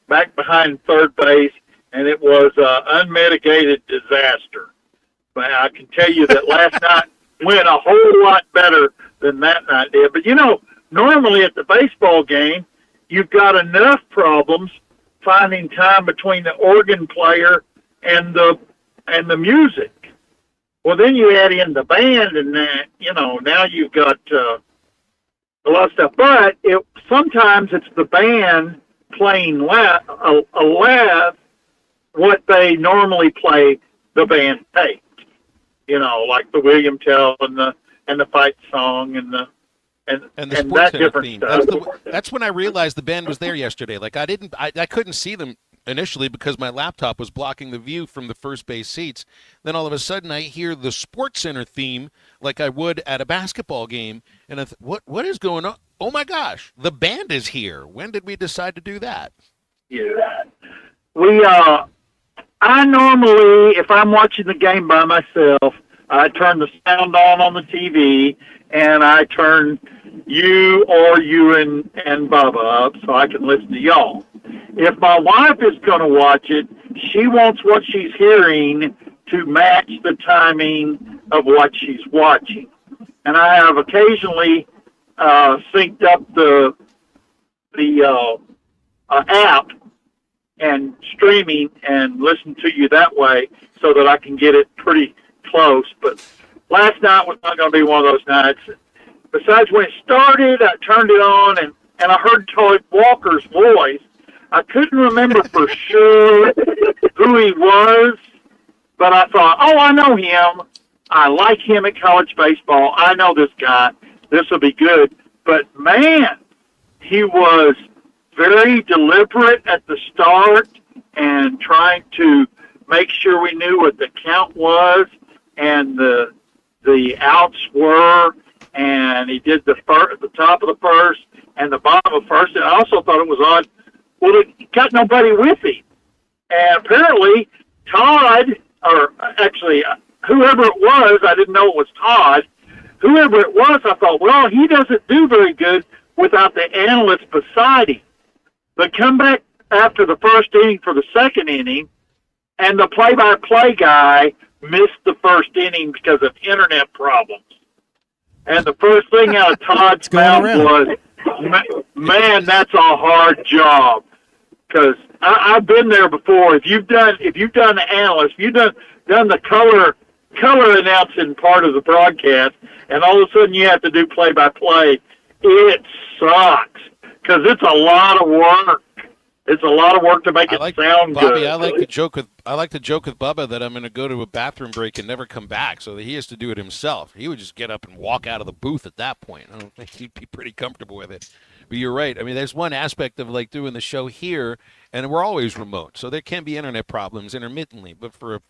back behind third base, and it was unmitigated disaster. But I can tell you that last night went a whole lot better than that night did. But, you know, normally at the baseball game, you've got enough problems finding time between the organ player and the music. Well, then you add in the band, and that, you know, now you've got a lot of stuff. But sometimes it's the band playing what they normally play the band tape. You know, like the William Tell and the fight song and the Sports that Center different theme. stuff. That's when I realized the band was there yesterday. Like I couldn't see them initially because my laptop was blocking the view from the first base seats. Then all of a sudden I hear the Sports Center theme like I would at a basketball game, and I what is going on? Oh my gosh, the band is here. When did we decide to do that? Yeah, I normally, if I'm watching the game by myself, I turn the sound on the TV, and I turn you and Bubba up so I can listen to y'all. If my wife is going to watch it, she wants what she's hearing to match the timing of what she's watching. And I have occasionally synced up the app and streaming and listen to you that way so that I can get it pretty close. But last night was not going to be one of those nights. Besides, when it started, I turned it on and I heard Todd Walker's voice. I couldn't remember for sure who he was, but I thought, oh, I know him. I like him at college baseball. I know this guy. This will be good. But, man, he was very deliberate at the start and trying to make sure we knew what the count was and the outs were. And he did the top of the first and the bottom of first. And I also thought it was odd. Well, he got nobody with him. And apparently Todd, or actually whoever it was, I didn't know it was Todd. Whoever it was, I thought, well, he doesn't do very good without the analyst beside him. But come back after the first inning for the second inning, and the play-by-play guy missed the first inning because of internet problems. And the first thing out of Todd's mouth was, man, that's a hard job. Because I've been there before. If you've done the analyst, if you've done the color announcing part of the broadcast, and all of a sudden you have to do play-by-play, it sucks. Because it's a lot of work. It's a lot of work to make it sound Bobby, good. I like to joke with Bubba that I'm going to go to a bathroom break and never come back, so that he has to do it himself. He would just get up and walk out of the booth at that point. I don't think he'd be pretty comfortable with it. But you're right. I mean, there's one aspect of like doing the show here, and we're always remote, so there can be internet problems intermittently. But for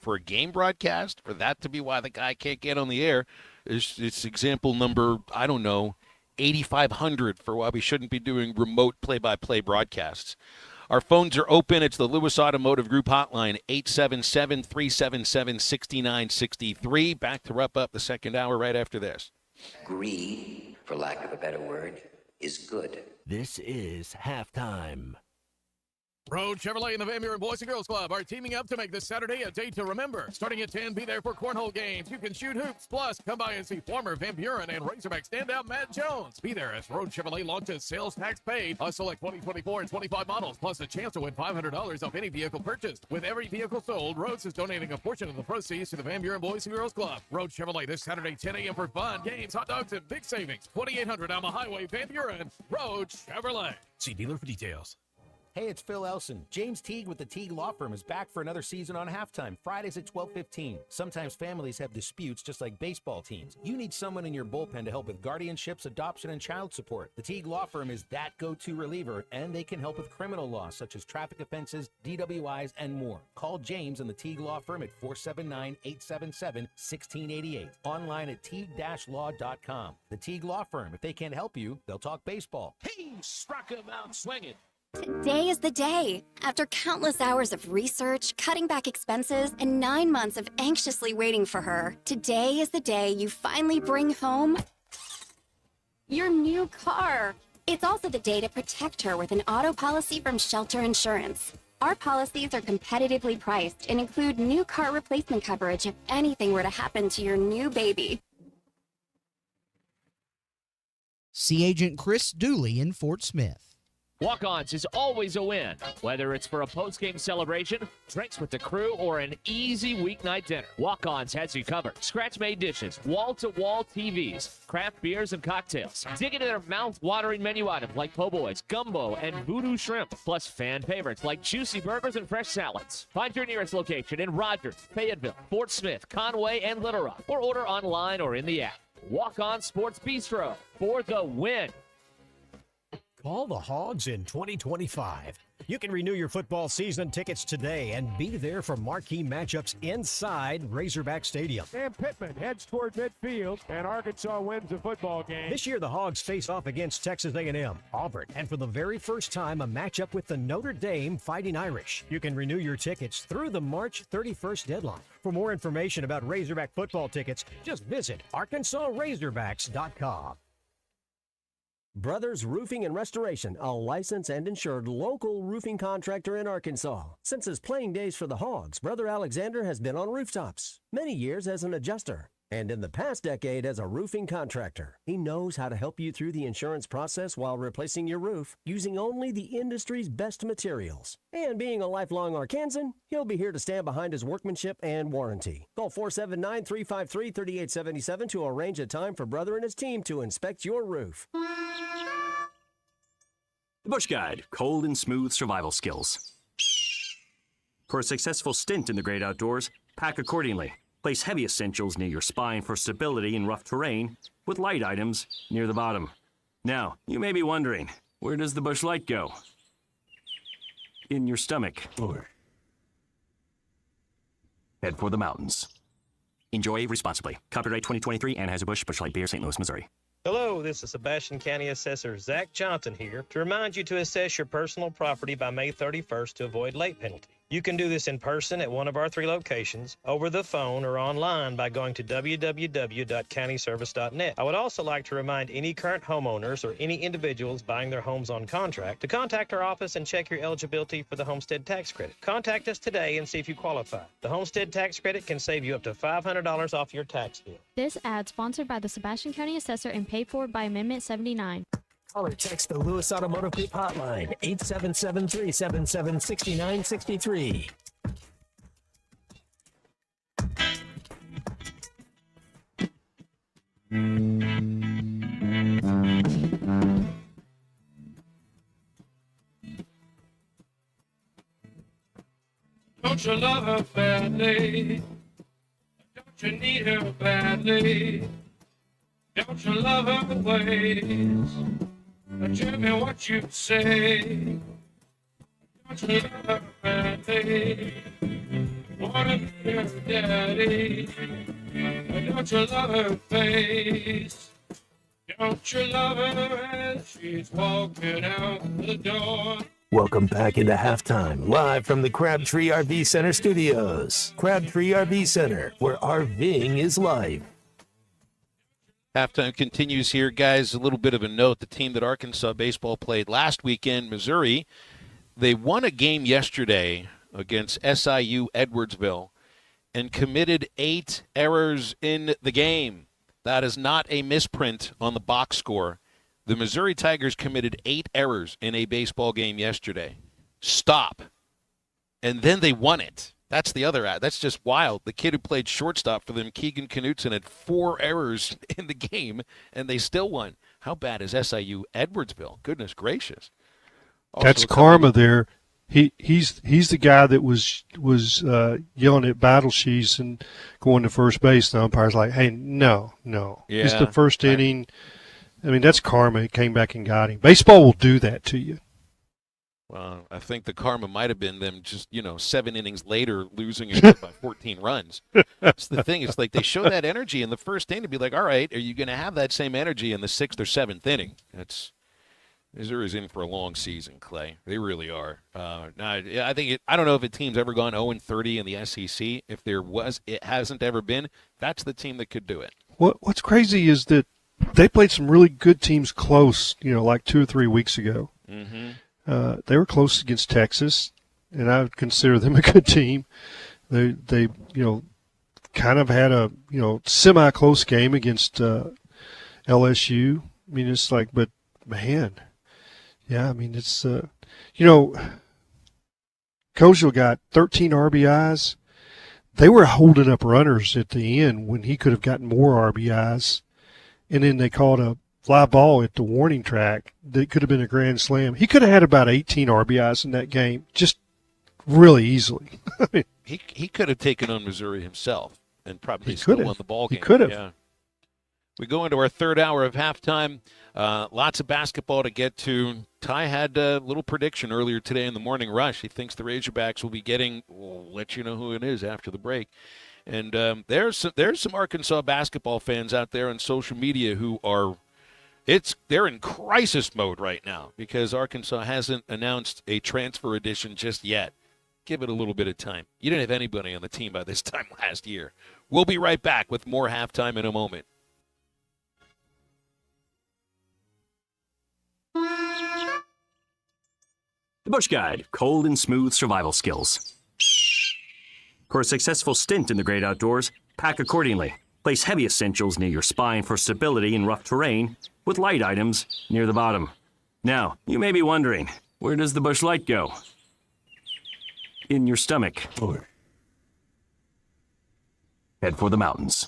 a game broadcast, for that to be why the guy can't get on the air, it's example number 8,500 for why we shouldn't be doing remote play-by-play broadcasts. Our phones are open. It's the Lewis Automotive Group hotline, 877-377-6963. Back to wrap up the second hour right after this. Greed, for lack of a better word, is good. This is halftime. Road Chevrolet and the Van Buren Boys and Girls Club are teaming up to make this Saturday a date to remember. Starting at 10, be there for cornhole games. You can shoot hoops. Plus, come by and see former Van Buren and Razorback standout Matt Jones. Be there as Road Chevrolet launches sales tax paid on select 2024 and 25 models, plus a chance to win $500 off any vehicle purchased. With every vehicle sold, Rhodes is donating a portion of the proceeds to the Van Buren Boys and Girls Club. Road Chevrolet this Saturday, 10 a.m. for fun, games, hot dogs, and big savings. 2800 Alma Highway, Van Buren. Road Chevrolet. See dealer for details. Hey, it's Phil Elson. James Teague with the Teague Law Firm is back for another season on Halftime, Fridays at 12:15. Sometimes families have disputes just like baseball teams. You need someone in your bullpen to help with guardianships, adoption, and child support. The Teague Law Firm is that go-to reliever, and they can help with criminal law such as traffic offenses, DWIs, and more. Call James and the Teague Law Firm at 479-877-1688. Online at teague-law.com. The Teague Law Firm. If they can't help you, they'll talk baseball. He struck him out swinging. Today is the day. After countless hours of research, cutting back expenses, and 9 months of anxiously waiting for her, today is the day you finally bring home your new car. It's also the day to protect her with an auto policy from Shelter Insurance. Our policies are competitively priced and include new car replacement coverage if anything were to happen to your new baby. See Agent Chris Dooley in Fort Smith. Walk-Ons is always a win. Whether it's for a post-game celebration, drinks with the crew, or an easy weeknight dinner, Walk-Ons has you covered. Scratch-made dishes, wall-to-wall TVs, craft beers and cocktails. Dig into their mouth-watering menu items like po' boys, gumbo, and voodoo shrimp, plus fan favorites like juicy burgers and fresh salads. Find your nearest location in Rogers, Fayetteville, Fort Smith, Conway, and Little Rock, or order online or in the app. Walk-On Sports Bistro for the win. Call the Hogs in 2025. You can renew your football season tickets today and be there for marquee matchups inside Razorback Stadium. Sam Pittman heads toward midfield, and Arkansas wins the football game. This year, the Hogs face off against Texas A&M, Auburn, and for the very first time, a matchup with the Notre Dame Fighting Irish. You can renew your tickets through the March 31st deadline. For more information about Razorback football tickets, just visit ArkansasRazorbacks.com. Brothers Roofing and Restoration, a licensed and insured local roofing contractor in Arkansas. Since his playing days for the Hogs, Brother Alexander has been on rooftops, many years as an adjuster, and in the past decade as a roofing contractor. He knows how to help you through the insurance process while replacing your roof using only the industry's best materials. And being a lifelong Arkansan, he'll be here to stand behind his workmanship and warranty. Call 479-353-3877 to arrange a time for Brother and his team to inspect your roof. The Bush Guide, cold and smooth survival skills. For a successful stint in the great outdoors, pack accordingly. Place heavy essentials near your spine for stability in rough terrain, with light items near the bottom. Now, you may be wondering, where does the Bush Light go? In your stomach. Head for the mountains. Enjoy responsibly. Copyright 2023 Anheuser-Busch Bush Light Beer, St. Louis, Missouri. Hello, this is Sebastian County Assessor Zach Johnson here to remind you to assess your personal property by May 31st to avoid late penalty. You can do this in person at one of our 3 locations, over the phone, or online by going to www.countyservice.net. I would also like to remind any current homeowners or any individuals buying their homes on contract to contact our office and check your eligibility for the homestead tax credit. Contact us today and see if you qualify. The homestead tax credit can save you up to $500 off your tax bill. This ad sponsored by the Sebastian County Assessor and paid for by Amendment 79. Call or text the Lewis Automotive Group hotline, 877-377-6963. Don't you love her badly? Don't you need her badly? Don't you love her ways? Tell me what you say. Don't you love her badly? Wanna be her daddy? Don't you love her face? Don't you love her as she's walking out the door? Welcome back into halftime, live from the Crabtree RV Center studios. Crabtree RV Center, where RVing is life. Halftime continues here, guys. A little bit of a note. The team that Arkansas baseball played last weekend, Missouri, they won a game yesterday against SIU Edwardsville and committed 8 errors in the game. That is not a misprint on the box score. The Missouri Tigers committed 8 errors in a baseball game yesterday. Stop. And then they won it. That's the other ad. That's just wild. The kid who played shortstop for them, Keegan Knutson, had 4 errors in the game, and they still won. How bad is SIU Edwardsville? Goodness gracious. Also, that's karma there. He's the guy that was yelling at battle sheets and going to first base. The umpire's like, hey, no. Yeah, it's the first inning. I mean, that's karma. It came back and got him. Baseball will do that to you. Well, I think the karma might have been them just, 7 innings later losing it by 14 runs. That's the thing. It's like they show that energy in the first inning to be like, all right, are you going to have that same energy in the 6th or 7th inning? Missouri's in for a long season, Clay. They really are. I don't know if a team's ever gone 0-30 in the SEC. If there was, it hasn't ever been. That's the team that could do it. What's crazy is that they played some really good teams close, like 2 or 3 weeks ago. Mm-hmm. They were close against Texas, and I would consider them a good team. They kind of had a, semi-close game against LSU. I mean, it's like, but man, Yeah, I mean, it's, Kozel got 13 RBIs. They were holding up runners at the end when he could have gotten more RBIs. And then they called a fly ball at the warning track that could have been a grand slam. He could have had about 18 RBIs in that game, just really easily. He could have taken on Missouri himself and probably still won the ball game. He could have. Yeah. We go into our third hour of halftime. Lots of basketball to get to. Ty had a little prediction earlier today in the morning rush. He thinks the Razorbacks will be getting, we'll let you know who it is after the break. And there's some Arkansas basketball fans out there on social media who are, they're in crisis mode right now because Arkansas hasn't announced a transfer edition just yet. Give it a little bit of time. You didn't have anybody on the team by this time last year. We'll be right back with more halftime in a moment. The Bush Guide, cold and smooth survival skills. For a successful stint in the great outdoors, pack accordingly. Place heavy essentials near your spine for stability in rough terrain, with light items near the bottom. Now, you may be wondering, where does the Bush Light go? In your stomach. Head for the mountains.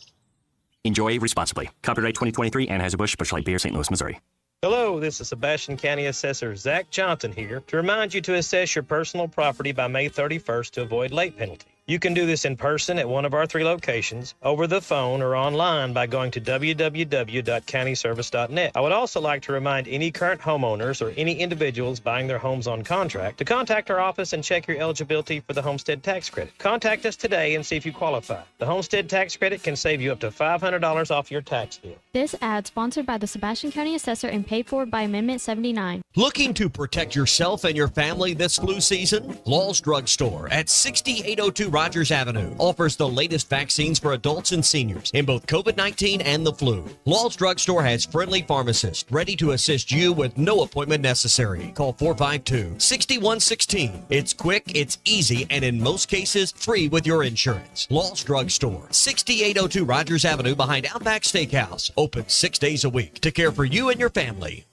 Enjoy responsibly. Copyright 2023 Anheuser-Busch Bush Light Beer, St. Louis, Missouri. Hello, this is Sebastian County Assessor Zach Johnson here to remind you to assess your personal property by May 31st to avoid late penalty. You can do this in person at one of our 3 locations, over the phone, or online by going to www.countyservice.net. I would also like to remind any current homeowners or any individuals buying their homes on contract to contact our office and check your eligibility for the homestead tax credit. Contact us today and see if you qualify. The homestead tax credit can save you up to $500 off your tax bill. This ad sponsored by the Sebastian County Assessor and paid for by Amendment 79. Looking to protect yourself and your family this flu season? Law's Drug Store at 6802 Rogers Avenue offers the latest vaccines for adults and seniors in both COVID-19 and the flu. Law's Drug Store has friendly pharmacists ready to assist you with no appointment necessary. Call 452-6116. It's quick, it's easy, and in most cases, free with your insurance. Law's Drug Store, 6802 Rogers Avenue behind Outback Steakhouse. Open 6 days a week to care for you and your family.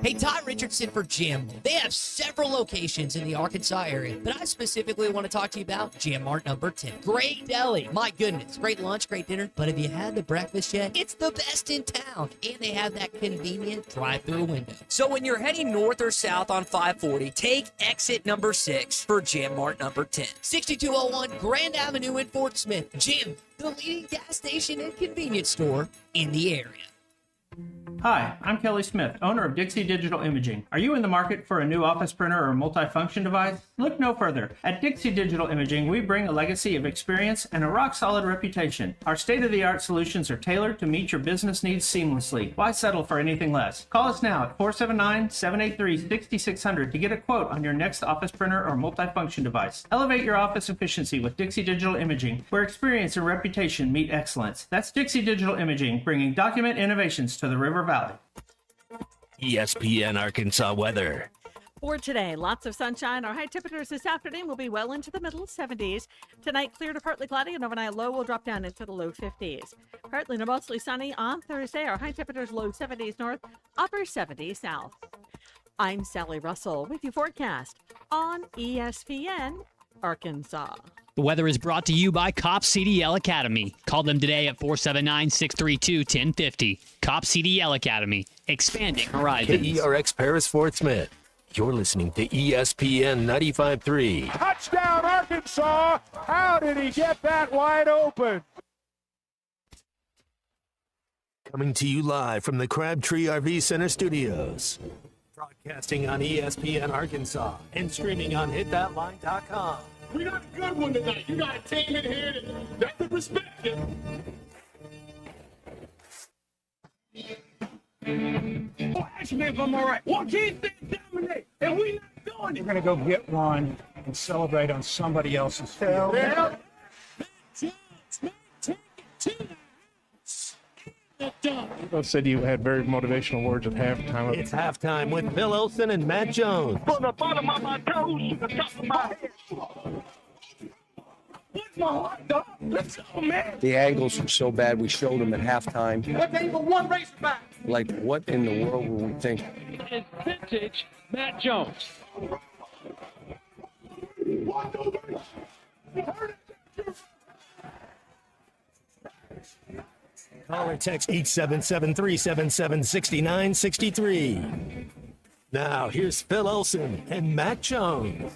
Hey, Ty Richardson for Jim. They have several locations in the Arkansas area, but I specifically want to talk to you about Jim Mart number 10. Great deli. My goodness. Great lunch, great dinner. But have you had the breakfast yet? It's the best in town. And they have that convenient drive-through window. So when you're heading north or south on 540, take exit number 6 for Jim Mart number 10. 6201 Grand Avenue in Fort Smith. Jim, the leading gas station and convenience store in the area. Hi, I'm Kelly Smith, owner of Dixie Digital Imaging. Are you in the market for a new office printer or multifunction device? Look no further. At Dixie Digital Imaging, we bring a legacy of experience and a rock-solid reputation. Our state-of-the-art solutions are tailored to meet your business needs seamlessly. Why settle for anything less? Call us now at 479-783-6600 to get a quote on your next office printer or multifunction device. Elevate your office efficiency with Dixie Digital Imaging, where experience and reputation meet excellence. That's Dixie Digital Imaging, bringing document innovations to the River Valley. ESPN Arkansas weather. For today, lots of sunshine. Our high temperatures this afternoon will be well into the middle 70s. Tonight, clear to partly cloudy, and overnight low will drop down into the low 50s. Partly to mostly sunny on Thursday. Our high temperatures low 70s north, upper 70s south. I'm Sally Russell with your forecast on ESPN Arkansas. The weather is brought to you by Cop CDL Academy. Call them today at 479-632-1050. Cop CDL Academy, expanding horizons. KERX Paris Fort Smith. You're listening to ESPN 95.3. Touchdown, Arkansas! How did he get that wide open? Coming to you live from the Crabtree RV Center studios. Broadcasting on ESPN Arkansas and streaming on hitthatline.com. We got a good one tonight. You got a team in here that could respect you. Oh, ask me if I'm all right. Well, can't they dominate? And we not doing it. We're going to go get one and celebrate on somebody else's field. Yeah. People said you had very motivational words at halftime. It's halftime with Bill Olson and Matt Jones. From the bottom of my toes to the top of my head. What's my heart, dog? Let's go, man. The angles were so bad we showed them at halftime. But they were one race back. Like, what in the world were we thinking? is vintage Matt Jones. Call or text 877-377-6963. Now, here's Phil Olson and Matt Jones.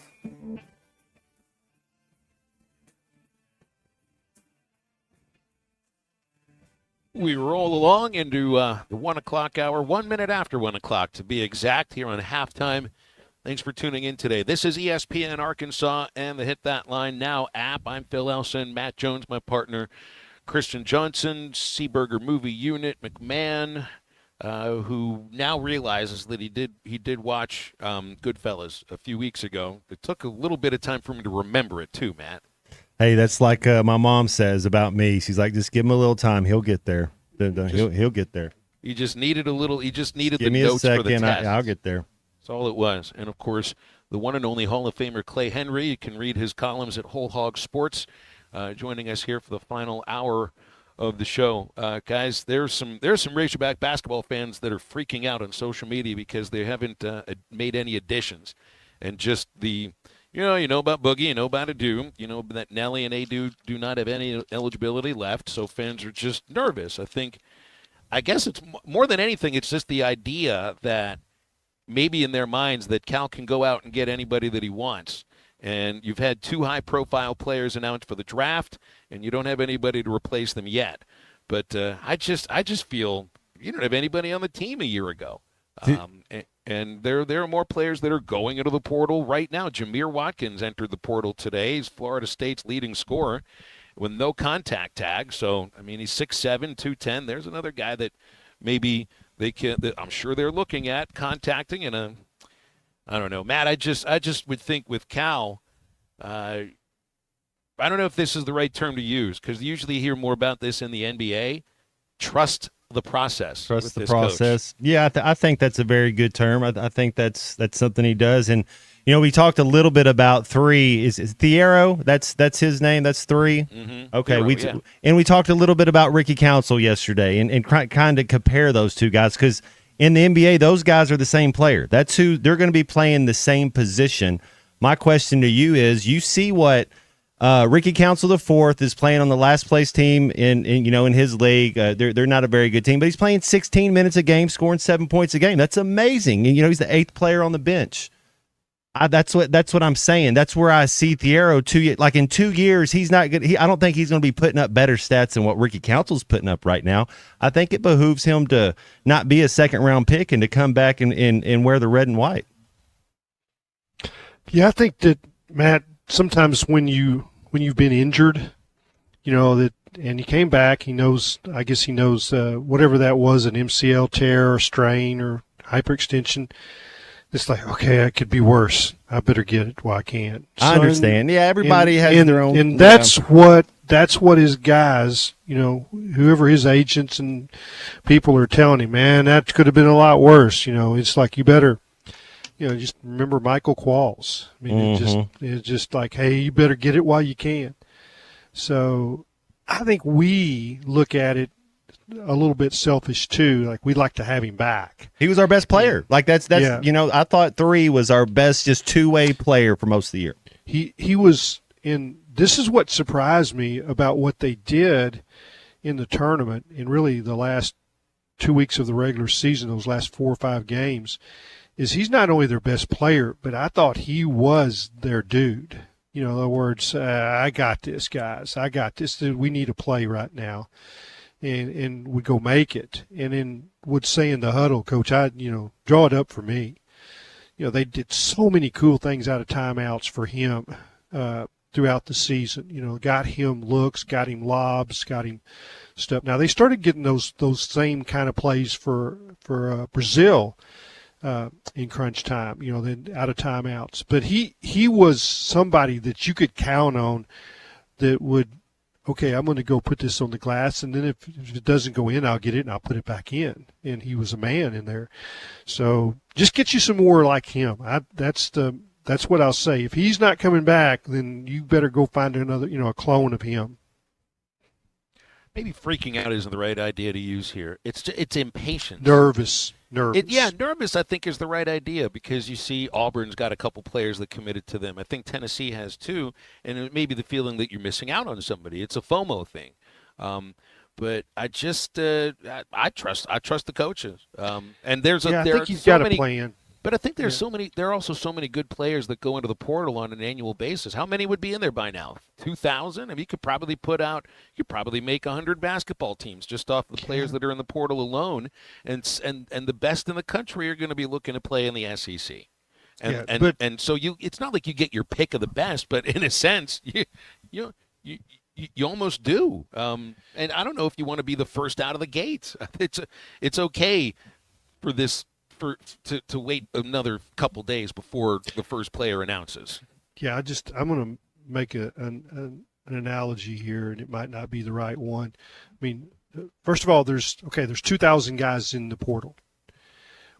We roll along into the 1 o'clock hour, 1 minute after 1 o'clock to be exact, here on Halftime. Thanks for tuning in today. This is ESPN Arkansas and the Hit That Line Now app. I'm Phil Elson, Matt Jones, my partner, Christian Johnson, Seaburger Movie Unit, McMahon, who now realizes that he did watch Goodfellas a few weeks ago. It took a little bit of time for me to remember it too, Matt. Hey, that's like my mom says about me. She's like, just give him a little time. He'll get there. He'll get there. He just needed a little. He just needed Give the me notes a second, for the test. I'll get there. That's all it was. And, of course, the one and only Hall of Famer Clay Henry. You can read his columns at Whole Hog Sports, joining us here for the final hour of the show. Guys, there's some Razorback basketball fans that are freaking out on social media because they haven't made any additions. And just the, you know about Boogie, you know about Adu, you know that Nelly and Adu do not have any eligibility left, so fans are just nervous. I guess it's more than anything, it's just the idea that maybe in their minds that Cal can go out and get anybody that he wants. And you've had two high-profile players announced for the draft, and you don't have anybody to replace them yet. But I just feel you don't have anybody on the team a year ago. And there are more players that are going into the portal right now. Jameer Watkins entered the portal today. He's Florida State's leading scorer with no contact tag. So, I mean, he's 6'7", 210. There's another guy that maybe they can. That I'm sure they're looking at contacting. And I don't know, Matt. I just would think with Cal. I don't know if this is the right term to use because usually you hear more about this in the NBA. Trust the process. Trust the process. Coach. Yeah, I think that's a very good term. I think that's something he does. And we talked a little bit about 3. Is Thiero? That's his name. That's 3. Mm-hmm. Okay. Thiero, And we talked a little bit about Ricky Council yesterday, and kind of compare those two guys because in the NBA those guys are the same player. That's who they're going to be playing the same position. My question to you is: you see what Ricky Council IV is playing on the last place team in his league. They're not a very good team, but he's playing 16 minutes a game, scoring 7 points a game. That's amazing. And he's the 8th player on the bench. That's what I'm saying. That's where I see Thiero like in 2 years, he's not good. I don't think he's going to be putting up better stats than what Ricky Council's putting up right now. I think it behooves him to not be a second-round pick and to come back and wear the red and white. Yeah, I think that, Matt, sometimes when you've been injured, and he came back, he knows whatever that was, an MCL tear or strain or hyperextension. It's like, okay, it could be worse. I better get it while I can. I understand. Yeah, everybody has their own. And that's what his guys, whoever his agents and people are telling him, man, that could have been a lot worse. It's like you better, just remember Michael Qualls. I mean, it's just like, hey, you better get it while you can. So I think we look at it a little bit selfish too. Like we'd like to have him back. He was our best player. Like that's I thought 3 was our best, just two-way player for most of the year. He was in. This is what surprised me about what they did in the tournament in really the last 2 weeks of the regular season. Those last 4 or 5 games. Is he's not only their best player, but I thought he was their dude. In other words, I got this, guys. I got this. We need a play right now, and would go make it. And then would say in the huddle, Coach, draw it up for me. They did so many cool things out of timeouts for him throughout the season. Got him looks, got him lobs, got him stuff. Now they started getting those same kind of plays for Brazil. In crunch time, then out of timeouts. But he was somebody that you could count on that would, okay, I'm going to go put this on the glass, and then if it doesn't go in, I'll get it and I'll put it back in. And he was a man in there. So just get you some more like him. That's what I'll say. If he's not coming back, then you better go find another, a clone of him. maybe freaking out isn't the right idea to use here. It's impatience. Nervous. Nervous, I think, is the right idea because you see Auburn's got a couple players that committed to them. I think Tennessee has too, and it may be the feeling that you're missing out on somebody. It's a FOMO thing. But I just I trust the coaches. And I think he's got a plan. But I think there are also so many good players that go into the portal on an annual basis. How many would be in there by now? 2,000? I mean, you could probably make 100 basketball teams just off the players that are in the portal alone. And the best in the country are going to be looking to play in the SEC. And so it's not like you get your pick of the best, but in a sense, you almost do. And I don't know if you want to be the first out of the gates. It's okay for this to wait another couple days before the first player announces. Yeah, I'm going to make an analogy here, and it might not be the right one. I mean, first of all, there's 2,000 guys in the portal.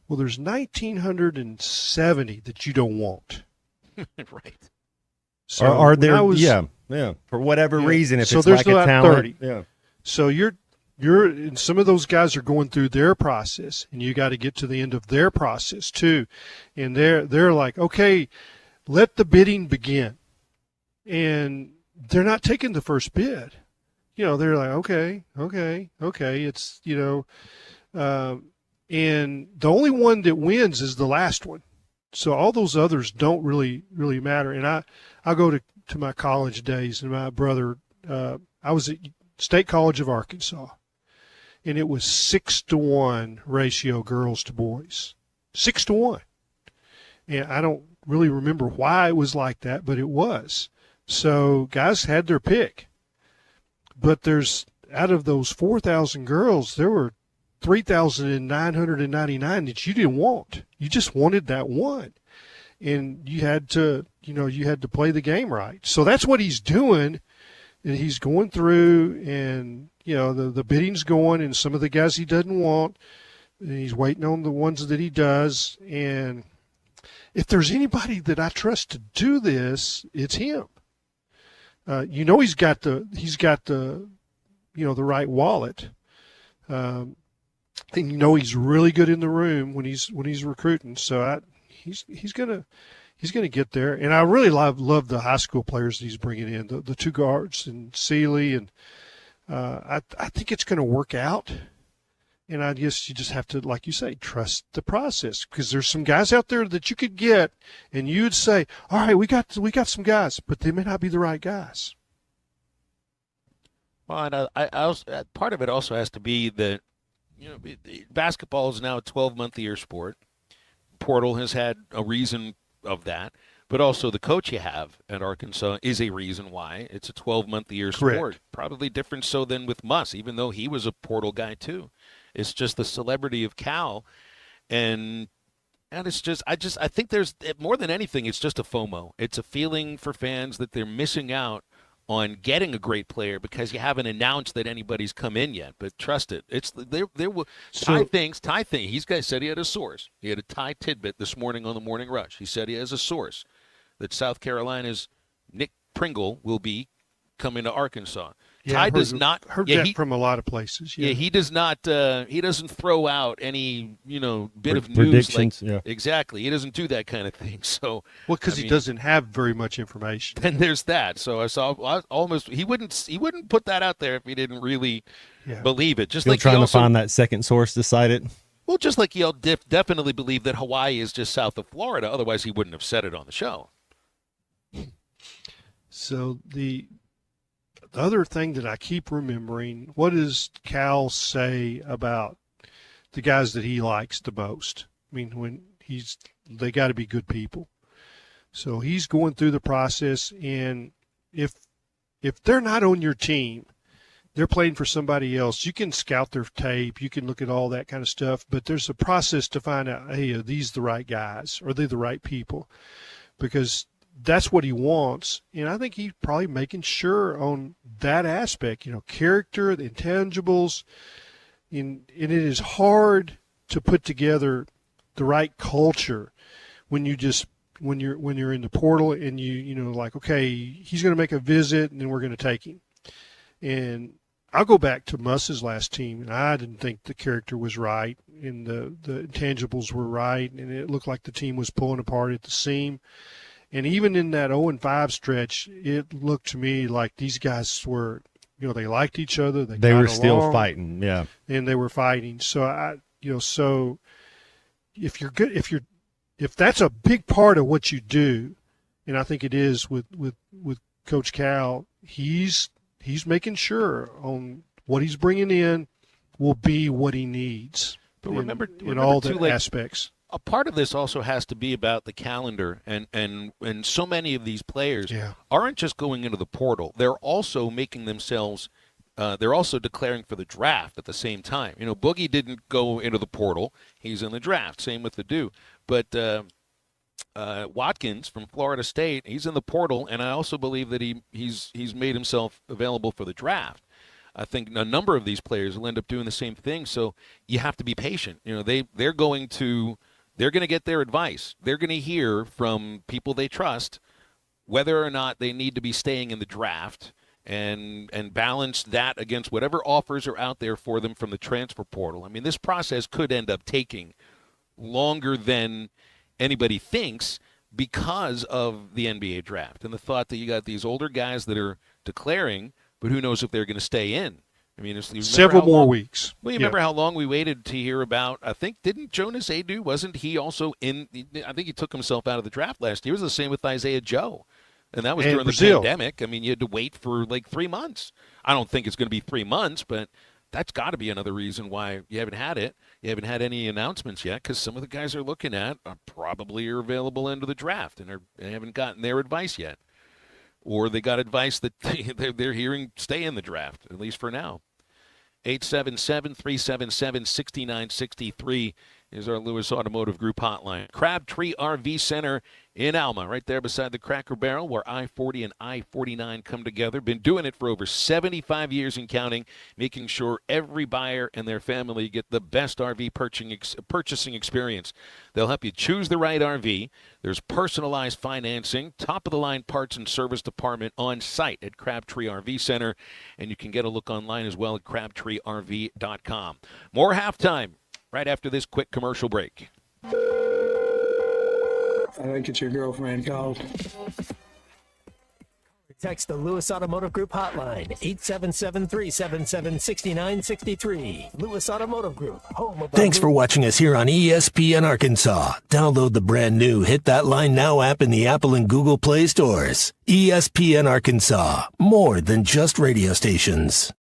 Well, there's 1,970 that you don't want. Right. So are there? For whatever reason, if so it's there's lack of about talent, 30. Yeah. So you're and some of those guys are going through their process, and you got to get to the end of their process too. And they're like, okay, let the bidding begin, and they're not taking the first bid. They're like, okay. It's and the only one that wins is the last one. So all those others don't really matter. And I go to my college days, and my brother, I was at State College of Arkansas, and it was 6-to-1 ratio girls to boys, 6-to-1. And I don't really remember why it was like that, but it was. So guys had their pick. But out of those 4,000 girls, there were 3,999 that you didn't want. You just wanted that one. And you had to play the game right. So that's what he's doing. And he's going through, and, the bidding's going, and some of the guys he doesn't want, and he's waiting on the ones that he does. And if there's anybody that I trust to do this, it's him. He's got the the right wallet. And he's really good in the room when he's recruiting. So he's gonna get there. And I really love the high school players that he's bringing in, the two guards and Seeley, and I think it's gonna work out. And I guess you just have to, like you say, trust the process, because there's some guys out there that you could get, and you'd say, all right, we got some guys, but they may not be the right guys. Well, and I also, part of it also has to be that basketball is now a 12-month-a-year sport. Portal has had a reason of that, but also the coach you have at Arkansas is a reason why it's a 12-month-a-year sport. Correct. Probably different so than with Muss, even though he was a portal guy too. It's just the celebrity of Cal, and it's just I think there's more than anything, it's just a FOMO. It's a feeling for fans that they're missing out on getting a great player because you haven't announced that anybody's come in yet. But trust it, it's there will Ty thinks he's guy said he had a source. He had a Ty tidbit this morning on the Morning Rush. He said he has a source that South Carolina's Nick Pringle will be coming to Arkansas. Yeah, Ty does not heard that from a lot of places. Yeah, he does not. He doesn't throw out any bit of news. Predictions. Exactly, he doesn't do that kind of thing. So because he doesn't have very much information. Then there's that. So he wouldn't put that out there if he didn't really believe it. Just Still like trying to find that second source to cite it. Well, just like he'll definitely believe that Hawaii is just south of Florida. Otherwise, he wouldn't have said it on the show. So the other thing that I keep remembering, what does Cal say about the guys that he likes the most? I mean, they got to be good people. So he's going through the process, and if they're not on your team, they're playing for somebody else. You can scout their tape, you can look at all that kind of stuff, but there's a process to find out, hey, are these the right guys? Are they the right people? Because that's what he wants, and I think he's probably making sure on that aspect, character, the intangibles, and it is hard to put together the right culture when you're in the portal and like, okay, he's going to make a visit and then we're going to take him. And I'll go back to Muss's last team, and I didn't think the character was right, and the intangibles were right, and it looked like the team was pulling apart at the seam. And even in that 0-5 stretch, it looked to me like these guys were, they liked each other. They were still fighting, yeah. And they were fighting. So so if you're good, if that's a big part of what you do, and I think it is with Coach Cal, he's making sure on what he's bringing in will be what he needs. But remember in all too, the aspects. A part of this also has to be about the calendar, and so many of these players aren't just going into the portal. They're also making themselves they're also declaring for the draft at the same time. Boogie didn't go into the portal. He's in the draft. Same with the Dew. But Watkins from Florida State, he's in the portal, and I also believe that he's made himself available for the draft. I think a number of these players will end up doing the same thing, so you have to be patient. They're going to get their advice. They're going to hear from people they trust whether or not they need to be staying in the draft and balance that against whatever offers are out there for them from the transfer portal. I mean, this process could end up taking longer than anybody thinks because of the NBA draft and the thought that you got these older guys that are declaring, but who knows if they're going to stay in. I mean, several more weeks. Well, you remember how long we waited to hear about, I think, didn't Jonas Adu, wasn't he also in, I think he took himself out of the draft last year. It was the same with Isaiah Joe. And that was during Brazil. The pandemic. I mean, you had to wait for like 3 months. I don't think it's going to be 3 months, but that's got to be another reason why you haven't had it. You haven't had any announcements yet because some of the guys are looking at probably are available into the draft and they haven't gotten their advice yet. Or they got advice that they're hearing stay in the draft, at least for now. 877-377-6963 is our Lewis Automotive Group hotline. Crabtree RV Center in Alma, right there beside the Cracker Barrel where I-40 and I-49 come together. Been doing it for over 75 years and counting, making sure every buyer and their family get the best RV purchasing experience. They'll help you choose the right RV. There's personalized financing, top-of-the-line parts and service department on site at Crabtree RV Center, and you can get a look online as well at crabtreerv.com. More halftime right after this quick commercial break. I think it's your girlfriend called. Text the Lewis Automotive Group hotline, 877-377-6963. Lewis Automotive Group, home of... Thanks for watching us here on ESPN Arkansas. Download the brand new Hit That Line Now app in the Apple and Google Play stores. ESPN Arkansas, more than just radio stations.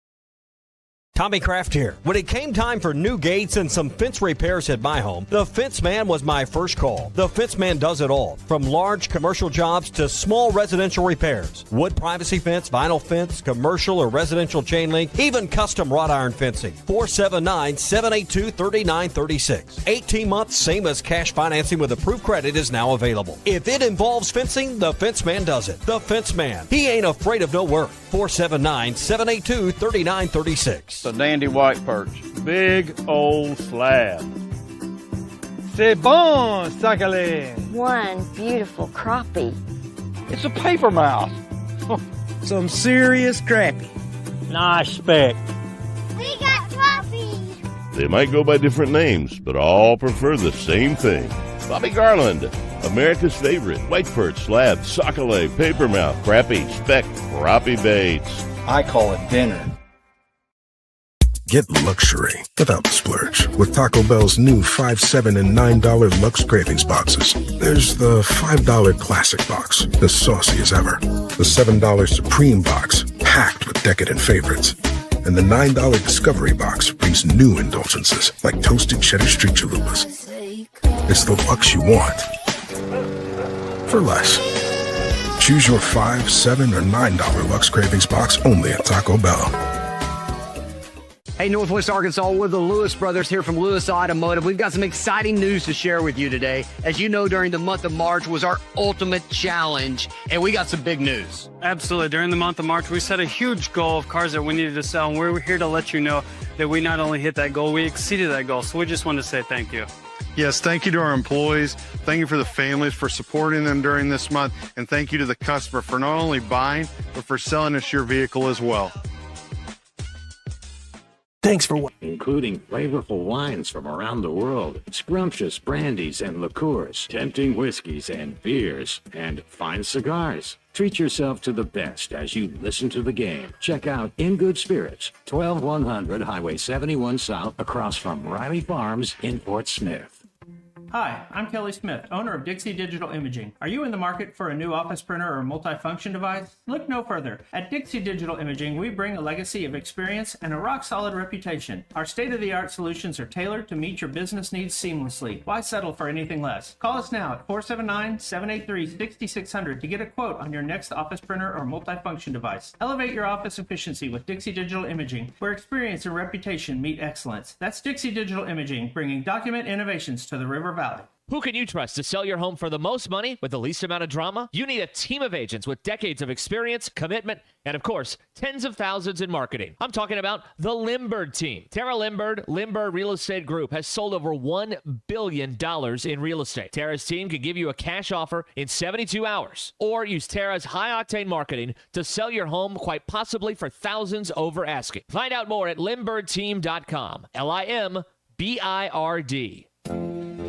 Tommy Kraft here. When it came time for new gates and some fence repairs at my home, the Fence Man was my first call. The Fence Man does it all, from large commercial jobs to small residential repairs. Wood privacy fence, vinyl fence, commercial or residential chain link, even custom wrought iron fencing. 479-782-3936. 18 months, same as cash financing with approved credit is now available. If it involves fencing, the Fence Man does it. The Fence Man. He ain't afraid of no work. 479-782-3936. A dandy white perch. Big old slab. C'est bon, sacale. One beautiful crappie. It's a paper mouth. Some serious crappie. Nice speck. We got crappies. They might go by different names, but all prefer the same thing. Bobby Garland, America's favorite. White perch, slab, sockeye, papermouth, crappie, speck, crappie baits. I call it dinner. Get luxury without the splurge with Taco Bell's new $5, $7, and $9 Lux Cravings boxes. There's the $5 Classic box, the saucy as ever. The $7 Supreme box, packed with decadent favorites. And the $9 Discovery box brings new indulgences like toasted cheddar street chalupas. It's the Lux you want for less. Choose your $5, $7, or $9 Lux Cravings box only at Taco Bell. Hey, Northwest Arkansas, we're the Lewis brothers here from Lewis Automotive. We've got some exciting news to share with you today. As you know, during the month of March was our ultimate challenge, and we got some big news. Absolutely. During the month of March, we set a huge goal of cars that we needed to sell, and we're here to let you know that we not only hit that goal, we exceeded that goal. So we just want to say thank you. Yes, thank you to our employees. Thank you for the families for supporting them during this month. And thank you to the customer for not only buying, but for selling us your vehicle as well. Thanks for including flavorful wines from around the world, scrumptious brandies and liqueurs, tempting whiskeys and beers, and fine cigars. Treat yourself to the best as you listen to the game. Check out In Good Spirits, 12100 Highway 71 South, across from Riley Farms in Fort Smith. Hi, I'm Kelly Smith, owner of Dixie Digital Imaging. Are you in the market for a new office printer or multifunction device? Look no further. At Dixie Digital Imaging, we bring a legacy of experience and a rock-solid reputation. Our state-of-the-art solutions are tailored to meet your business needs seamlessly. Why settle for anything less? Call us now at 479-783-6600 to get a quote on your next office printer or multifunction device. Elevate your office efficiency with Dixie Digital Imaging, where experience and reputation meet excellence. That's Dixie Digital Imaging, bringing document innovations to the River Valley. Who can you trust to sell your home for the most money with the least amount of drama? You need a team of agents with decades of experience, commitment, and of course, tens of thousands in marketing. I'm talking about the Limbird team. Tara Limbird Real Estate Group has sold over $1 billion in real estate. Tara's team can give you a cash offer in 72 hours, or use Tara's high-octane marketing to sell your home quite possibly for thousands over asking. Find out more at limbirdteam.com. LIMBIRD.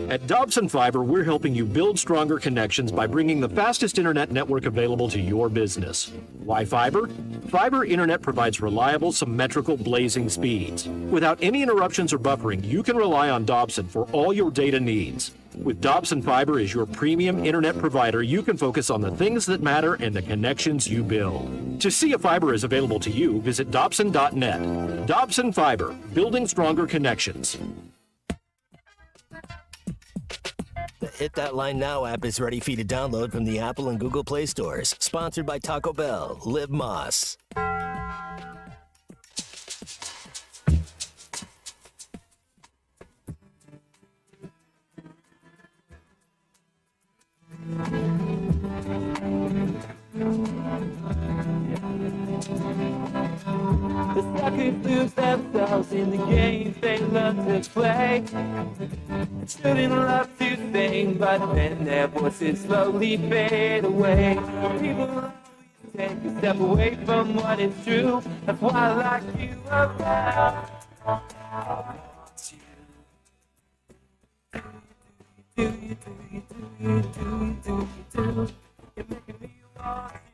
At Dobson Fiber, we're helping you build stronger connections by bringing the fastest internet network available to your business. Why fiber? Fiber internet provides reliable, symmetrical, blazing speeds. Without any interruptions or buffering, you can rely on Dobson for all your data needs. With Dobson Fiber as your premium internet provider, you can focus on the things that matter and the connections you build. To see if fiber is available to you, visit Dobson.net. Dobson Fiber, building stronger connections. The Hit That Line Now app is ready for you to download from the Apple and Google Play stores. Sponsored by Taco Bell. Live Moss. The suckers lose themselves in the games they love to play. Shouldn't love to sing, but then their voices slowly fade away. People take a step away from what is true. That's why I like you around. You're making me want you.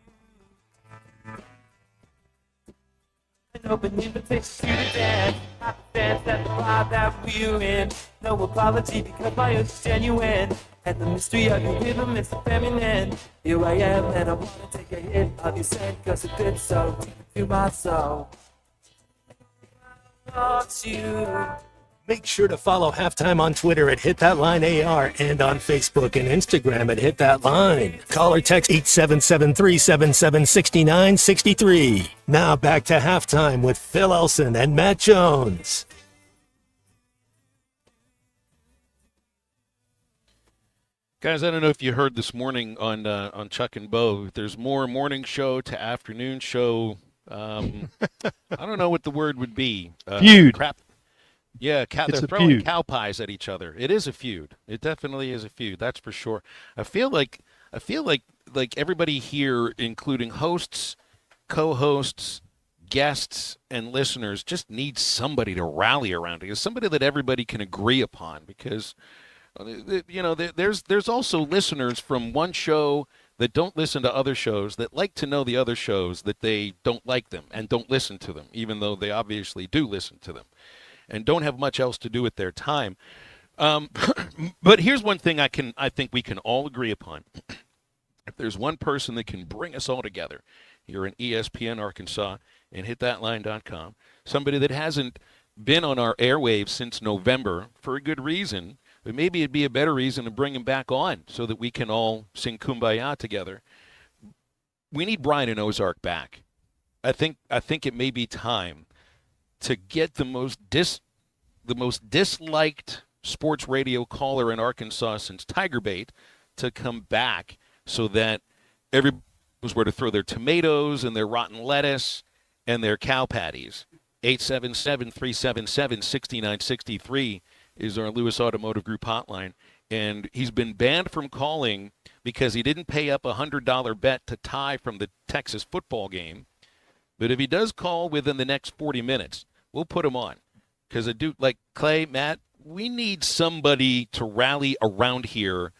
An open invitation to dance. I dance at the bar that we're in. No apology because my heart's genuine. And the mystery of your rhythm is feminine. Here I am and I wanna take a hit of your scent, cause it fits so deep into my soul. I want you. Make sure to follow Halftime on Twitter at HitThatLineAR and on Facebook and Instagram at HitThatLine. Call or text 877-377-6963. Now back to Halftime with Phil Elson and Matt Jones. Guys, I don't know if you heard this morning on Chuck and Bo. There's more morning show to afternoon show. I don't know what the word would be. Feud. Crap. Yeah, they're throwing cow pies at each other. It is a feud. It definitely is a feud. That's for sure. I feel like everybody here, including hosts, co-hosts, guests, and listeners, just needs somebody to rally around. Because somebody that everybody can agree upon. Because there's also listeners from one show that don't listen to other shows that like to know the other shows that they don't like them and don't listen to them, even though they obviously do listen to them. And don't have much else to do with their time. But here's one thing I think we can all agree upon. If there's one person that can bring us all together here in ESPN Arkansas and hitthatline.com, somebody that hasn't been on our airwaves since November for a good reason, but maybe it'd be a better reason to bring him back on so that we can all sing Kumbaya together. We need Brian and Ozark back. I think it may be time to get the most disliked sports radio caller in Arkansas since Tiger Bait to come back so that everybody knows where to throw their tomatoes and their rotten lettuce and their cow patties. 877-377-6963 is our Lewis Automotive Group hotline. And he's been banned from calling because he didn't pay up a $100 bet to tie from the Texas football game. But if he does call within the next 40 minutes, we'll put him on. Because I do like Clay, Matt. We need somebody to rally around here.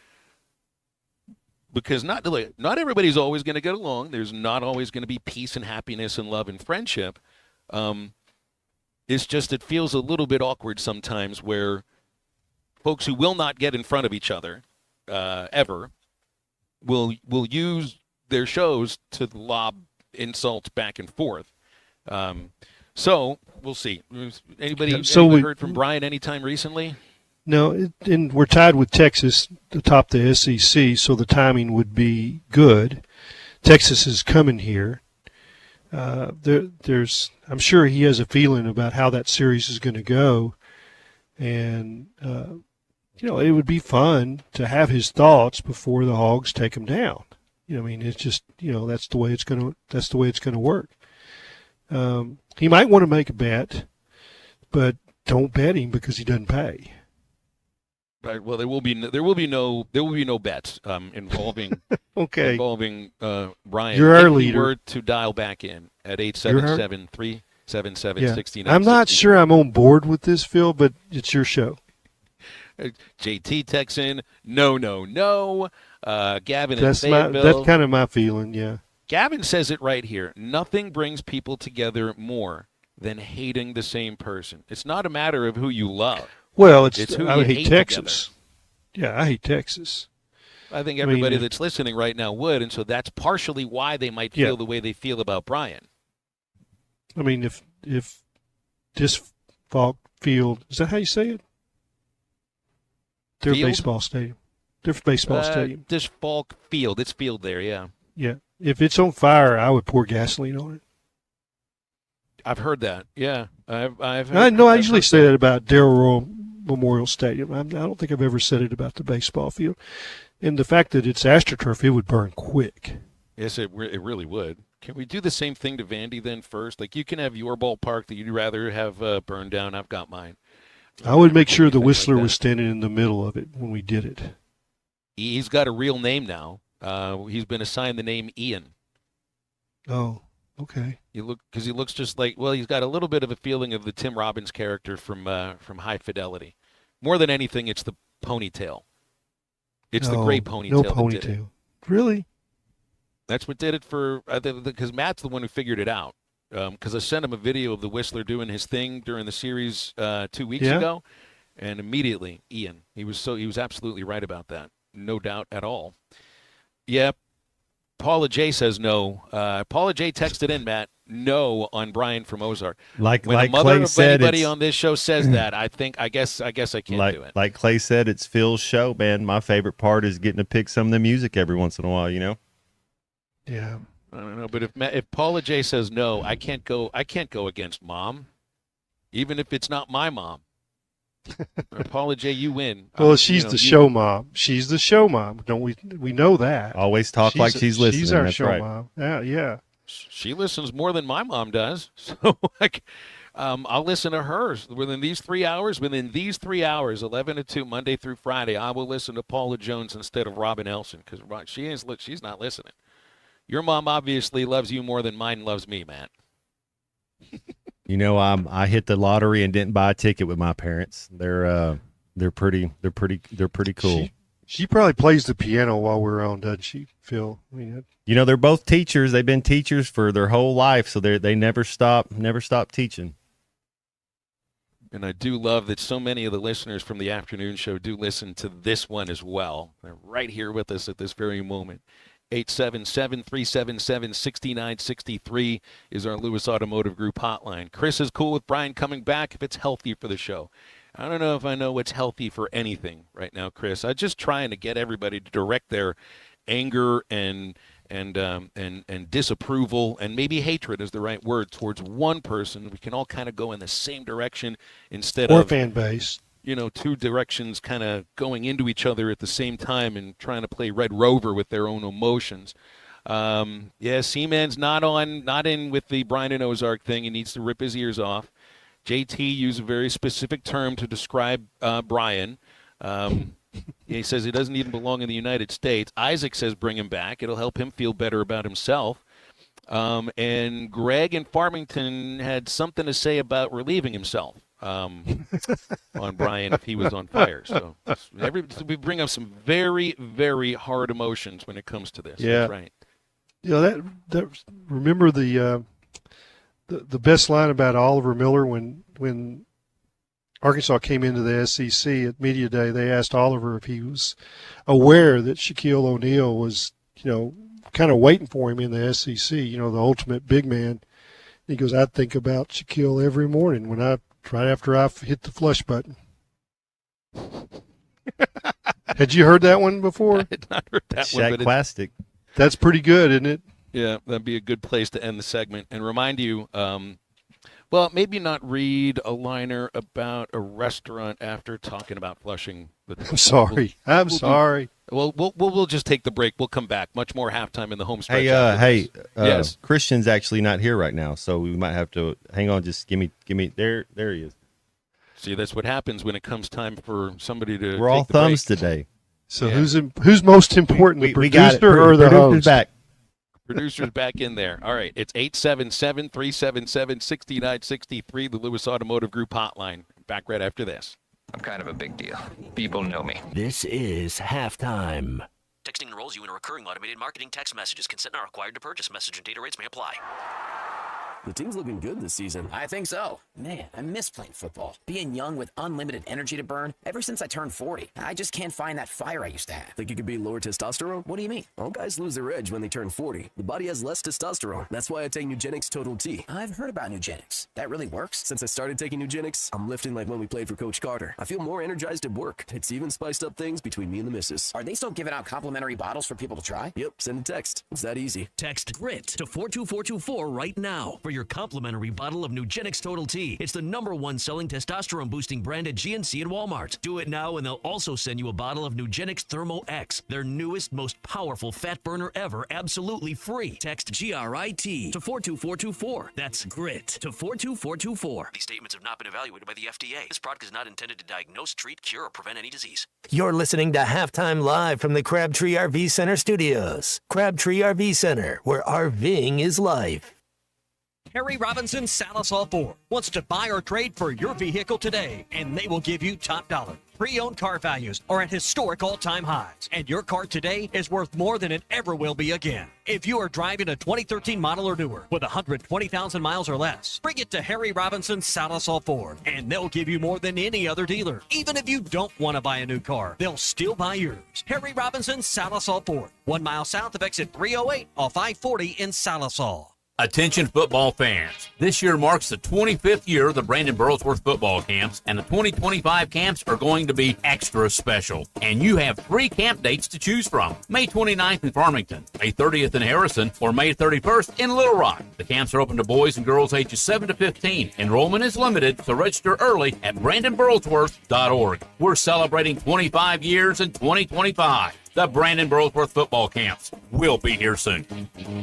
Because not everybody's always going to get along. There's not always going to be peace and happiness and love and friendship. It's just it feels a little bit awkward sometimes where folks who will not get in front of each other ever will use their shows to lob insults back and forth. So we'll see. Anybody heard from Brian anytime recently? No, and we're tied with Texas atop the SEC, so the timing would be good. Texas is coming here. I'm sure he has a feeling about how that series is going to go, and it would be fun to have his thoughts before the Hogs take him down. I mean, it's just that's the way it's going to work. He might want to make a bet, but don't bet him because he doesn't pay. Right. Well, there will be no bets involving involving Brian. You're our if leader. You were to dial back in at 877-377-6969. I'm not sure I'm on board with this, Phil, but it's your show. JT texts in, no. Gavin That's in Fayetteville. that's kind of my feeling. Yeah. Gavin says it right here. Nothing brings people together more than hating the same person. It's not a matter of who you love. Well, it's who I you hate hate Texas. together. Yeah, I hate Texas. I think everybody that's listening right now would, and so that's partially why they might feel the way they feel about Brian. I mean, if this Falk Field, is that how you say it? Their baseball stadium. Their baseball stadium. This Falk Field. It's field there, yeah. Yeah. If it's on fire, I would pour gasoline on it. I've heard that. Yeah, I usually say that about Darrell Royal Memorial Stadium. I don't think I've ever said it about the baseball field. And the fact that it's AstroTurf, it would burn quick. Yes, it really would. Can we do the same thing to Vandy then first? Like, you can have your ballpark that you'd rather have burned down. I've got mine. I would make sure the Whistler was standing in the middle of it when we did it. He's got a real name now. He's been assigned the name Ian. Oh, okay. He looks just like, well, he's got a little bit of a feeling of the Tim Robbins character from High Fidelity. More than anything, it's the ponytail. It's the gray ponytail. No ponytail. That did it. Really? That's what did it for, because Matt's the one who figured it out. Because I sent him a video of the Whistler doing his thing during the series 2 weeks ago, and immediately, Ian, he was absolutely right about that. No doubt at all. Yeah, Paula J says no. Paula J texted in, Matt, no on Brian from Ozark. When a mother Clay of said, anybody on this show says that, I guess I can't do it. Like Clay said, it's Phil's show, man. My favorite part is getting to pick some of the music every once in a while, Yeah. I don't know, but if Paula J says no, I can't go against Mom, even if it's not my mom. Paula J, you win. Well, she's the show mom. She's the show mom. Don't we? We know that. Always talk like she's listening. She's our That's show right. mom. Yeah. She listens more than my mom does. So, I'll listen to hers within these 3 hours. Within these 3 hours, 11 to 2, Monday through Friday, I will listen to Paula Jones instead of Robin Elson because she's not listening. Your mom obviously loves you more than mine loves me, Matt. I hit the lottery and didn't buy a ticket with my parents. They're pretty cool. She probably plays the piano while we're on, doesn't she, Phil? I mean, they're both teachers. They've been teachers for their whole life, so they never stop teaching. And I do love that so many of the listeners from the afternoon show do listen to this one as well. They're right here with us at this very moment. 877-377-6963 is our Lewis Automotive Group hotline. Chris is cool with Brian coming back if it's healthy for the show. I don't know if I know what's healthy for anything right now, Chris. I'm just trying to get everybody to direct their anger and disapproval and maybe hatred is the right word towards one person. We can all kind of go in the same direction instead of fan base. Two directions kind of going into each other at the same time and trying to play Red Rover with their own emotions. Seaman's not in with the Brian and Ozark thing. He needs to rip his ears off. JT used a very specific term to describe Brian. He says he doesn't even belong in the United States. Isaac says bring him back. It'll help him feel better about himself. And Greg in Farmington had something to say about relieving himself. on Brian if he was on fire. So we bring up some very, very hard emotions when it comes to this. Yeah. That's right. That remember the best line about Oliver Miller when Arkansas came into the SEC at Media Day. They asked Oliver if he was aware that Shaquille O'Neal was, kind of waiting for him in the SEC, the ultimate big man. He goes, I think about Shaquille every morning right after I hit the flush button. Had you heard that one before? I had not heard that Shaq one. Plastic. That's pretty good, isn't it? Yeah, that'd be a good place to end the segment and remind you, well, maybe not read a liner about a restaurant after talking about Flushing. I'm sorry. I'm sorry. We'll just take the break. We'll come back. Much more halftime in the home stretch. Yes. Christian's actually not here right now, so we might have to hang on. Just give me. There he is. See, that's what happens when it comes time for somebody to. We're all take the thumbs break. today. So who's most important, the we got it. producer or the Producer's host? back. Producer's back in there. All right. It's 877-377-6963, the Lewis Automotive Group hotline. Back right after this. I'm kind of a big deal. People know me. This is halftime. Texting enrolls you in a recurring automated marketing text messages. Consent not required to purchase. Message and data rates may apply. The team's looking good this season. I think so. Man, I miss playing football. Being young with unlimited energy to burn. Ever since I turned 40, I just can't find that fire I used to have. Think you could be lower testosterone? What do you mean? All guys lose their edge when they turn 40. The body has less testosterone. That's why I take Nugenix Total T. I've heard about Nugenix. That really works? Since I started taking Nugenix, I'm lifting like when we played for Coach Carter. I feel more energized at work. It's even spiced up things between me and the missus. Are they still giving out complimentary bottles for people to try? Yep, send a text. It's that easy. Text GRIT to 42424 right now for your complimentary bottle of Nugenix Total T. It's the #1 selling testosterone boosting brand at GNC and Walmart. Do it now and they'll also send you a bottle of Nugenix Thermo X, their newest, most powerful fat burner ever, absolutely free. Text GRIT to 42424. That's GRIT to 42424. These statements have not been evaluated by the FDA. This product is not intended to diagnose, treat, cure, or prevent any disease. You're listening to Halftime Live from the Crabtree RV Center studios. Crabtree RV Center, where RVing is life. Harry Robinson Salisol Ford wants to buy or trade for your vehicle today, and they will give you top dollar. Pre-owned car values are at historic all-time highs, and your car today is worth more than it ever will be again. If you are driving a 2013 model or newer with 120,000 miles or less, bring it to Harry Robinson Salisol Ford, and they'll give you more than any other dealer. Even if you don't want to buy a new car, they'll still buy yours. Harry Robinson Salisol Ford, 1 mile south of exit 308 off I-40 in Salisol. Attention football fans. This year marks the 25th year of the Brandon Burlsworth football camps, and the 2025 camps are going to be extra special. And you have 3 camp dates to choose from. May 29th in Farmington, May 30th in Harrison, or May 31st in Little Rock. The camps are open to boys and girls ages 7 to 15. Enrollment is limited, so register early at BrandonBurlsworth.org. We're celebrating 25 years in 2025. The Brandon Burlsworth football camps will be here soon.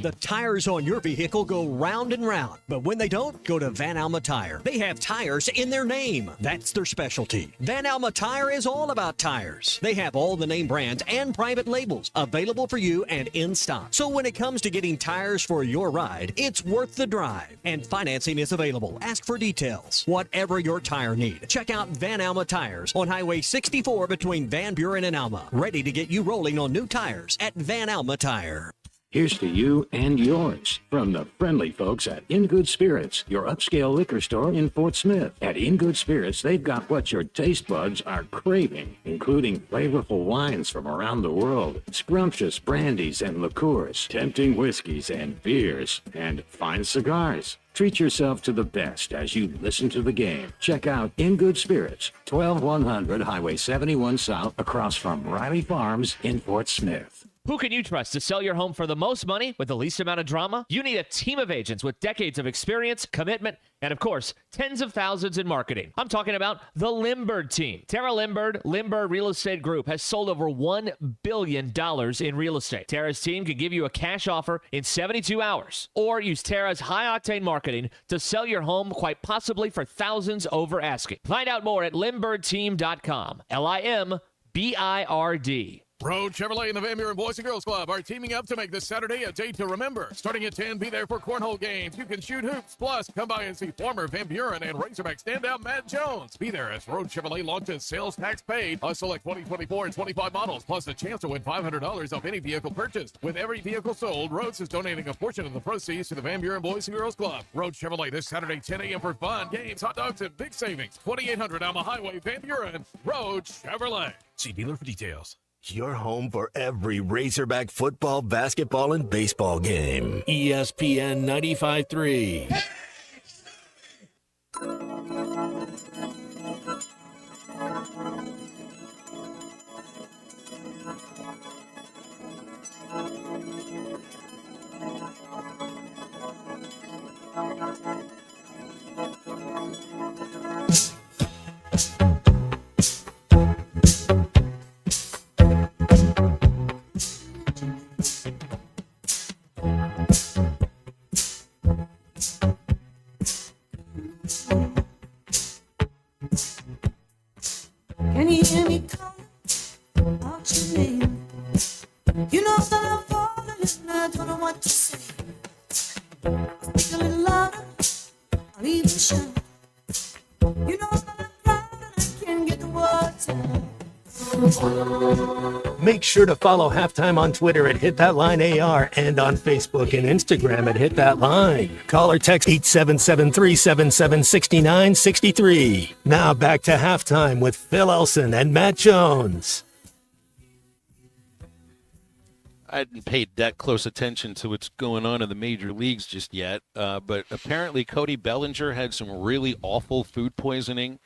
The tires on your vehicle go round and round, but when they don't, go to Van Alma Tire. They have tires in their name. That's their specialty. Van Alma Tire is all about tires. They have all the name brands and private labels available for you and in stock. So when it comes to getting tires for your ride, it's worth the drive. And financing is available. Ask for details. Whatever your tire need, check out Van Alma Tires on Highway 64 between Van Buren and Alma. Ready to get you rolling on new tires at Van Alma Tire. Here's to you and yours from the friendly folks at In Good Spirits, your upscale liquor store in Fort Smith. At In Good Spirits, they've got what your taste buds are craving, including flavorful wines from around the world, scrumptious brandies and liqueurs, tempting whiskeys and beers, and fine cigars. Treat yourself to the best as you listen to the game. Check out In Good Spirits, 12100 Highway 71 South, across from Riley Farms in Fort Smith. Who can you trust to sell your home for the most money with the least amount of drama? You need a team of agents with decades of experience, commitment, and of course, tens of thousands in marketing. I'm talking about the Limbird team. Tara Limbird Real Estate Group has sold over $1 billion in real estate. Tara's team can give you a cash offer in 72 hours, or use Tara's high-octane marketing to sell your home quite possibly for thousands over asking. Find out more at limbirdteam.com. LIMBIRD. Road Chevrolet and the Van Buren Boys and Girls Club are teaming up to make this Saturday a date to remember. Starting at 10, be there for cornhole games. You can shoot hoops. Plus, come by and see former Van Buren and Razorback standout Matt Jones. Be there as Road Chevrolet launches sales tax paid on select 2024 and 25 models, plus a chance to win $500 off any vehicle purchased. With every vehicle sold, Rhodes is donating a portion of the proceeds to the Van Buren Boys and Girls Club. Road Chevrolet this Saturday, 10 a.m. for fun, games, hot dogs, and big savings. 2800 Alma Highway, Van Buren. Road Chevrolet. See dealer for details. Your home for every Razorback football, basketball, and baseball game. ESPN 95.3. Can you hear me calling out your name? You know that I'm falling and I don't know what to say. I'll speak a little louder, I'll even shout. You know that I'm proud and I can't get the words out. Make sure to follow Halftime on Twitter at HitThatLineAR and on Facebook and Instagram at HitThatLine. Call or text 877-377-6963. Now back to Halftime with Phil Elson and Matt Jones. I hadn't paid that close attention to what's going on in the major leagues just yet, but apparently Cody Bellinger had some really awful food poisoning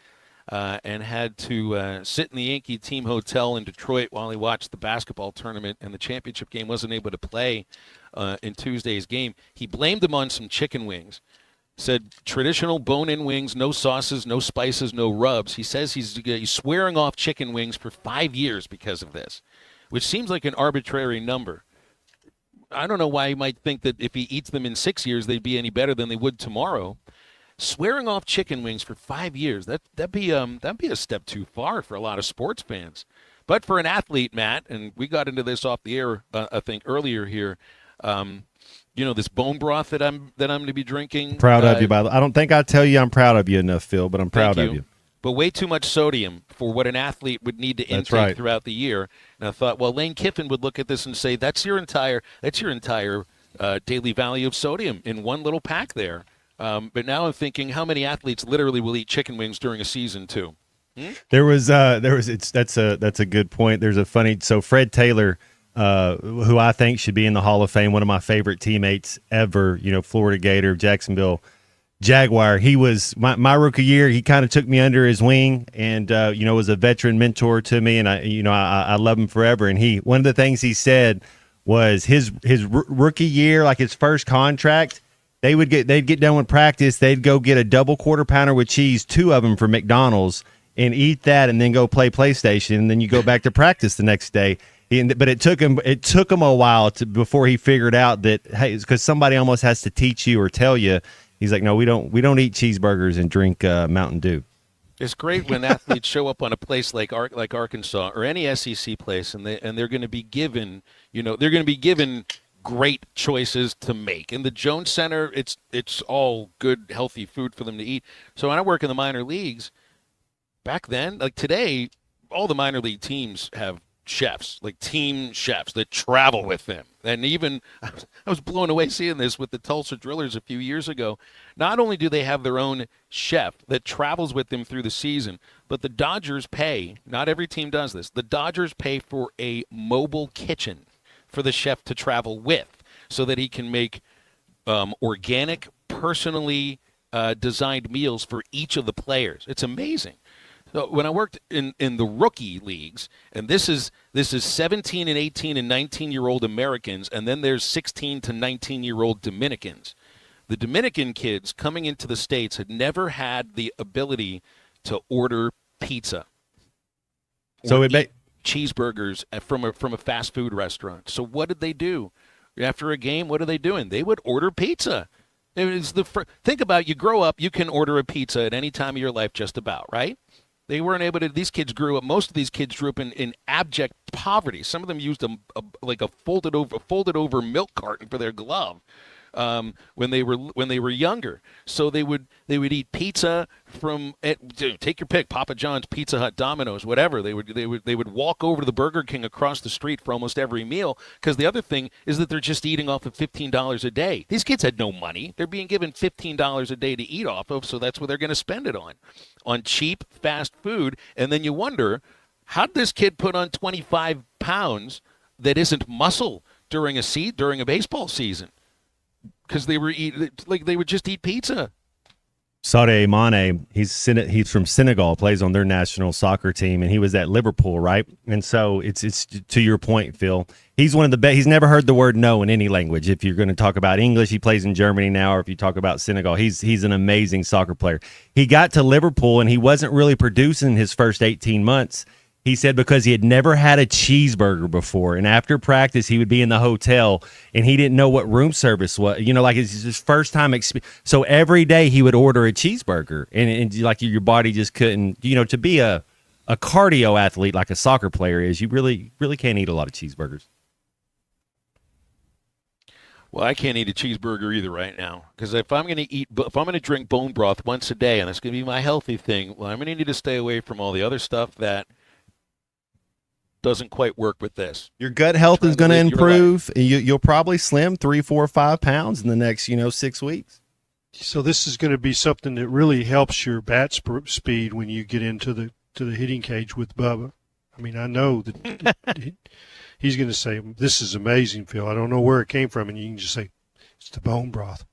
and had to sit in the Yankee team hotel in Detroit while he watched the basketball tournament and the championship game. Wasn't able to play in Tuesday's game. He blamed them on some chicken wings. Said traditional bone-in wings, no sauces, no spices, no rubs. He says he's swearing off chicken wings for 5 years because of this, which seems like an arbitrary number. I don't know why he might think that if he eats them in 6 years, they'd be any better than they would tomorrow. Swearing off chicken wings for 5 years, that'd be a step too far for a lot of sports fans. But for an athlete, Matt, and we got into this off the air, I think earlier here. This bone broth that I'm going to be drinking. Proud of you, by the way. I don't think I tell you I'm proud of you enough, Phil, but I'm proud of you. But way too much sodium for what an athlete would need to intake throughout the year. And I thought, well, Lane Kiffin would look at this and say, that's your entire daily value of sodium in one little pack there. But now I'm thinking, how many athletes literally will eat chicken wings during a season too? That's a good point. There's a funny, so Fred Taylor, who I think should be in the Hall of Fame, one of my favorite teammates ever, Florida Gator, Jacksonville Jaguar. He was my rookie year. He kind of took me under his wing and, was a veteran mentor to me. And I love him forever. And one of the things he said was his rookie year, like his first contract, they'd get done with practice. They'd go get a double quarter pounder with cheese, 2 of them from McDonald's, and eat that, and then go play PlayStation. And then you go back to practice the next day. But it took him a while before he figured out that, hey, because somebody almost has to teach you or tell you. He's like, no, we don't eat cheeseburgers and drink Mountain Dew. It's great when athletes show up on a place like Arkansas or any SEC place, and they're going to be given, great choices to make. In the Jones Center, it's all good, healthy food for them to eat. So when I work in the minor leagues, back then, like today, all the minor league teams have chefs, like team chefs that travel with them. And even I was blown away seeing this with the Tulsa Drillers a few years ago. Not only do they have their own chef that travels with them through the season, but the Dodgers pay, not every team does this, the Dodgers pay for a mobile kitchen for the chef to travel with so that he can make organic, personally designed meals for each of the players. It's amazing. So when I worked in the rookie leagues, and this is 17 and 18 and 19-year-old Americans, and then there's 16 to 19-year-old Dominicans. The Dominican kids coming into the States had never had the ability to order pizza. So eat cheeseburgers from a fast food restaurant. So what did they do? After a game, what are they doing? They would order pizza. Think about, you grow up, you can order a pizza at any time of your life just about, right? They weren't able to. These kids grew up. Most of these kids grew up in abject poverty. Some of them used a folded over milk carton for their glove when they were younger. So they would eat pizza from take your pick, Papa John's, Pizza Hut, Domino's, whatever. They would walk over to the Burger King across the street for almost every meal, because the other thing is that they're just eating off of $15 a day. These kids had no money. They're being given $15 a day to eat off of, so that's what they're going to spend it on cheap fast food. And then you wonder, how did this kid put on 25 pounds that isn't muscle during a baseball season? Because they would just eat pizza. Sadio Mane, he's from Senegal, plays on their national soccer team, and he was at Liverpool, right? And so it's to your point, Phil. He's one of the best. He's never heard the word no in any language. If you're going to talk about English, he plays in Germany now, or if you talk about Senegal, he's an amazing soccer player. He got to Liverpool, and he wasn't really producing his first 18 months. He said because he had never had a cheeseburger before, and after practice he would be in the hotel and he didn't know what room service was. Like it's his first time experience. So every day he would order a cheeseburger, and like your body just couldn't. To be a cardio athlete like a soccer player is, you really can't eat a lot of cheeseburgers. Well, I can't eat a cheeseburger either right now, because if I'm going to drink bone broth once a day, and that's going to be my healthy thing, well, I'm going to need to stay away from all the other stuff that doesn't quite work with this. Your gut health is going to improve. You'll probably slim 3, 4, 5 pounds in the next 6 weeks. So this is going to be something that really helps your bat speed when you get into the hitting cage with Bubba. I mean, I know that he's going to say, "This is amazing, Phil. I don't know where it came from," and you can just say, "It's the bone broth."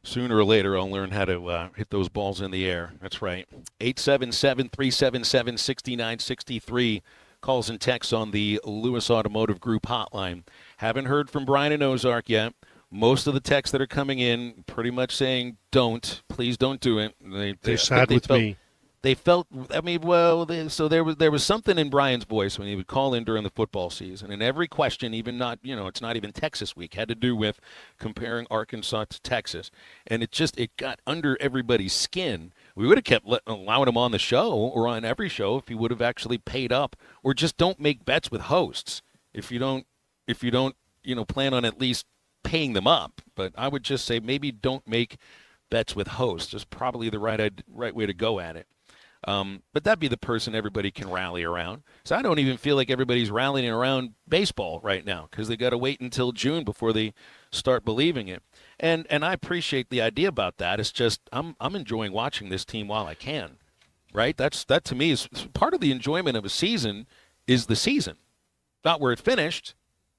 Sooner or later, I'll learn how to hit those balls in the air. That's right. 877-377-6963. Calls and texts on the Lewis Automotive Group hotline. Haven't heard from Brian and Ozark yet. Most of the texts that are coming in pretty much saying, please don't do it. They side with me. They felt, so there was something in Brian's voice when he would call in during the football season. And every question, even not, it's not even Texas week, had to do with comparing Arkansas to Texas. And it got under everybody's skin. We would have kept allowing him on the show or on every show if he would have actually paid up, or just don't make bets with hosts if you don't plan on at least paying them up. But I would just say maybe don't make bets with hosts. Is probably the right way to go at it. But that'd be the person everybody can rally around. So I don't even feel like everybody's rallying around baseball right now, because they got to wait until June before they start believing it. And I appreciate the idea about that. It's just I'm enjoying watching this team while I can, right? That to me is part of the enjoyment of a season, is the season, not where it finished,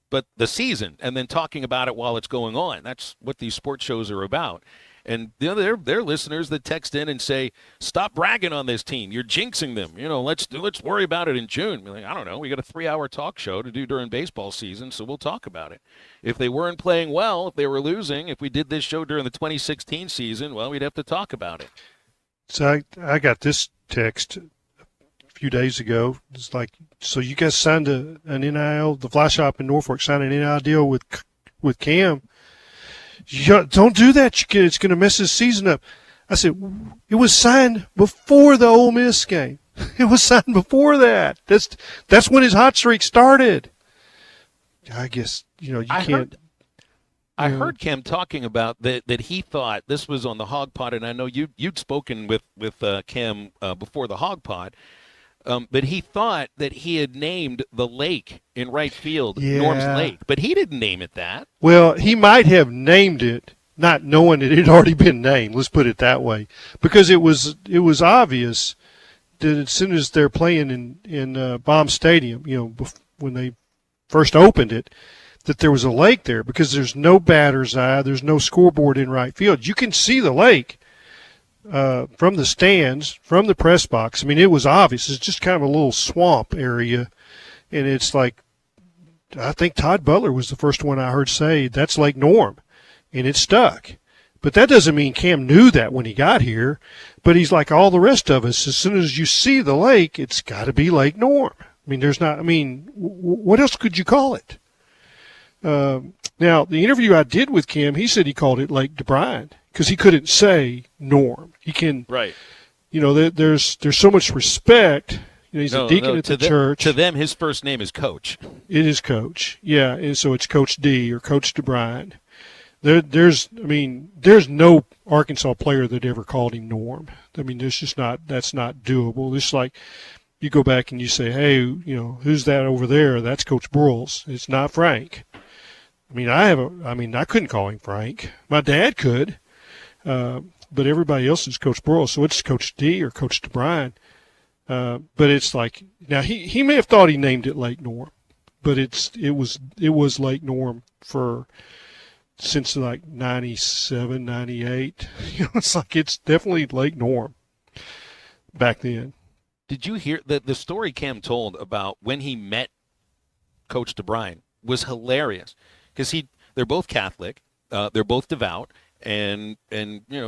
but the season, and then talking about it while it's going on. That's what these sports shows are about. And they're listeners that text in and say, "Stop bragging on this team. You're jinxing them. Let's worry about it in June." We're like, I don't know. We got a 3-hour talk show to do during baseball season, so we'll talk about it. If they weren't playing well, if they were losing, if we did this show during the 2016 season, well, we'd have to talk about it. So I got this text a few days ago. It's like, so you guys signed an NIL, the Fly Shop in Norfolk signed an NIL deal with Cam. Don't do that. It's going to mess his season up. I said, it was signed before the Ole Miss game. It was signed before that. That's when his hot streak started. I guess, you can't. I heard Cam talking about that he thought this was on the Hog Pod, and I know you'd spoken with Cam before the Hog Pod. But he thought that he had named the lake in right field Norm's Lake, but he didn't name it that. Well, he might have named it, not knowing that it had already been named. Let's put it that way, because it was obvious that as soon as they're playing in Baum Stadium, when they first opened it, that there was a lake there, because there's no batter's eye, there's no scoreboard in right field. You can see the lake from the stands, from the press box. I mean, it was obvious. It's just kind of a little swamp area, and it's like, I think Todd Butler was the first one I heard say, "That's Lake Norm," and it stuck. But that doesn't mean Cam knew that when he got here. But he's like all the rest of us. As soon as you see the lake, it's got to be Lake Norm. I mean, what else could you call it? Now, the interview I did with Cam, he said he called it Lake DeBryan, because he couldn't say Norm. He can, right. there's so much respect. He's a deacon at the church. To them, his first name is Coach. It is Coach, yeah, and so it's Coach D or Coach DeBryan. There's no Arkansas player that ever called him Norm. I mean, that's not doable. It's like you go back and you say, hey, who's that over there? That's Coach Broyles. It's not Frank. I mean, I couldn't call him Frank. My dad could, but everybody else is Coach Broyles. So it's Coach D or Coach DeBryan. But it's like, now he may have thought he named it Lake Norm, but it was Lake Norm since like 97, 98. It's like it's definitely Lake Norm back then. Did you hear the story Cam told about when he met Coach DeBryan was hilarious because they're both Catholic, they're both devout. And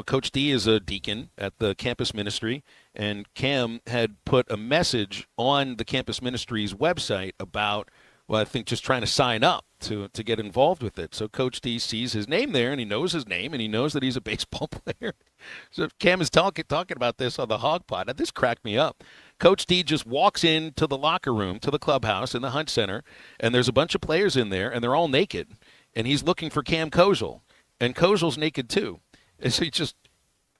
Coach D is a deacon at the campus ministry, and Cam had put a message on the campus ministry's website about, well, I think just trying to sign up to get involved with it. So Coach D sees his name there, and he knows his name, and he knows that he's a baseball player. So Cam is talking about this on the Hog Pod. Now, this cracked me up. Coach D just walks into the locker room, to the clubhouse in the Hunt Center, and there's a bunch of players in there, and they're all naked, and he's looking for Cam Kozel. And Kozel's naked too. And so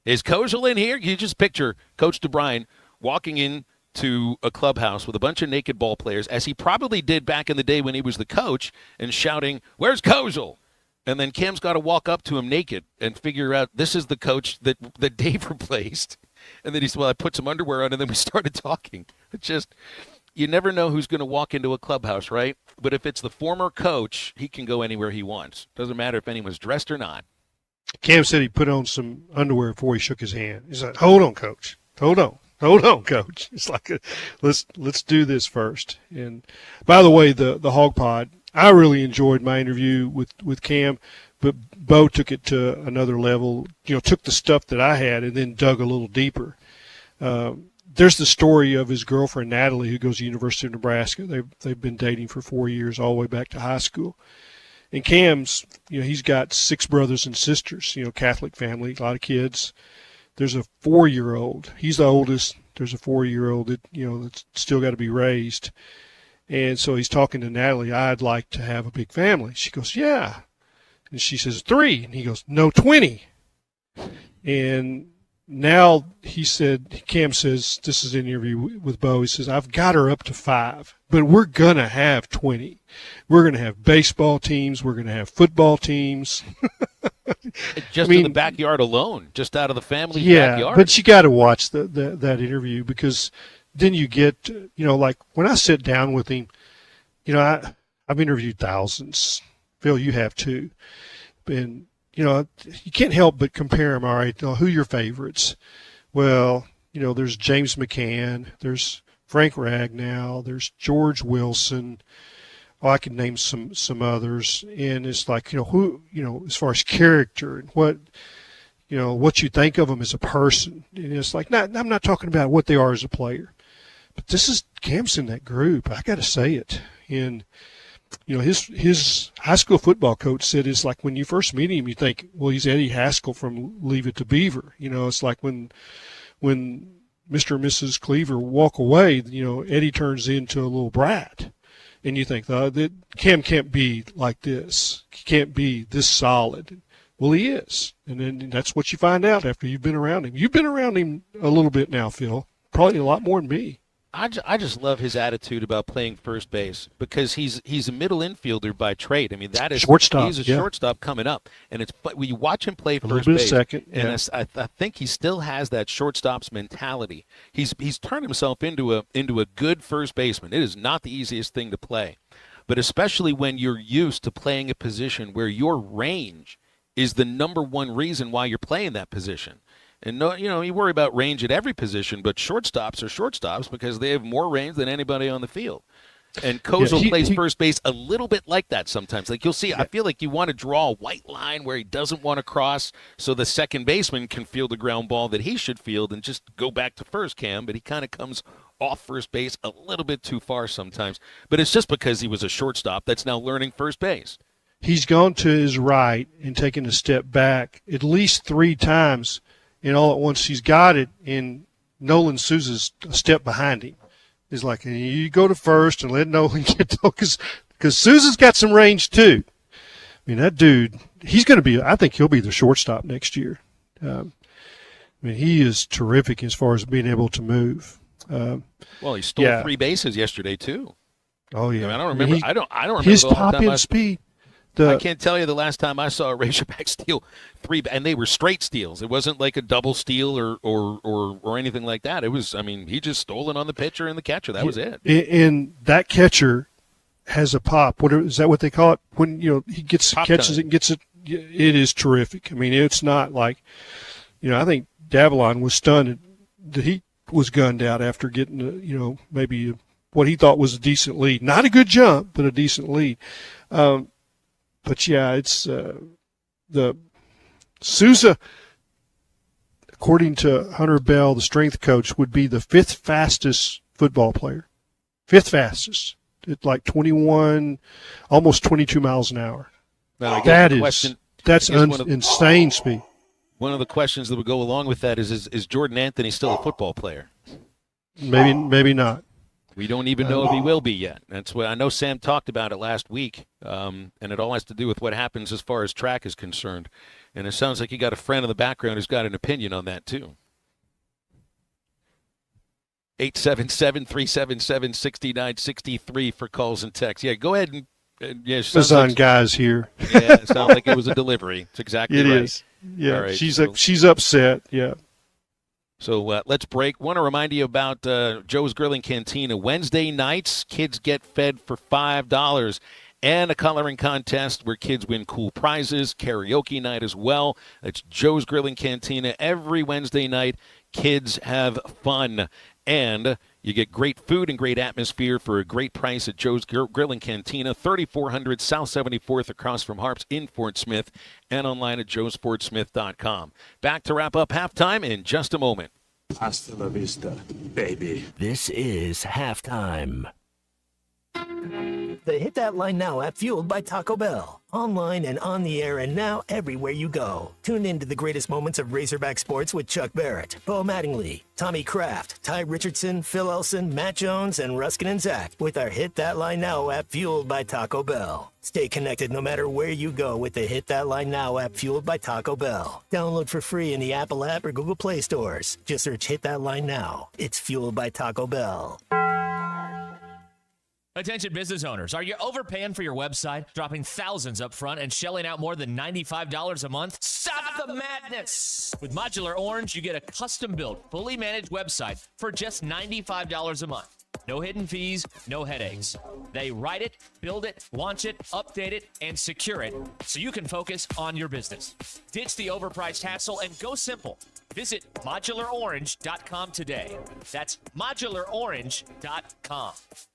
is Kozel in here? You just picture Coach DeBryan walking into a clubhouse with a bunch of naked ball players, as he probably did back in the day when he was the coach, and shouting, "Where's Kozel?" And then Cam's got to walk up to him naked and figure out this is the coach that Dave replaced. And then he said, well, I put some underwear on, and then we started talking. It's just, you never know who's going to walk into a clubhouse, right? But if it's the former coach, he can go anywhere he wants. Doesn't matter if anyone's dressed or not. Cam said he put on some underwear before he shook his hand. He's like, hold on, Coach. Hold on, Coach. It's like, let's do this first. And by the way, the Hog Pod, I really enjoyed my interview with Cam, but Bo took it to another level, took the stuff that I had and then dug a little deeper. There's the story of his girlfriend, Natalie, who goes to the University of Nebraska. They've been dating for 4 years, all the way back to high school. And Cam's, he's got 6 brothers and sisters, Catholic family, a lot of kids. There's a 4-year-old. He's the oldest. There's a 4-year-old that, that's still got to be raised. And so he's talking to Natalie, I'd like to have a big family. She goes, yeah. And she says, 3. And he goes, no, 20. And now Cam says, this is an interview with Bo, he says, I've got her up to 5, but we're going to have 20. We're going to have baseball teams. We're going to have football teams. Just in the backyard alone, just out of the family backyard. Yeah, but you got to watch that interview, because then you get, like when I sit down with him, I've interviewed thousands. Phil, you have too. And you can't help but compare them. All right, who are your favorites? Well, there's James McCann, there's Frank Ragnow, there's George Wilson. Oh, I could name some others. And it's like, who, as far as character and what you think of them as a person. And it's like, I'm not talking about what they are as a player, but this is Cam's in that group. I got to say it. And his high school football coach said it's like when you first meet him, you think, well, he's Eddie Haskell from Leave It to Beaver. It's like when Mr. and Mrs. Cleaver walk away, Eddie turns into a little brat. And you think, that Cam can't be like this. He can't be this solid. Well, he is. And then that's what you find out after you've been around him. You've been around him a little bit now, Phil. Probably a lot more than me. I just love his attitude about playing first base, because he's a middle infielder by trade. I mean, that is shortstop. He's a shortstop coming up, and when you watch him play first bit base, second, and I think he still has that shortstop's mentality. He's turned himself into a good first baseman. It is not the easiest thing to play, but especially when you're used to playing a position where your range is the number one reason why you're playing that position. And you worry about range at every position, but shortstops are shortstops because they have more range than anybody on the field. And Kozel plays first base a little bit like that sometimes. Like you'll see, I feel like you want to draw a white line where he doesn't want to cross so the second baseman can field a ground ball that he should field and just go back to first, Cam. But he kind of comes off first base a little bit too far sometimes. But it's just because he was a shortstop that's now learning first base. He's gone to his right and taken a step back at least 3 times. And all at once he's got it, and Nolan Sousa's a step behind him. He's like, you go to first and let Nolan get to, because Sousa's got some range too. I mean, that dude, he's going to be, I think he'll be the shortstop next year. I mean, he is terrific as far as being able to move. Well, he stole 3 bases yesterday too. Oh yeah, I mean, I don't remember. I don't remember his the last pop time in speed. I can't tell you the last time I saw a Razorback steal 3, and they were straight steals. It wasn't like a double steal or anything like that. It was, I mean, he just stole it on the pitcher and the catcher. That was it. And that catcher has a pop. What is that? What they call it when he gets Pop catches time. it and gets it? It is terrific. I mean, it's not like I think Davalon was stunned that he was gunned out after getting maybe what he thought was a decent lead. Not a good jump, but a decent lead. But yeah, it's the Sousa, according to Hunter Bell, the strength coach, would be the 5th fastest football player. 5th fastest. It's like 21, almost 22 miles an hour. Now, that's insane speed. One of the questions that would go along with that is Jordan Anthony still a football player? Maybe not. We don't even know if he will be yet. That's what I know. Sam talked about it last week, and it all has to do with what happens as far as track is concerned. And it sounds like you got a friend in the background who's got an opinion on that too. 877-377-6963 for calls and texts. Yeah, go ahead and Amazon guys here. Yeah, it sounds like it was a delivery. It's exactly right. It is. Yeah, right, she's upset. Yeah. So let's break. Want to remind you about Joe's Grilling Cantina. Wednesday nights, kids get fed for $5. And a coloring contest where kids win cool prizes. Karaoke night as well. That's Joe's Grilling Cantina. Every Wednesday night, kids have fun. And you get great food and great atmosphere for a great price at Joe's Grilling Cantina, 3400 South 74th across from Harps in Fort Smith, and online at joesportsmith.com. Back to wrap up halftime in just a moment. Hasta la vista, baby. This is halftime. The Hit That Line Now app, fueled by Taco Bell. Online and on the air and now everywhere you go. Tune in to the greatest moments of Razorback sports with Chuck Barrett, Bo Mattingly, Tommy Kraft, Ty Richardson, Phil Elson, Matt Jones, and Ruskin and Zach with our Hit That Line Now app, fueled by Taco Bell. Stay connected no matter where you go with the Hit That Line Now app, fueled by Taco Bell. Download for free in the Apple app or Google Play stores. Just search Hit That Line Now. It's fueled by Taco Bell. Attention business owners, are you overpaying for your website, dropping thousands up front and shelling out more than $95 a month? Stop the madness! With Modular Orange, you get a custom-built, fully managed website for just $95 a month. No hidden fees, no headaches. They write it, build it, launch it, update it, and secure it so you can focus on your business. Ditch the overpriced hassle and go simple. Visit modularorange.com today. That's modularorange.com.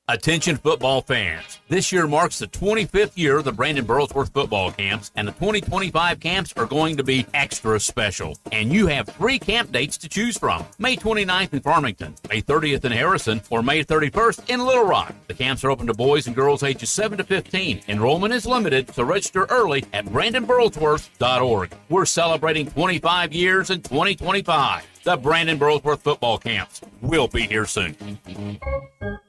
Attention football fans. This year marks the 25th year of the Brandon Burlsworth football camps, and the 2025 camps are going to be extra special. And you have 3 camp dates to choose from. May 29th in Farmington, May 30th in Harrison, or May 31st in Little Rock. The camps are open to boys and girls ages 7 to 15. Enrollment is limited, so register early at BrandonBurlsworth.org. We're celebrating 25 years in 2025. The Brandon Burlsworth football camps. We'll be here soon.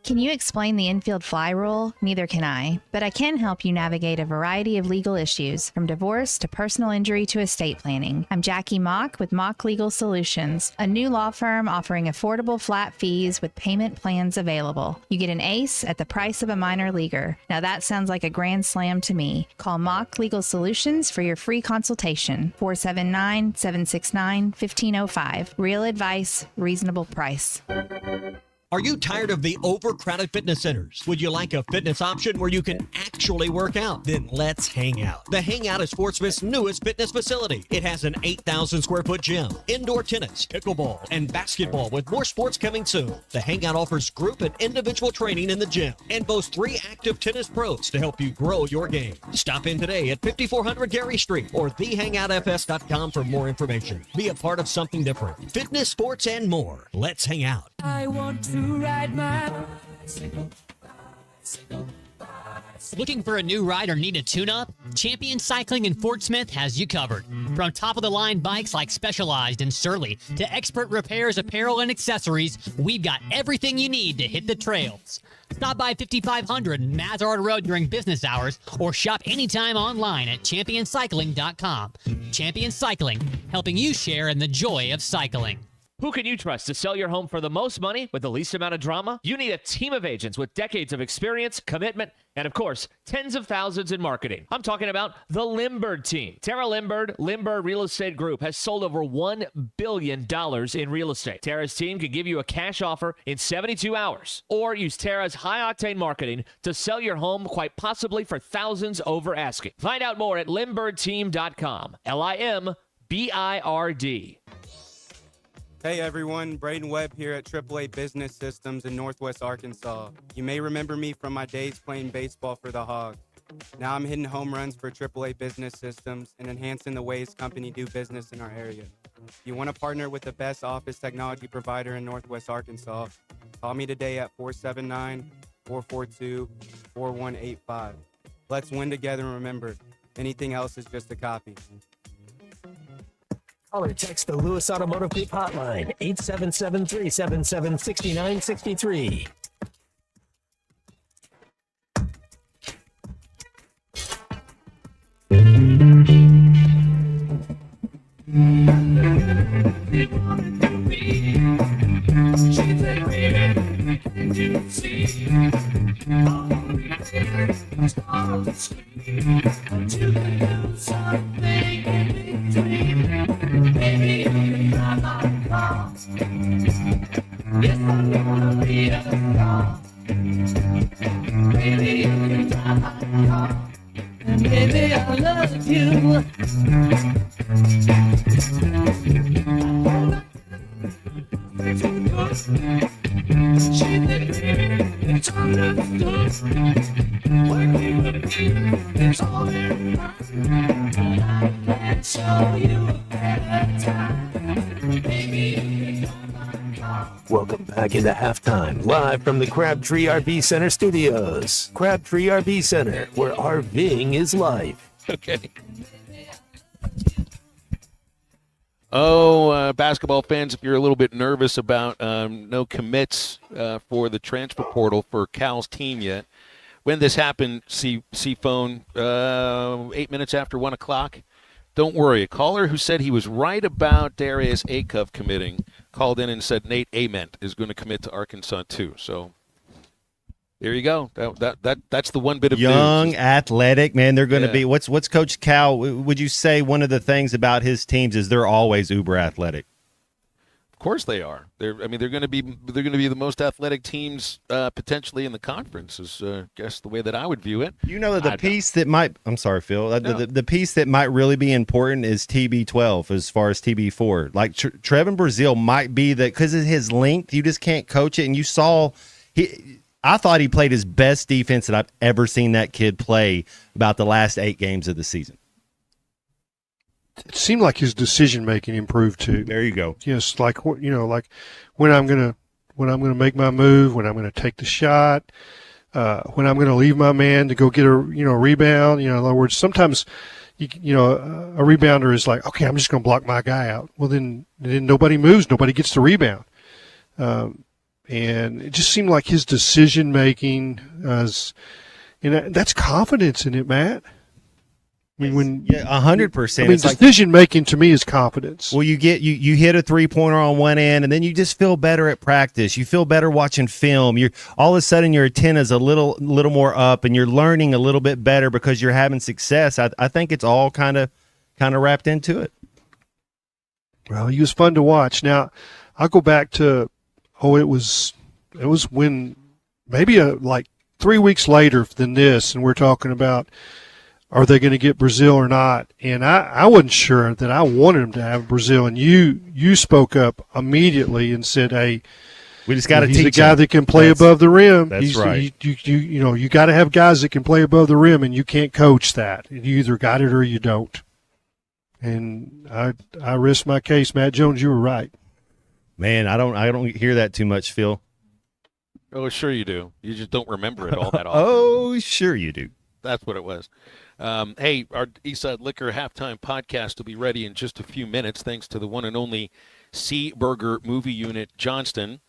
Can you explain the infield fly rule? Neither can I, but I can help you navigate a variety of legal issues, from divorce to personal injury to estate planning. I'm Jackie Mock with Mock Legal Solutions, a new law firm offering affordable flat fees with payment plans available. You get an ace at the price of a minor leaguer. Now that sounds like a grand slam to me. Call Mock Legal Solutions for your free consultation, 479-769-1505. Real advice, reasonable price. Are you tired of the overcrowded fitness centers? Would you like a fitness option where you can actually work out? Then let's hang out. The Hangout is Fort Smith's newest fitness facility. It has an 8,000 square foot gym, indoor tennis, pickleball, and basketball with more sports coming soon. The Hangout offers group and individual training in the gym and boasts 3 active tennis pros to help you grow your game. Stop in today at 5400 Gary Street or thehangoutfs.com for more information. Be a part of something different. Fitness, sports, and more. Let's hang out. I want to ride my bicycle, bicycle, bicycle. Looking for a new ride or need a tune-up? Champion Cycling in Fort Smith has you covered. From top-of-the-line bikes like Specialized and Surly to expert repairs, apparel, and accessories, we've got everything you need to hit the trails. Stop by 5500 Mazard Road during business hours or shop anytime online at championcycling.com. Champion Cycling, helping you share in the joy of cycling. Who can you trust to sell your home for the most money with the least amount of drama? You need a team of agents with decades of experience, commitment, and of course, tens of thousands in marketing. I'm talking about the Limbird team. Tara Limbird Real Estate Group has sold over $1 billion in real estate. Tara's team can give you a cash offer in 72 hours or use Tara's high-octane marketing to sell your home quite possibly for thousands over asking. Find out more at limbirdteam.com. LIMBIRD. Hey everyone, Braden Webb here at AAA Business Systems in Northwest Arkansas. You may remember me from my days playing baseball for the Hogs. Now I'm hitting home runs for AAA Business Systems and enhancing the ways company do business in our area. If you want to partner with the best office technology provider in Northwest Arkansas, call me today at 479-442-4185. Let's win together and remember, anything else is just a copy. Call or text the Lewis Automotive Group hotline, 877-377-6963. Baby, I love you. It's understood. Working with you is all in mind. I can show you a better time. Baby, Welcome back into halftime, live from the Crabtree RV Center studios. Crabtree RV Center, where RVing is life. Okay. Oh, basketball fans, if you're a little bit nervous about no commits for the transfer portal for Cal's team yet, when this happened, see phone 8 minutes after 1 o'clock. Don't worry. A caller who said he was right about Darius Akov committing called in and said Nate Ament is going to commit to Arkansas too. So there you go. That's the one bit of young, news. athletic, man. They're going to be. What's Coach Cal? Would you say one of the things about his teams is they're always uber athletic? Of course they are. They're going to be the most athletic teams potentially in the conference. Is I guess the way that I would view it. You know that the piece that might. I'm sorry, Phil. The piece that might really be important is TB12 as far as TB4. Like Trevin Brazile might be that because of his length, you just can't coach it. And you saw I thought he played his best defense that I've ever seen that kid play about the last 8 games of the season. It seemed like his decision making improved too. There you go. Yes, like like when I'm gonna make my move, when I'm gonna take the shot, when I'm gonna leave my man to go get a rebound. In other words, sometimes a rebounder is like, okay, I'm just gonna block my guy out. Well, then nobody moves, nobody gets the rebound, and it just seemed like his decision making that's confidence in it, Matt. I mean, 100%. I mean, decision making to me is confidence. Well, you hit a 3-pointer on one end, and then you just feel better at practice. You feel better watching film. You're all of a sudden your antenna's a little more up, and you're learning a little bit better because you're having success. I think it's all kind of wrapped into it. Well, he was fun to watch. Now, I'll go back to it was when maybe like 3 weeks later than this, and we're talking about, are they going to get Brazile or not? And I wasn't sure that I wanted them to have Brazile. And you spoke up immediately and said, "Hey, we just got to teach he's a guy him. that can play above the rim. That's right. You got to have guys that can play above the rim, and you can't coach that. You either got it or you don't." And I risked my case, Matt Jones. You were right. Man, I don't hear that too much, Phil. Oh, sure you do. You just don't remember it all that often. Oh, sure you do. That's what it was. Hey, our Eastside Liquor halftime podcast will be ready in just a few minutes, thanks to the one and only Sea Burger Movie Unit Johnston.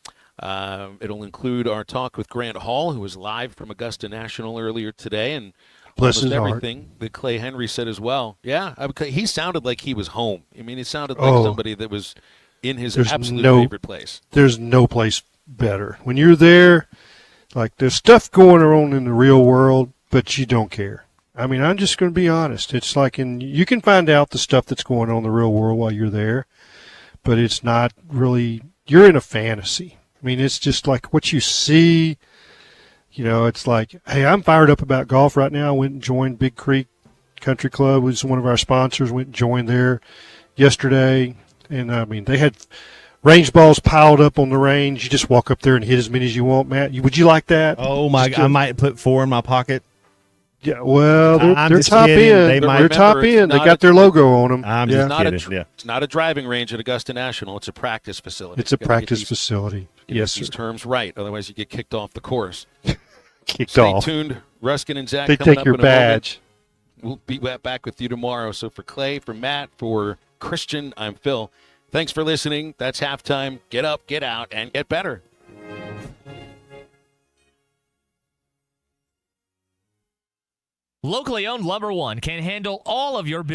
It'll include our talk with Grant Hall, who was live from Augusta National earlier today, and Bless almost his heart. everything that Clay Henry said as well. Yeah, he sounded like he was home. I mean, he sounded like somebody that was in his absolute favorite place. There's no place better. When you're there, like there's stuff going on in the real world, but you don't care. I mean, I'm just going to be honest. It's like you can find out the stuff that's going on in the real world while you're there, but it's not really, you're in a fantasy. I mean, it's just like what you see, it's like, hey, I'm fired up about golf right now. I went and joined Big Creek Country Club, which is one of our sponsors, went and joined there yesterday. And, I mean, they had range balls piled up on the range. You just walk up there and hit as many as you want, Matt. Would you like that? Oh, my God. I might put 4 in my pocket. Yeah, well, I'm they're just top kidding. end. They're top end. They got their logo on them. I'm yeah. just kidding. It's not a driving range at Augusta National. It's a practice facility. It's a practice facility. Yes, sir. These terms right. Otherwise, you get kicked off the course. Stay tuned. Ruskin and Zach They coming take up your in a badge. Moment. We'll be back with you tomorrow. So for Clay, for Matt, for Christian, I'm Phil. Thanks for listening. That's halftime. Get up, get out, and get better. Locally owned Lumber One can handle all of your building